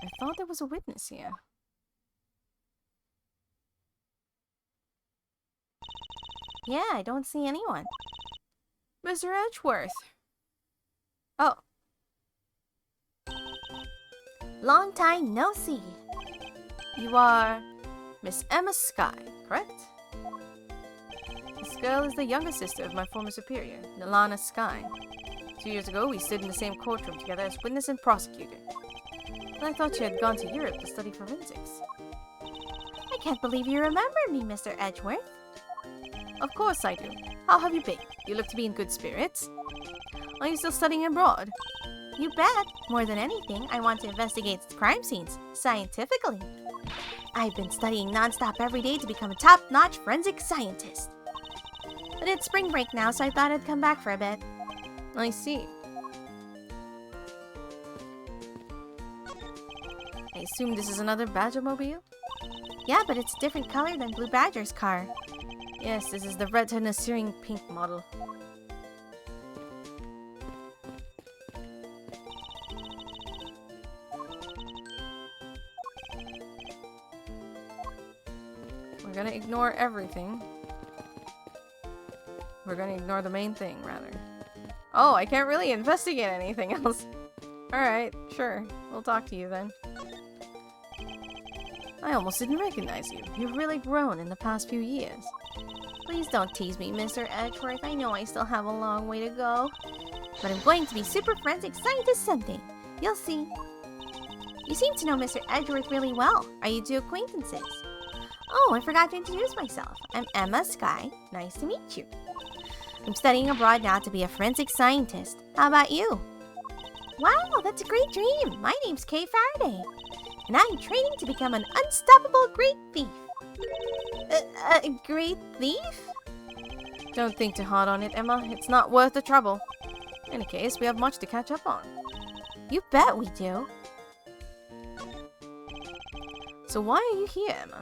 I thought there was a witness here. Yeah, I don't see anyone. Mr. Edgeworth! Oh. Long time no see. You are Miss Emma Skye, correct? This girl is the younger sister of my former superior, Nalana Skye. 2 years ago, we stood in the same courtroom together as witness and prosecutor. And I thought you had gone to Europe to study forensics. I can't believe you remember me, Mr. Edgeworth. Of course I do. How have you been? You look to be in good spirits. Are you still studying abroad? You bet. More than anything, I want to investigate crime scenes, scientifically. I've been studying nonstop every day to become a top-notch forensic scientist. But it's spring break now, so I thought I'd come back for a bit. I see. I assume this is another Badger-mobile? Yeah, but it's a different color than Blue Badger's car. Yes, this is the retina searing pink model. We're gonna ignore everything. We're gonna ignore the main thing, rather. Oh, I can't really investigate anything else. Alright, sure. We'll talk to you then. I almost didn't recognize you. You've really grown in the past few years. Please don't tease me, Mr. Edgeworth. I know I still have a long way to go. But I'm going to be super forensic scientist someday. You'll see. You seem to know Mr. Edgeworth really well. Are you two acquaintances? Oh, I forgot to introduce myself. I'm Emma Sky. Nice to meet you. I'm studying abroad now to be a forensic scientist. How about you? Wow, that's a great dream. My name's Kay Faraday. And I'm training to become an unstoppable great thief. A great thief? Don't think too hard on it, Emma. It's not worth the trouble. In any case, we have much to catch up on. You bet we do. So why are you here, Emma?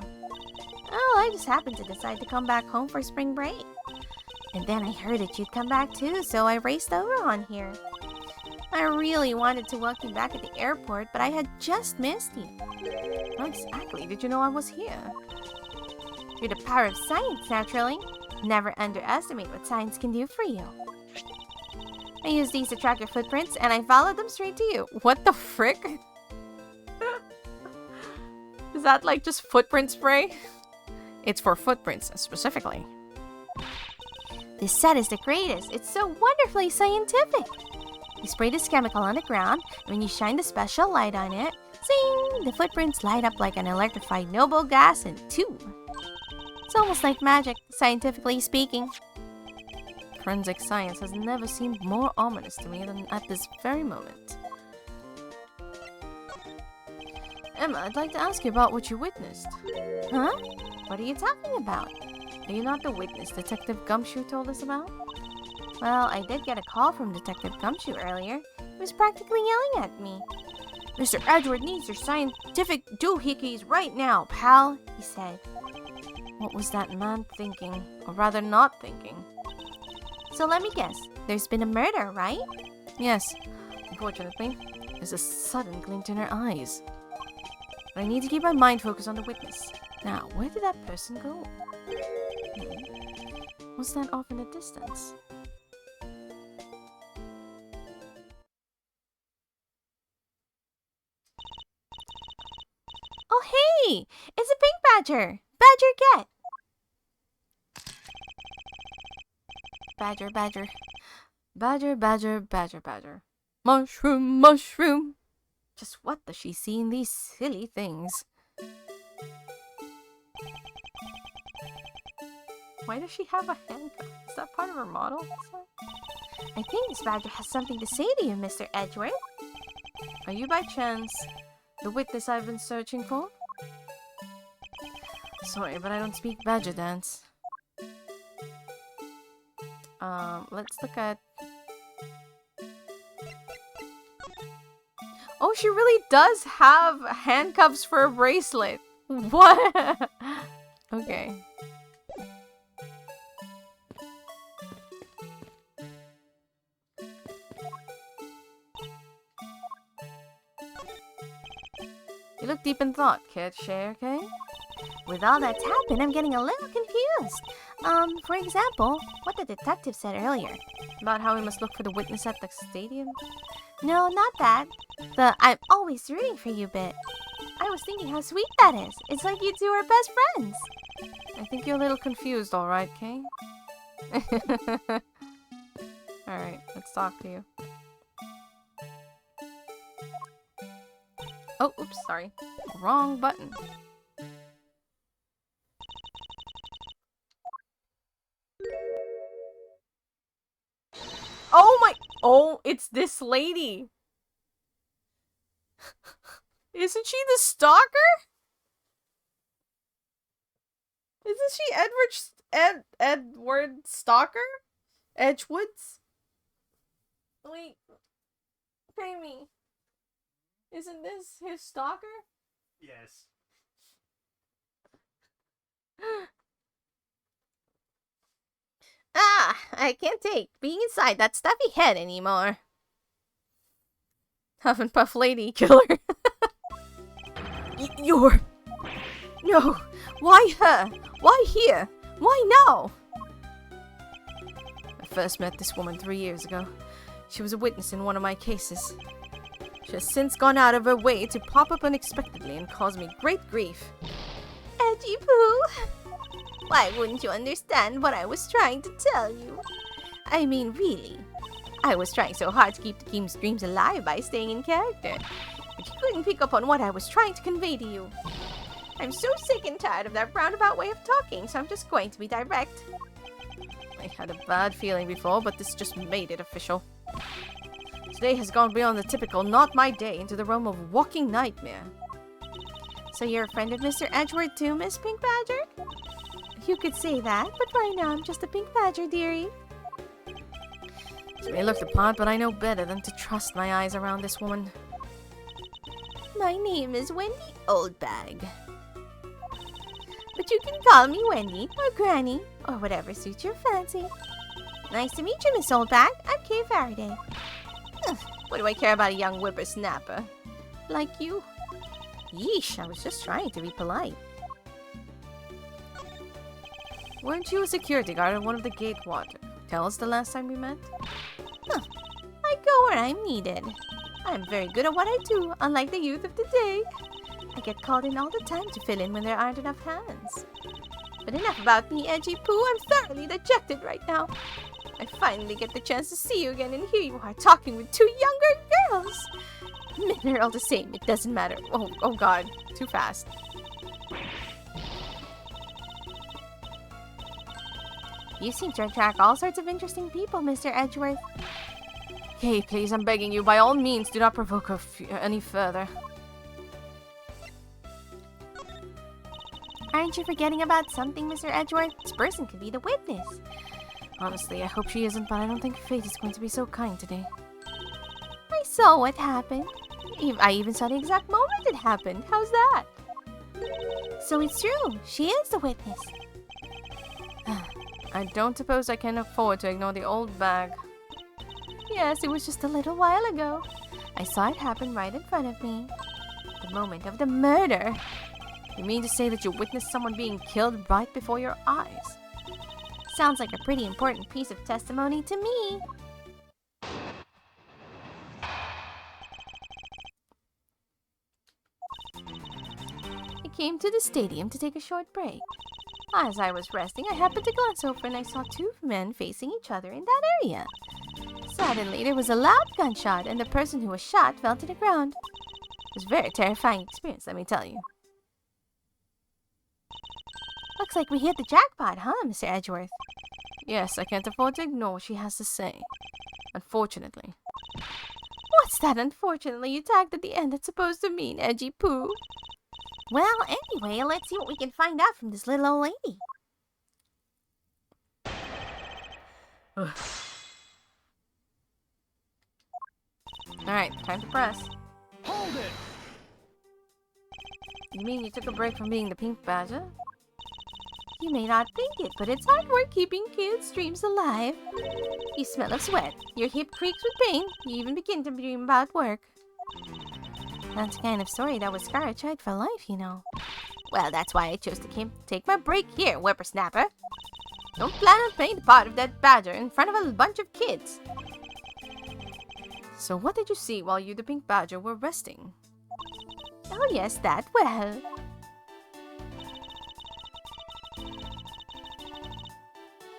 Oh, I just happened to decide to come back home for spring break. And then I heard that you'd come back too, so I raced over on here. I really wanted to welcome you back at the airport, but I had just missed you. How exactly did you know I was here? Through the power of science, naturally. Never underestimate what science can do for you. I used these to track your footprints, and I followed them straight to you. What the frick? Is that like just footprint spray? It's for footprints, specifically. This set is the greatest. It's so wonderfully scientific. You spray this chemical on the ground, and when you shine the special light on it, zing! The footprints light up like an electrified noble gas in tube. It's almost like magic, scientifically speaking. Forensic science has never seemed more ominous to me than at this very moment. Emma, I'd like to ask you about what you witnessed. Huh? What are you talking about? Are you not the witness Detective Gumshoe told us about? Well, I did get a call from Detective Gumshoe earlier. He was practically yelling at me. Mr. Edgeworth needs your scientific doohickeys right now, pal, he said. What was that man thinking? Or rather not thinking? So let me guess. There's been a murder, right? Yes. Unfortunately, there's a sudden glint in her eyes. But I need to keep my mind focused on the witness. Now, where did that person go? What's that off in the distance? Oh, hey! It's a pink badger! Badger get! Badger, badger. Badger, badger, badger, badger. Mushroom, mushroom. Just what does she see in these silly things? Why does she have a handcuff? Is that part of her model? I think this badger has something to say to you, Mr. Edgeworth. Are you by chance the witness I've been searching for? Sorry, but I don't speak badger dance. Let's look at... Oh, she really does have handcuffs for a bracelet. What? Okay. You look deep in thought, can't share, okay? With all that's happened, I'm getting a little confused. For example, what the detective said earlier. About how we must look for the witness at the stadium? No, not that. The I'm always rooting for you bit. I was thinking how sweet that is. It's like you two are best friends. I think you're a little confused, alright, Kay? Alright, let's talk to you. Oh, oops, sorry. Wrong button. Oh my... Oh, it's this lady. Isn't she the stalker? Isn't she Edward Stalker? Edgewoods? Wait. Pay me. Isn't this his stalker? Yes. Ah, I can't take being inside that stuffy head anymore. Huff and Puff Lady Killer. You're... No. Why her? Why here? Why now? I first met this woman 3 years ago. She was a witness in one of my cases. She has since gone out of her way to pop up unexpectedly and cause me great grief. Edgy Poo! Why wouldn't you understand what I was trying to tell you? I mean, really. I was trying so hard to keep the game's dreams alive by staying in character, but you couldn't pick up on what I was trying to convey to you. I'm so sick and tired of that roundabout way of talking, so I'm just going to be direct. I had a bad feeling before, but this just made it official. Today has gone beyond the typical not my day into the realm of walking nightmare. So you're a friend of Mr. Edgeworth too, Miss Pink Badger? You could say that, but right now I'm just a Pink Badger, dearie. She may look the part, but I know better than to trust my eyes around this woman. My name is Wendy Oldbag. But you can call me Wendy, or Granny, or whatever suits your fancy. Nice to meet you, Miss Oldbag. I'm Kay Faraday. Ugh, what do I care about a young whippersnapper? Like you. Yeesh, I was just trying to be polite. Weren't you a security guard at one of the Gatewater hotels the last time we met? Huh. I go where I'm needed. I'm very good at what I do, unlike the youth of today. I get called in all the time to fill in when there aren't enough hands. But enough about me, Edgy Poo. I'm thoroughly dejected right now. I finally get the chance to see you again, and here you are talking with two younger girls. Men are all the same. It doesn't matter. Oh God, too fast. You seem to attract all sorts of interesting people, Mr. Edgeworth. Hey, please, I'm begging you, by all means, do not provoke her any further. Aren't you forgetting about something, Mr. Edgeworth? This person could be the witness. Honestly, I hope she isn't, but I don't think fate is going to be so kind today. I saw what happened. I even saw the exact moment it happened. How's that? So it's true. She is the witness. I don't suppose I can afford to ignore the old bag. Yes, it was just a little while ago. I saw it happen right in front of me. The moment of the murder. You mean to say that you witnessed someone being killed right before your eyes? Sounds like a pretty important piece of testimony to me. I came to the stadium to take a short break. As I was resting, I happened to glance over and I saw two men facing each other in that area. Suddenly, there was a loud gunshot and the person who was shot fell to the ground. It was a very terrifying experience, let me tell you. Looks like we hit the jackpot, huh, Mr. Edgeworth? Yes, I can't afford to ignore what she has to say. Unfortunately. What's that unfortunately you tagged at the end that's supposed to mean, Edgy Poo? Well, anyway, let's see what we can find out from this little old lady. Alright, time to press. Hold it! You mean you took a break from being the Pink Badger? You may not think it, but it's hard work keeping kids' dreams alive. You smell of sweat, your hip creaks with pain, you even begin to dream about work. That's the kind of story that would scar a child for life, you know. Well, that's why I chose to take my break here, whippersnapper. Don't plan on playing the part of that badger in front of a bunch of kids. So what did you see while you, the Pink Badger, were resting? Oh yes, that, well...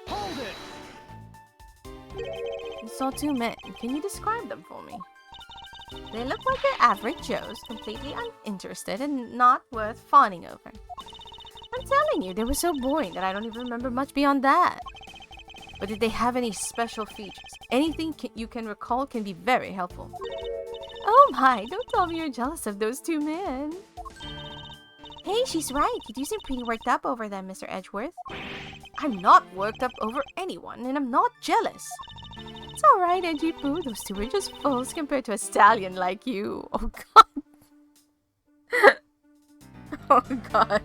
Hold it! You saw two men. Can you describe them for me? They look like your average Joes, completely uninterested and not worth fawning over. I'm telling you, they were so boring that I don't even remember much beyond that. But did they have any special features? Anything you can recall can be very helpful. Oh my, don't tell me you're jealous of those two men. Hey, she's right. You do seem pretty worked up over them, Mr. Edgeworth. I'm not worked up over anyone, and I'm not jealous. It's alright, Edgy Poo. Those two are just fools compared to a stallion like you. Oh god. Oh god.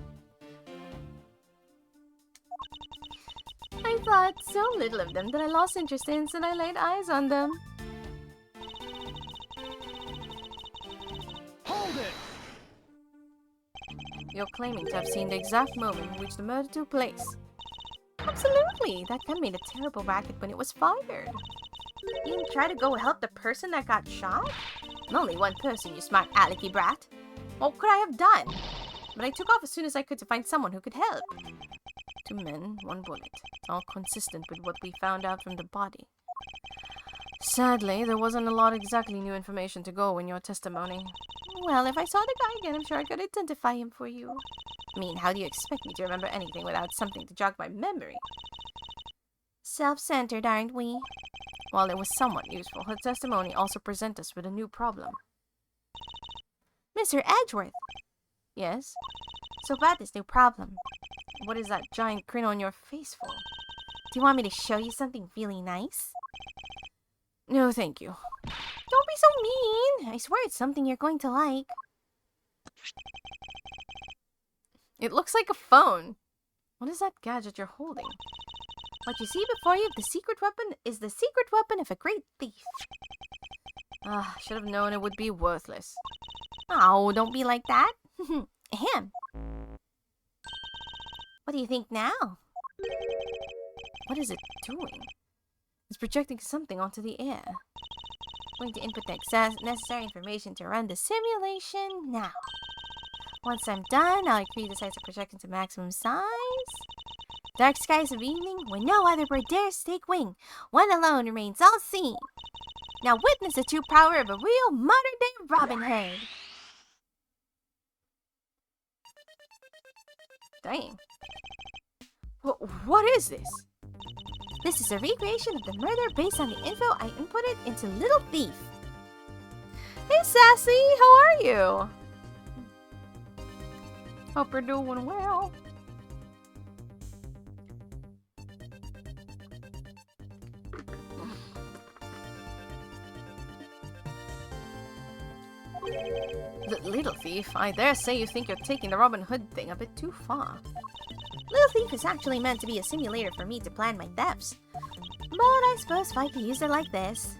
I thought so little of them that I lost interest in since I laid eyes on them. Hold it! You're claiming to have seen the exact moment in which the murder took place. Absolutely! That gun made a terrible racket when it was fired. You didn't try to go help the person that got shot? I'm only one person, you smart alecky brat. What could I have done? But I took off as soon as I could to find someone who could help. 2 men, 1 bullet. All consistent with what we found out from the body. Sadly, there wasn't a lot exactly new information to go in your testimony. Well, if I saw the guy again, I'm sure I could identify him for you. I mean, how do you expect me to remember anything without something to jog my memory? Self-centered, aren't we? While it was somewhat useful, her testimony also presents us with a new problem. Mr. Edgeworth! Yes? So about this new problem. What is that giant grin on your face for? Do you want me to show you something really nice? No, thank you. Don't be so mean! I swear it's something you're going to like. It looks like a phone. What is that gadget you're holding? What you see before you, the secret weapon, is the secret weapon of a great thief. Ah, should have known it would be worthless. Oh, don't be like that. Ahem. What do you think now? What is it doing? It's projecting something onto the air. Going to input the necessary information to run the simulation now. Once I'm done, I'll increase the size of projection to maximum size. Dark skies of evening, when no other bird dares take wing, one alone remains all seen. Now witness the true power of a real modern-day Robin Hood. Dang. What is this? This is a recreation of the murder based on the info I inputted into Little Thief. Hey, Sassy, how are you? Hope you're doing well. Little Thief, I dare say you think you're taking the Robin Hood thing a bit too far. Little Thief is actually meant to be a simulator for me to plan my thefts. But I suppose if I could use it like this.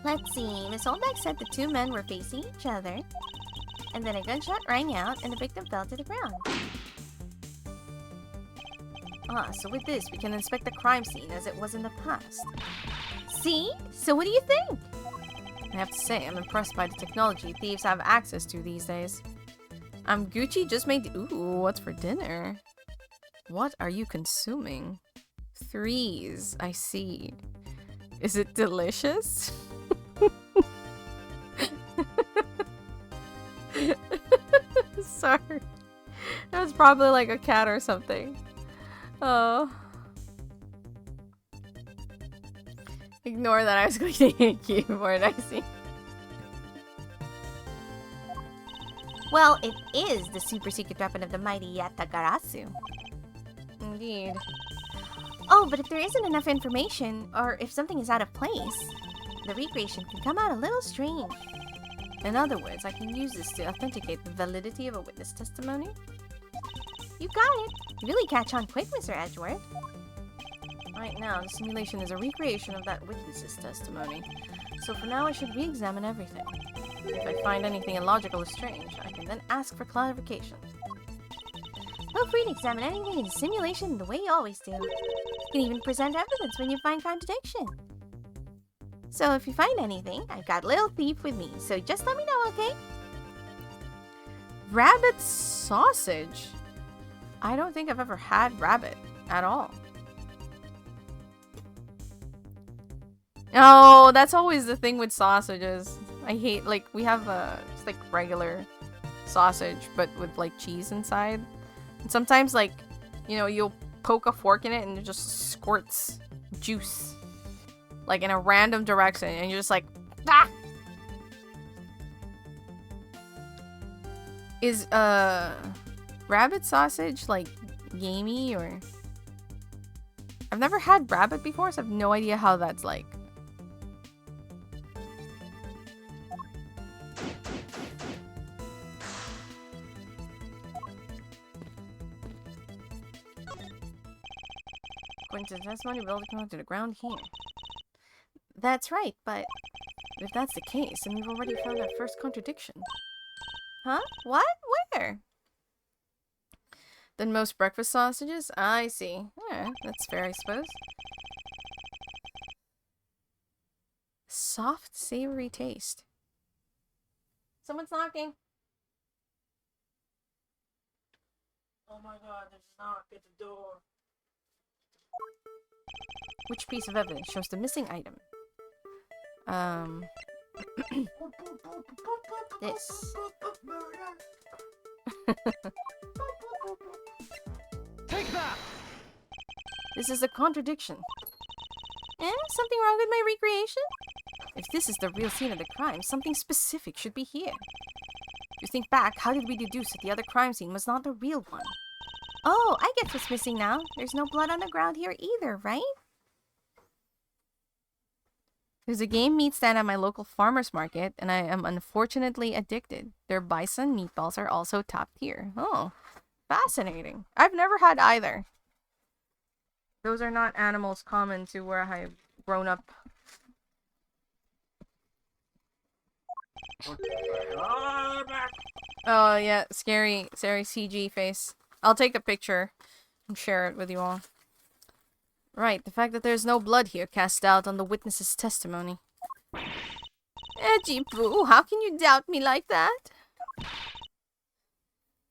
Let's see, Miss Oldbeck said the 2 men were facing each other. And then a gunshot rang out and the victim fell to the ground. Ah, so with this, we can inspect the crime scene as it was in the past. See? So what do you think? I have to say, I'm impressed by the technology thieves have access to these days. Gucci just made... Ooh, what's for dinner? What are you consuming? 3s, I see. Is it delicious? Sorry. That was probably like a cat or something. Oh. Ignore that I was going to hit keyboard, I see. Well, it is the super secret weapon of the mighty Yatagarasu. Indeed. Oh, but if there isn't enough information, or if something is out of place, the recreation can come out a little strange. In other words, I can use this to authenticate the validity of a witness testimony? You got it! You really catch on quick, Mr. Edgeworth. Right now, the simulation is a recreation of that witness's testimony. So for now, I should re-examine everything. If I find anything illogical or strange, I can then ask for clarification. Feel free to examine anything in the simulation the way you always do. You can even present evidence when you find contradiction. So if you find anything, I've got Little Thief with me, so just let me know, okay? Rabbit sausage? I don't think I've ever had rabbit at all. Oh, that's always the thing with sausages. I hate, like, we have just like regular sausage, but with like cheese inside. And sometimes, like, you know, you'll poke a fork in it and it just squirts juice, like in a random direction, and you're just like, ah! Is rabbit sausage like gamey, or? I've never had rabbit before, so I have no idea how that's like. According to the testimony, we'll come to the ground here. That's right, but if that's the case, then we've already found our first contradiction. Huh? What? Where? Than most breakfast sausages? I see. Yeah, that's fair, I suppose. Soft, savory taste. Someone's knocking. Oh my god, there's a knock at the door. Which piece of evidence shows the missing item? This. Take that! This is a contradiction. Something wrong with my recreation? If this is the real scene of the crime, something specific should be here. To think back, how did we deduce that the other crime scene was not the real one? Oh, I get what's missing now. There's no blood on the ground here either, right? There's a game meat stand at my local farmer's market, and I am unfortunately addicted. Their bison meatballs are also top tier. Oh, fascinating. I've never had either. Those are not animals common to where I've grown up. Oh, yeah, scary CG face. I'll take a picture and share it with you all. Right, the fact that there's no blood here casts doubt on the witness's testimony. Edgy Boo, how can you doubt me like that? Are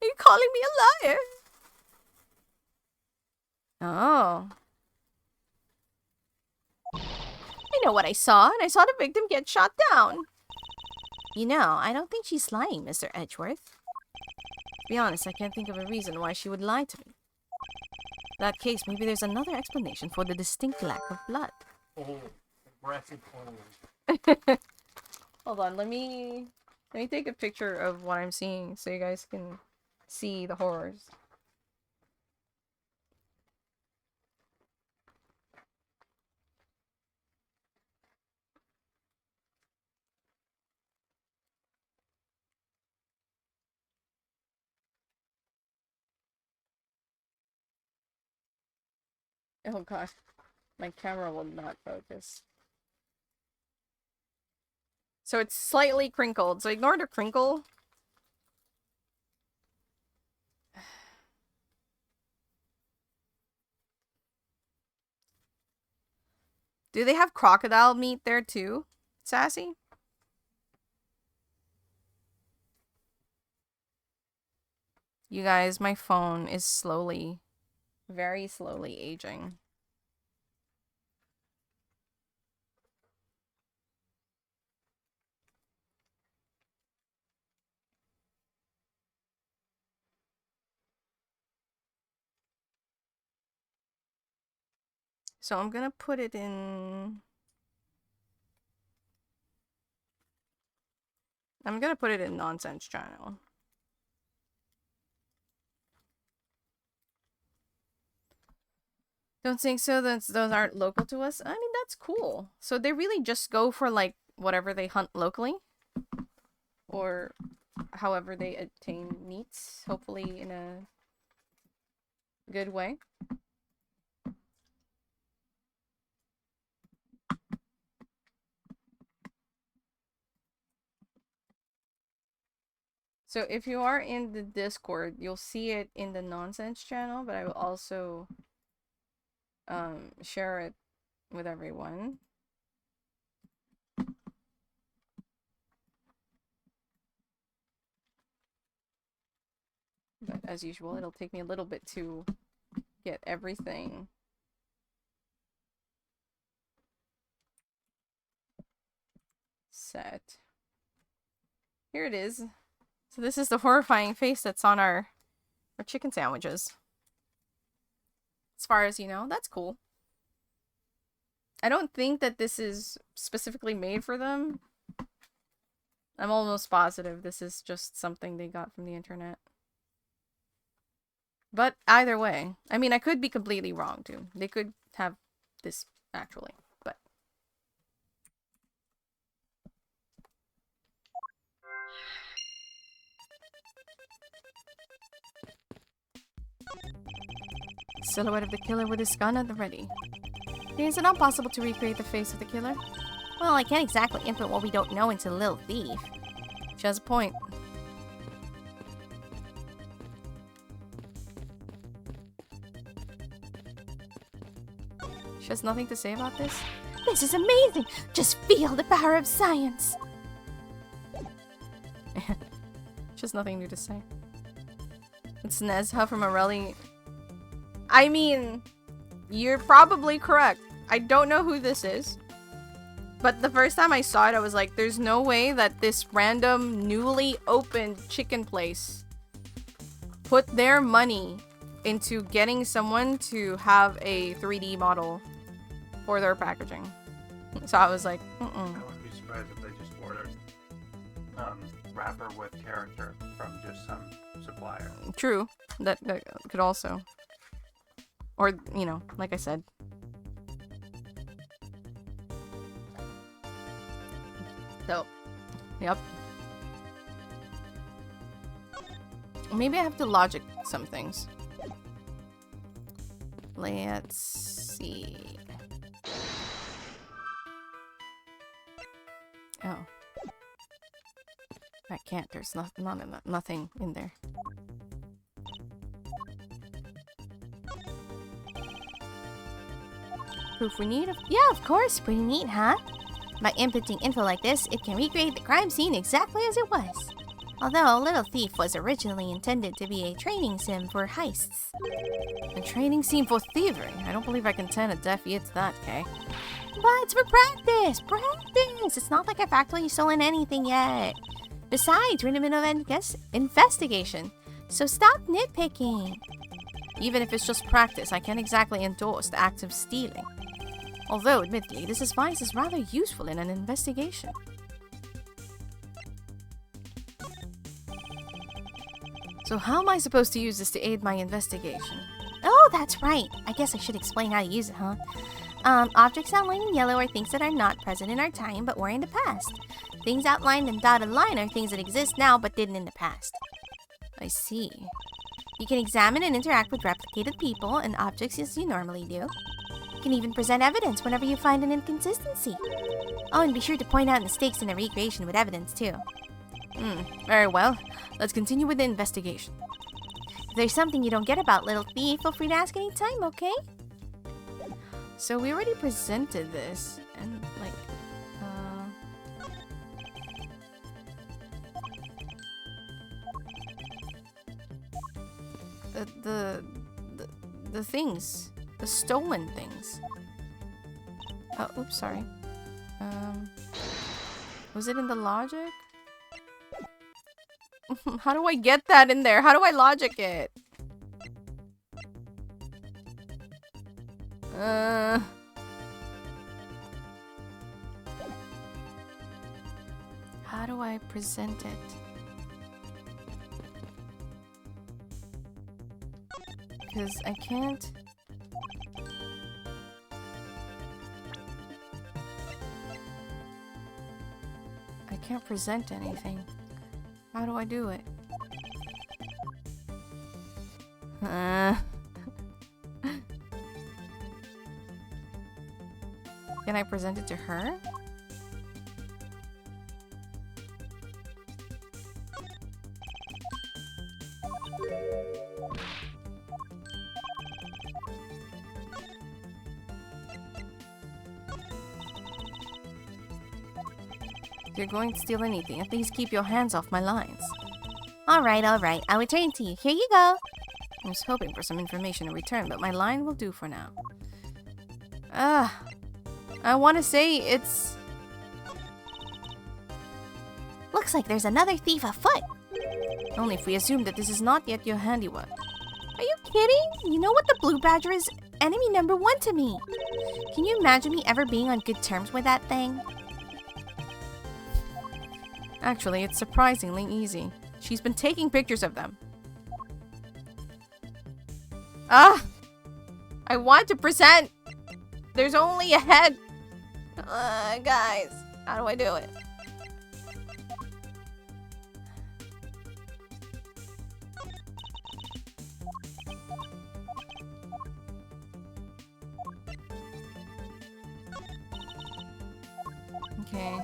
you calling me a liar? Oh. I know what I saw, and I saw the victim get shot down. You know, I don't think she's lying, Mr. Edgeworth. To be honest, I can't think of a reason why she would lie to me. In that case, maybe there's another explanation for the distinct lack of blood. Oh, aggressive hold. Hold on, let me take a picture of what I'm seeing so you guys can see the horrors. Oh gosh, my camera will not focus. So it's slightly crinkled, so ignore the crinkle. Do they have crocodile meat there too, Sassy? You guys, my phone is slowly, very slowly aging. So I'm gonna put it in... I'm gonna put it in Nonsense channel. Don't think so? Those aren't local to us? I mean, that's cool. So they really just go for, like, whatever they hunt locally? Or however they obtain meats, hopefully in a good way. So if you are in the Discord, you'll see it in the Nonsense channel, but I will also share it with everyone. But as usual, it'll take me a little bit to get everything set. Here it is. So this is the horrifying face that's on our chicken sandwiches. As far as you know, that's cool. I don't think that this is specifically made for them. I'm almost positive this is just something they got from the internet. But either way, I mean, I could be completely wrong too. They could have this actually, but... Silhouette of the killer with his gun at the ready. Is it not possible to recreate the face of the killer? Well, I can't exactly input what we don't know into Lil Thief. She has a point. She has nothing to say about this? This is amazing! Just feel the power of science! Just nothing new to say. It's Nezha from Morelli. I mean, you're probably correct. I don't know who this is. But the first time I saw it, I was like, there's no way that this random, newly opened chicken place put their money into getting someone to have a 3D model for their packaging. So I was like, I wouldn't be surprised if they just ordered wrapper with character from just some supplier. True. That could also. Or, you know, like I said. So, yep. Maybe I have to logic some things. Let's see. Oh. I can't. There's nothing in there. Proof we need? Yeah, of course. Pretty neat, huh? By inputting info like this, it can recreate the crime scene exactly as it was. Although Little Thief was originally intended to be a training sim for heists. A training scene for thievery? I don't believe I can turn a deaf ear to that, Kay. But it's for practice! Practice! It's not like I've actually stolen anything yet. Besides, we're in the middle of investigation, so stop nitpicking. Even if it's just practice, I can't exactly endorse the act of stealing. Although, admittedly, this advice is rather useful in an investigation. So how am I supposed to use this to aid my investigation? Oh, that's right. I guess I should explain how to use it, huh? Objects outlined in yellow are things that are not present in our time but were in the past. Things outlined in dotted line are things that exist now but didn't in the past. I see. You can examine and interact with replicated people and objects as you normally do. You can even present evidence whenever you find an inconsistency. Oh, and be sure to point out mistakes in the recreation with evidence, too. Very well. Let's continue with the investigation. If there's something you don't get about Little Thief, feel free to ask any time, okay? So we already presented this, and, like, the things. The stolen things. Oh, oops, sorry. Was it in the logic? How do I get that in there? How do I logic it? How do I present it? Because I can't... I can't present anything. How do I do it? Can I present it to her? If you're going to steal anything, at least keep your hands off my lines. Alright, I'll return to you. Here you go. I was hoping for some information in return, but my line will do for now. I want to say it's... Looks like there's another thief afoot. Only if we assume that this is not yet your handiwork. Are you kidding? You know what the Blue Badger is? Enemy number 1 to me. Can you imagine me ever being on good terms with that thing? Actually, it's surprisingly easy. She's been taking pictures of them. I want to present! There's only a head! Guys, how do I do it? Okay.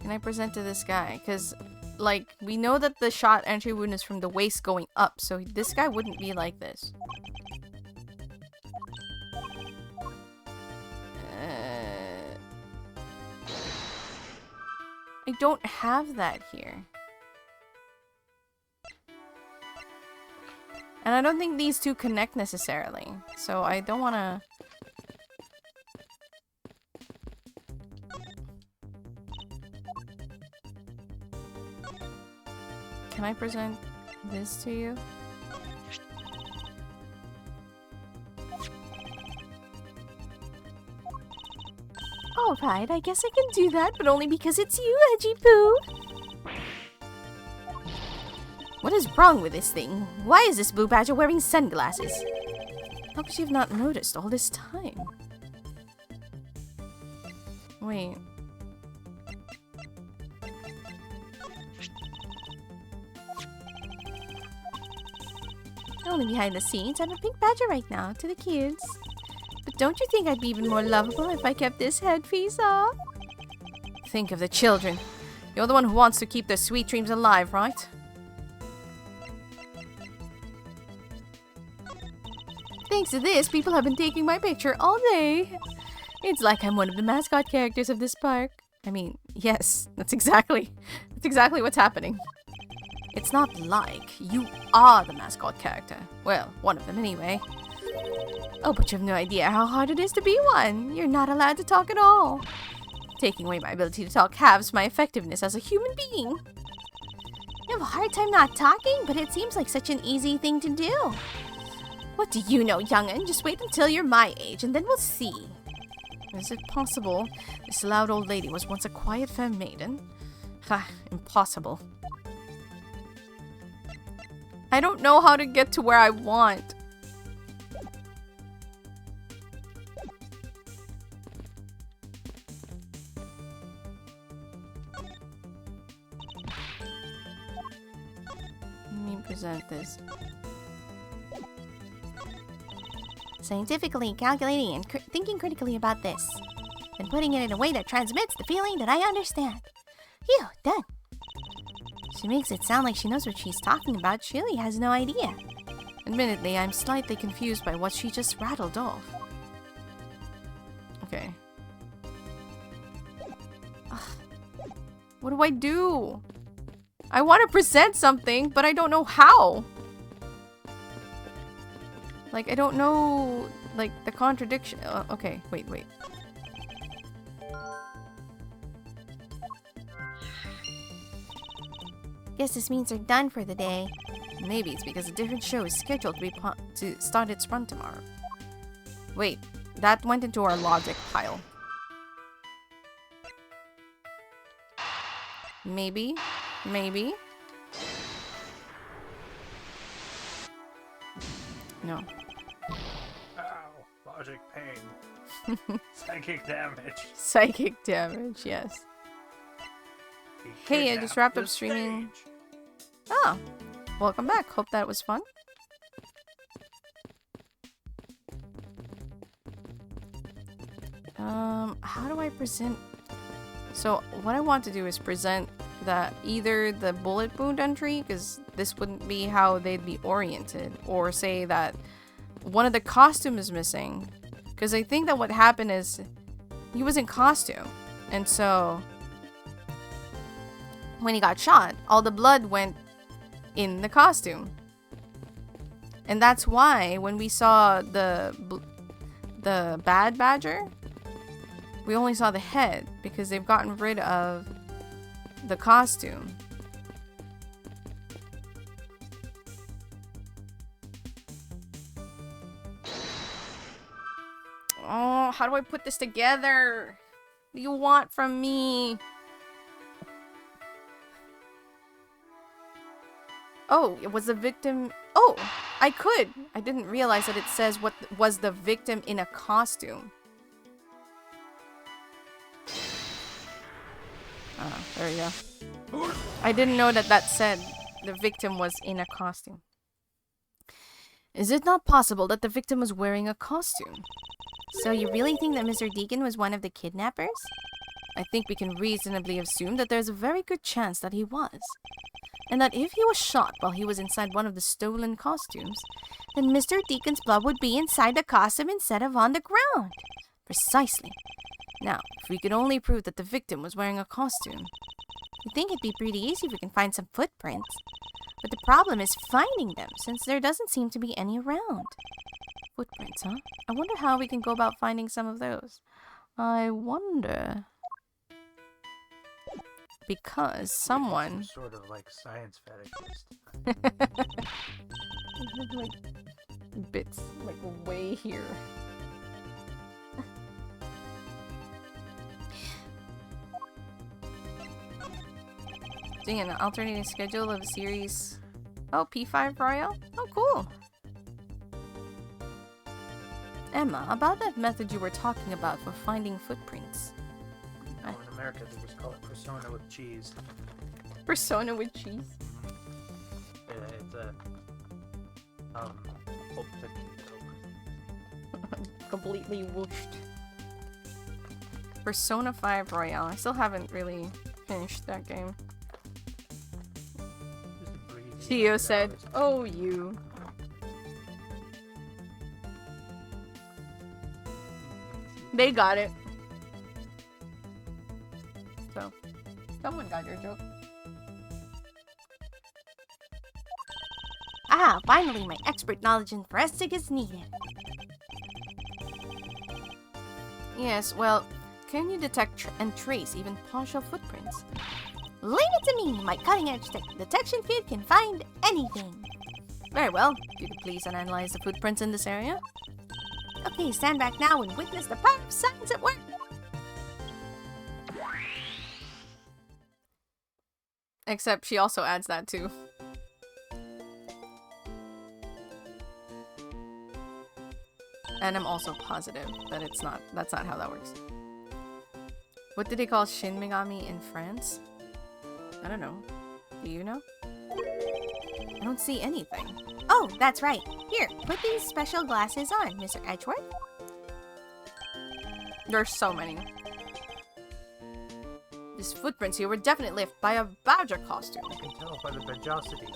Can I present to this guy? Because, like, we know that the shot entry wound is from the waist going up, so this guy wouldn't be like this. I don't have that here. And I don't think these two connect necessarily. So I don't want to... Can I present this to you? Alright, I guess I can do that, but only because it's you, Edgy Poo. What is wrong with this thing? Why is this Boo Badger wearing sunglasses? How could you have not noticed all this time? Wait. Only behind the scenes, I'm a pink badger right now to the kids. But don't you think I'd be even more lovable if I kept this headpiece off? Think of the children. You're the one who wants to keep their sweet dreams alive, right? Thanks to this, people have been taking my picture all day. It's like I'm one of the mascot characters of this park. I mean, yes, that's exactly what's happening. It's not like you are the mascot character. Well, one of them anyway. Oh, but you have no idea how hard it is to be one. You're not allowed to talk at all. Taking away my ability to talk halves my effectiveness as a human being. You have a hard time not talking, but it seems like such an easy thing to do. What do you know, young'un? Just wait until you're my age, and then we'll see. Is it possible this loud old lady was once a quiet fair maiden? Ha, impossible. I don't know how to get to where I want. Let me present this. Scientifically calculating and thinking critically about this. And putting it in a way that transmits the feeling that I understand. Phew, done. She makes it sound like she knows what she's talking about. She really has no idea. Admittedly, I'm slightly confused by what she just rattled off. Okay. Ugh. What do I do? I want to present something, but I don't know how. Like, I don't know, like, the contradiction. Okay, wait. Guess this means they're done for the day. Maybe it's because a different show is scheduled to start its run tomorrow. Wait, that went into our logic pile. Maybe. No. Ow, logic pain. Psychic damage. Psychic damage, yes. Hey, I just wrapped up streaming. Oh, welcome back. Hope that was fun. How do I present? So what I want to do is present that either the bullet wound entry, because this wouldn't be how they'd be oriented, or say that one of the costume is missing, because I think that what happened is he was in costume, and so when he got shot, all the blood went in the costume. And that's why when we saw the bad badger, we only saw the head, because they've gotten rid of the costume. Oh, how do I put this together? What do you want from me? Oh, it was the victim. Oh, I could. I didn't realize that it says what was the victim in a costume. Oh, there we go. I didn't know that that said the victim was in a costume. Is it not possible that the victim was wearing a costume? So you really think that Mr. Deacon was one of the kidnappers? I think we can reasonably assume that there's a very good chance that he was. And that if he was shot while he was inside one of the stolen costumes, then Mr. Deacon's blood would be inside the costume instead of on the ground. Precisely. Now, if we could only prove that the victim was wearing a costume, You'd think it'd be pretty easy if we can find some footprints. But the problem is finding them, since there doesn't seem to be any around. Footprints, huh? I wonder how we can go about finding some of those. I wonder... Because someone... Some sort of like science fetishist. Like bits like way here. Doing an alternating schedule of a series. Oh, P5 Royale? Oh, cool. Emma, about that method you were talking about for finding footprints. Oh, in America, they just call it Persona with cheese. Persona with cheese? It's a Pulp Fiction joke. Completely whooshed. Persona 5 Royale. I still haven't really finished that game. Just a breeze. Theo said, "Oh, you." They got it. So, someone got your joke. Ah, finally, my expert knowledge in forensic is needed. Yes, well, can you detect and trace even partial footprints? Leave it to me. My cutting-edge detection field can find anything. Very well. If you could please analyze the footprints in this area. Okay, stand back now and witness the power of science at work. Except she also adds that too. And I'm also positive that that's not how that works. What did they call Shin Megami in France? I don't know. Do you know? I don't see anything. Oh, that's right. Here, put these special glasses on, Mr. Edgeworth. There's so many. These footprints here were definitely left by a badger costume. You can tell by the badgosity.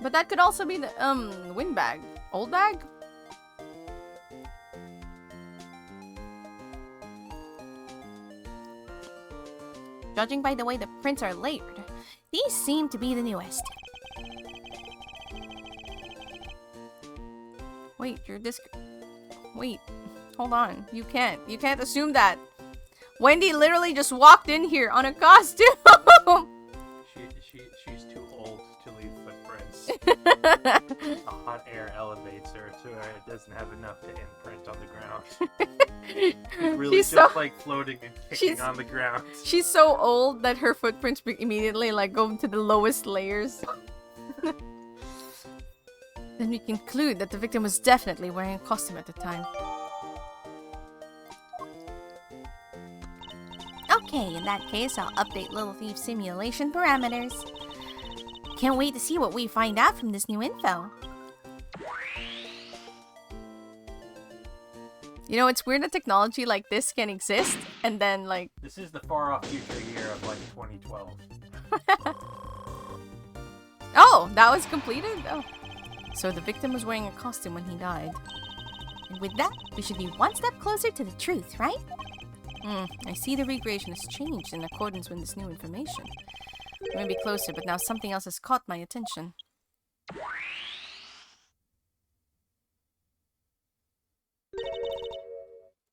But that could also be the windbag. Old bag? Judging by the way the prints are layered, these seem to be the newest. Wait, wait, hold on. You can't assume that. Wendy literally just walked in here on a costume. She's too old to leave footprints. A hot air elevates her to where it doesn't have enough to imprint on the ground. It's really She's just so- like floating and kicking on the ground. She's so old that her footprints immediately like go to the lowest layers. Then we conclude that the victim was definitely wearing a costume at the time. Okay, in that case, I'll update Little Thief's simulation parameters. Can't wait to see what we find out from this new info. You know, it's weird that technology like this can exist, and then like... This is the far off future year of like 2012. Oh, that was completed? Oh. So the victim was wearing a costume when he died. And with that, we should be one step closer to the truth, right? I see the recreation has changed in accordance with this new information. We may be closer, but now something else has caught my attention.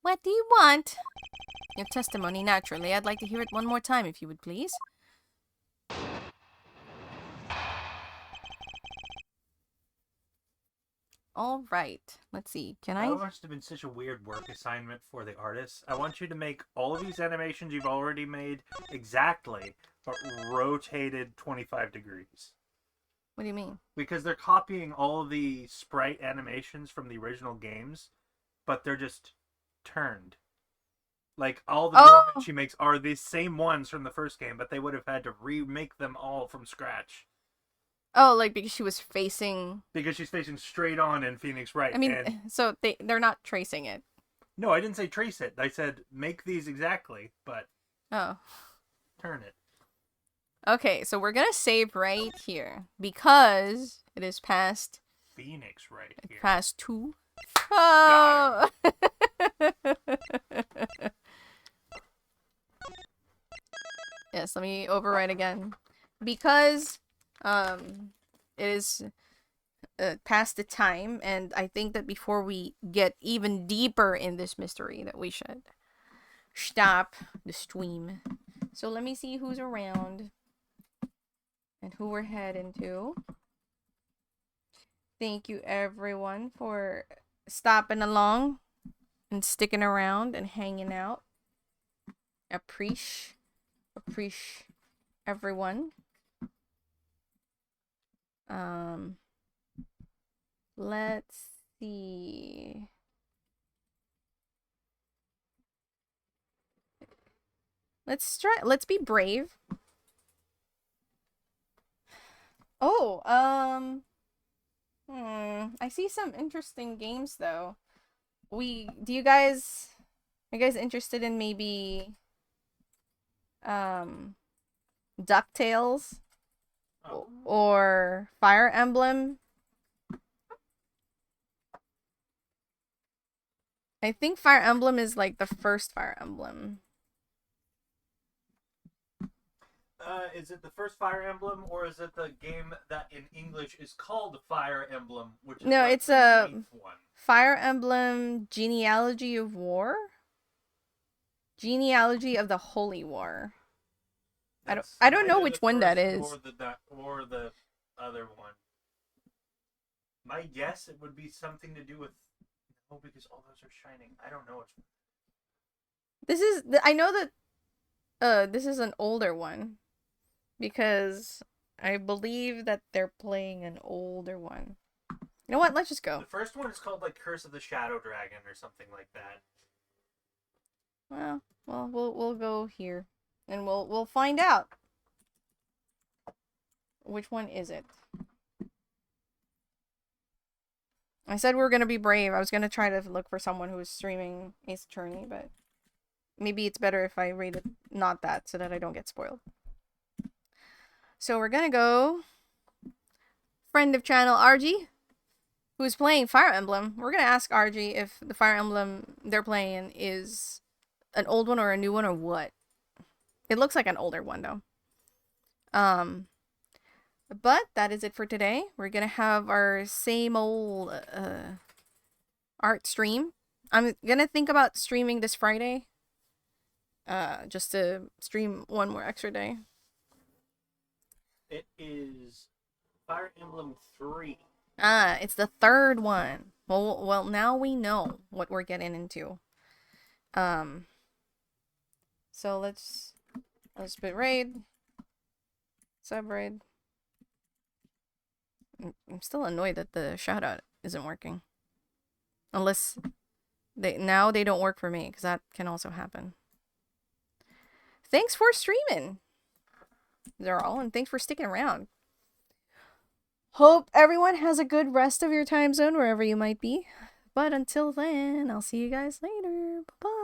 What do you want? Your testimony, naturally. I'd like to hear it one more time, if you would please. All right. Let's see. Can That I? must have been such a weird work assignment for the artists. I want you to make all of these animations you've already made exactly, but rotated 25 degrees. What do you mean? Because they're copying all of the sprite animations from the original games, but they're just turned. Like, all the movements she makes are the same ones from the first game, but they would have had to remake them all from scratch. Oh, like because she was facing... Because she's facing straight on in Phoenix Wright. I mean, and... so they're not tracing it. No, I didn't say trace it. I said make these exactly, but Oh. turn it. Okay, so we're gonna save right here. Because it is past... Phoenix Wright here. Past 2. Oh! Yes, let me overwrite again. Because it is past the time, and I think that before we get even deeper in this mystery that we should stop the stream. So let me see who's around and who we're heading to. Thank you everyone for stopping along and sticking around and hanging out. Appreciate everyone. Let's see. Let's be brave. Oh, I see some interesting games though. Are you guys interested in maybe DuckTales or Fire Emblem? I think Fire Emblem is like the first Fire Emblem. Is it the first Fire Emblem, or is it the game that in English is called Fire Emblem? Which is No, like it's the a ninth one. Fire Emblem Genealogy of War. Genealogy of the Holy War. I don't know which one that is. Or the other one. My guess it would be something to do with because all those are shining. I don't know which. I know that this is an older one because I believe that they're playing an older one. You know what? Let's just go. The first one is called like Curse of the Shadow Dragon or something like that. Well, we'll go here and we'll find out. Which one is it? I said we were gonna be brave. I was gonna try to look for someone who was streaming Ace Attorney, but maybe it's better if I read it not that so that I don't get spoiled. So we're gonna go friend of channel RG, who's playing Fire Emblem. We're gonna ask RG if the Fire Emblem they're playing is an old one or a new one or what. It looks like an older one though. But that is it for today. We're gonna have our same old art stream. I'm gonna think about streaming this Friday. Just to stream one more extra day. It is Fire Emblem 3. It's the third one. Well, now we know what we're getting into. So let's bit raid, sub raid. I'm still annoyed that the shout out isn't working. Unless they don't work for me, because that can also happen. Thanks for streaming, Zeral, and thanks for sticking around. Hope everyone has a good rest of your time zone wherever you might be. But until then, I'll see you guys later. Bye-bye.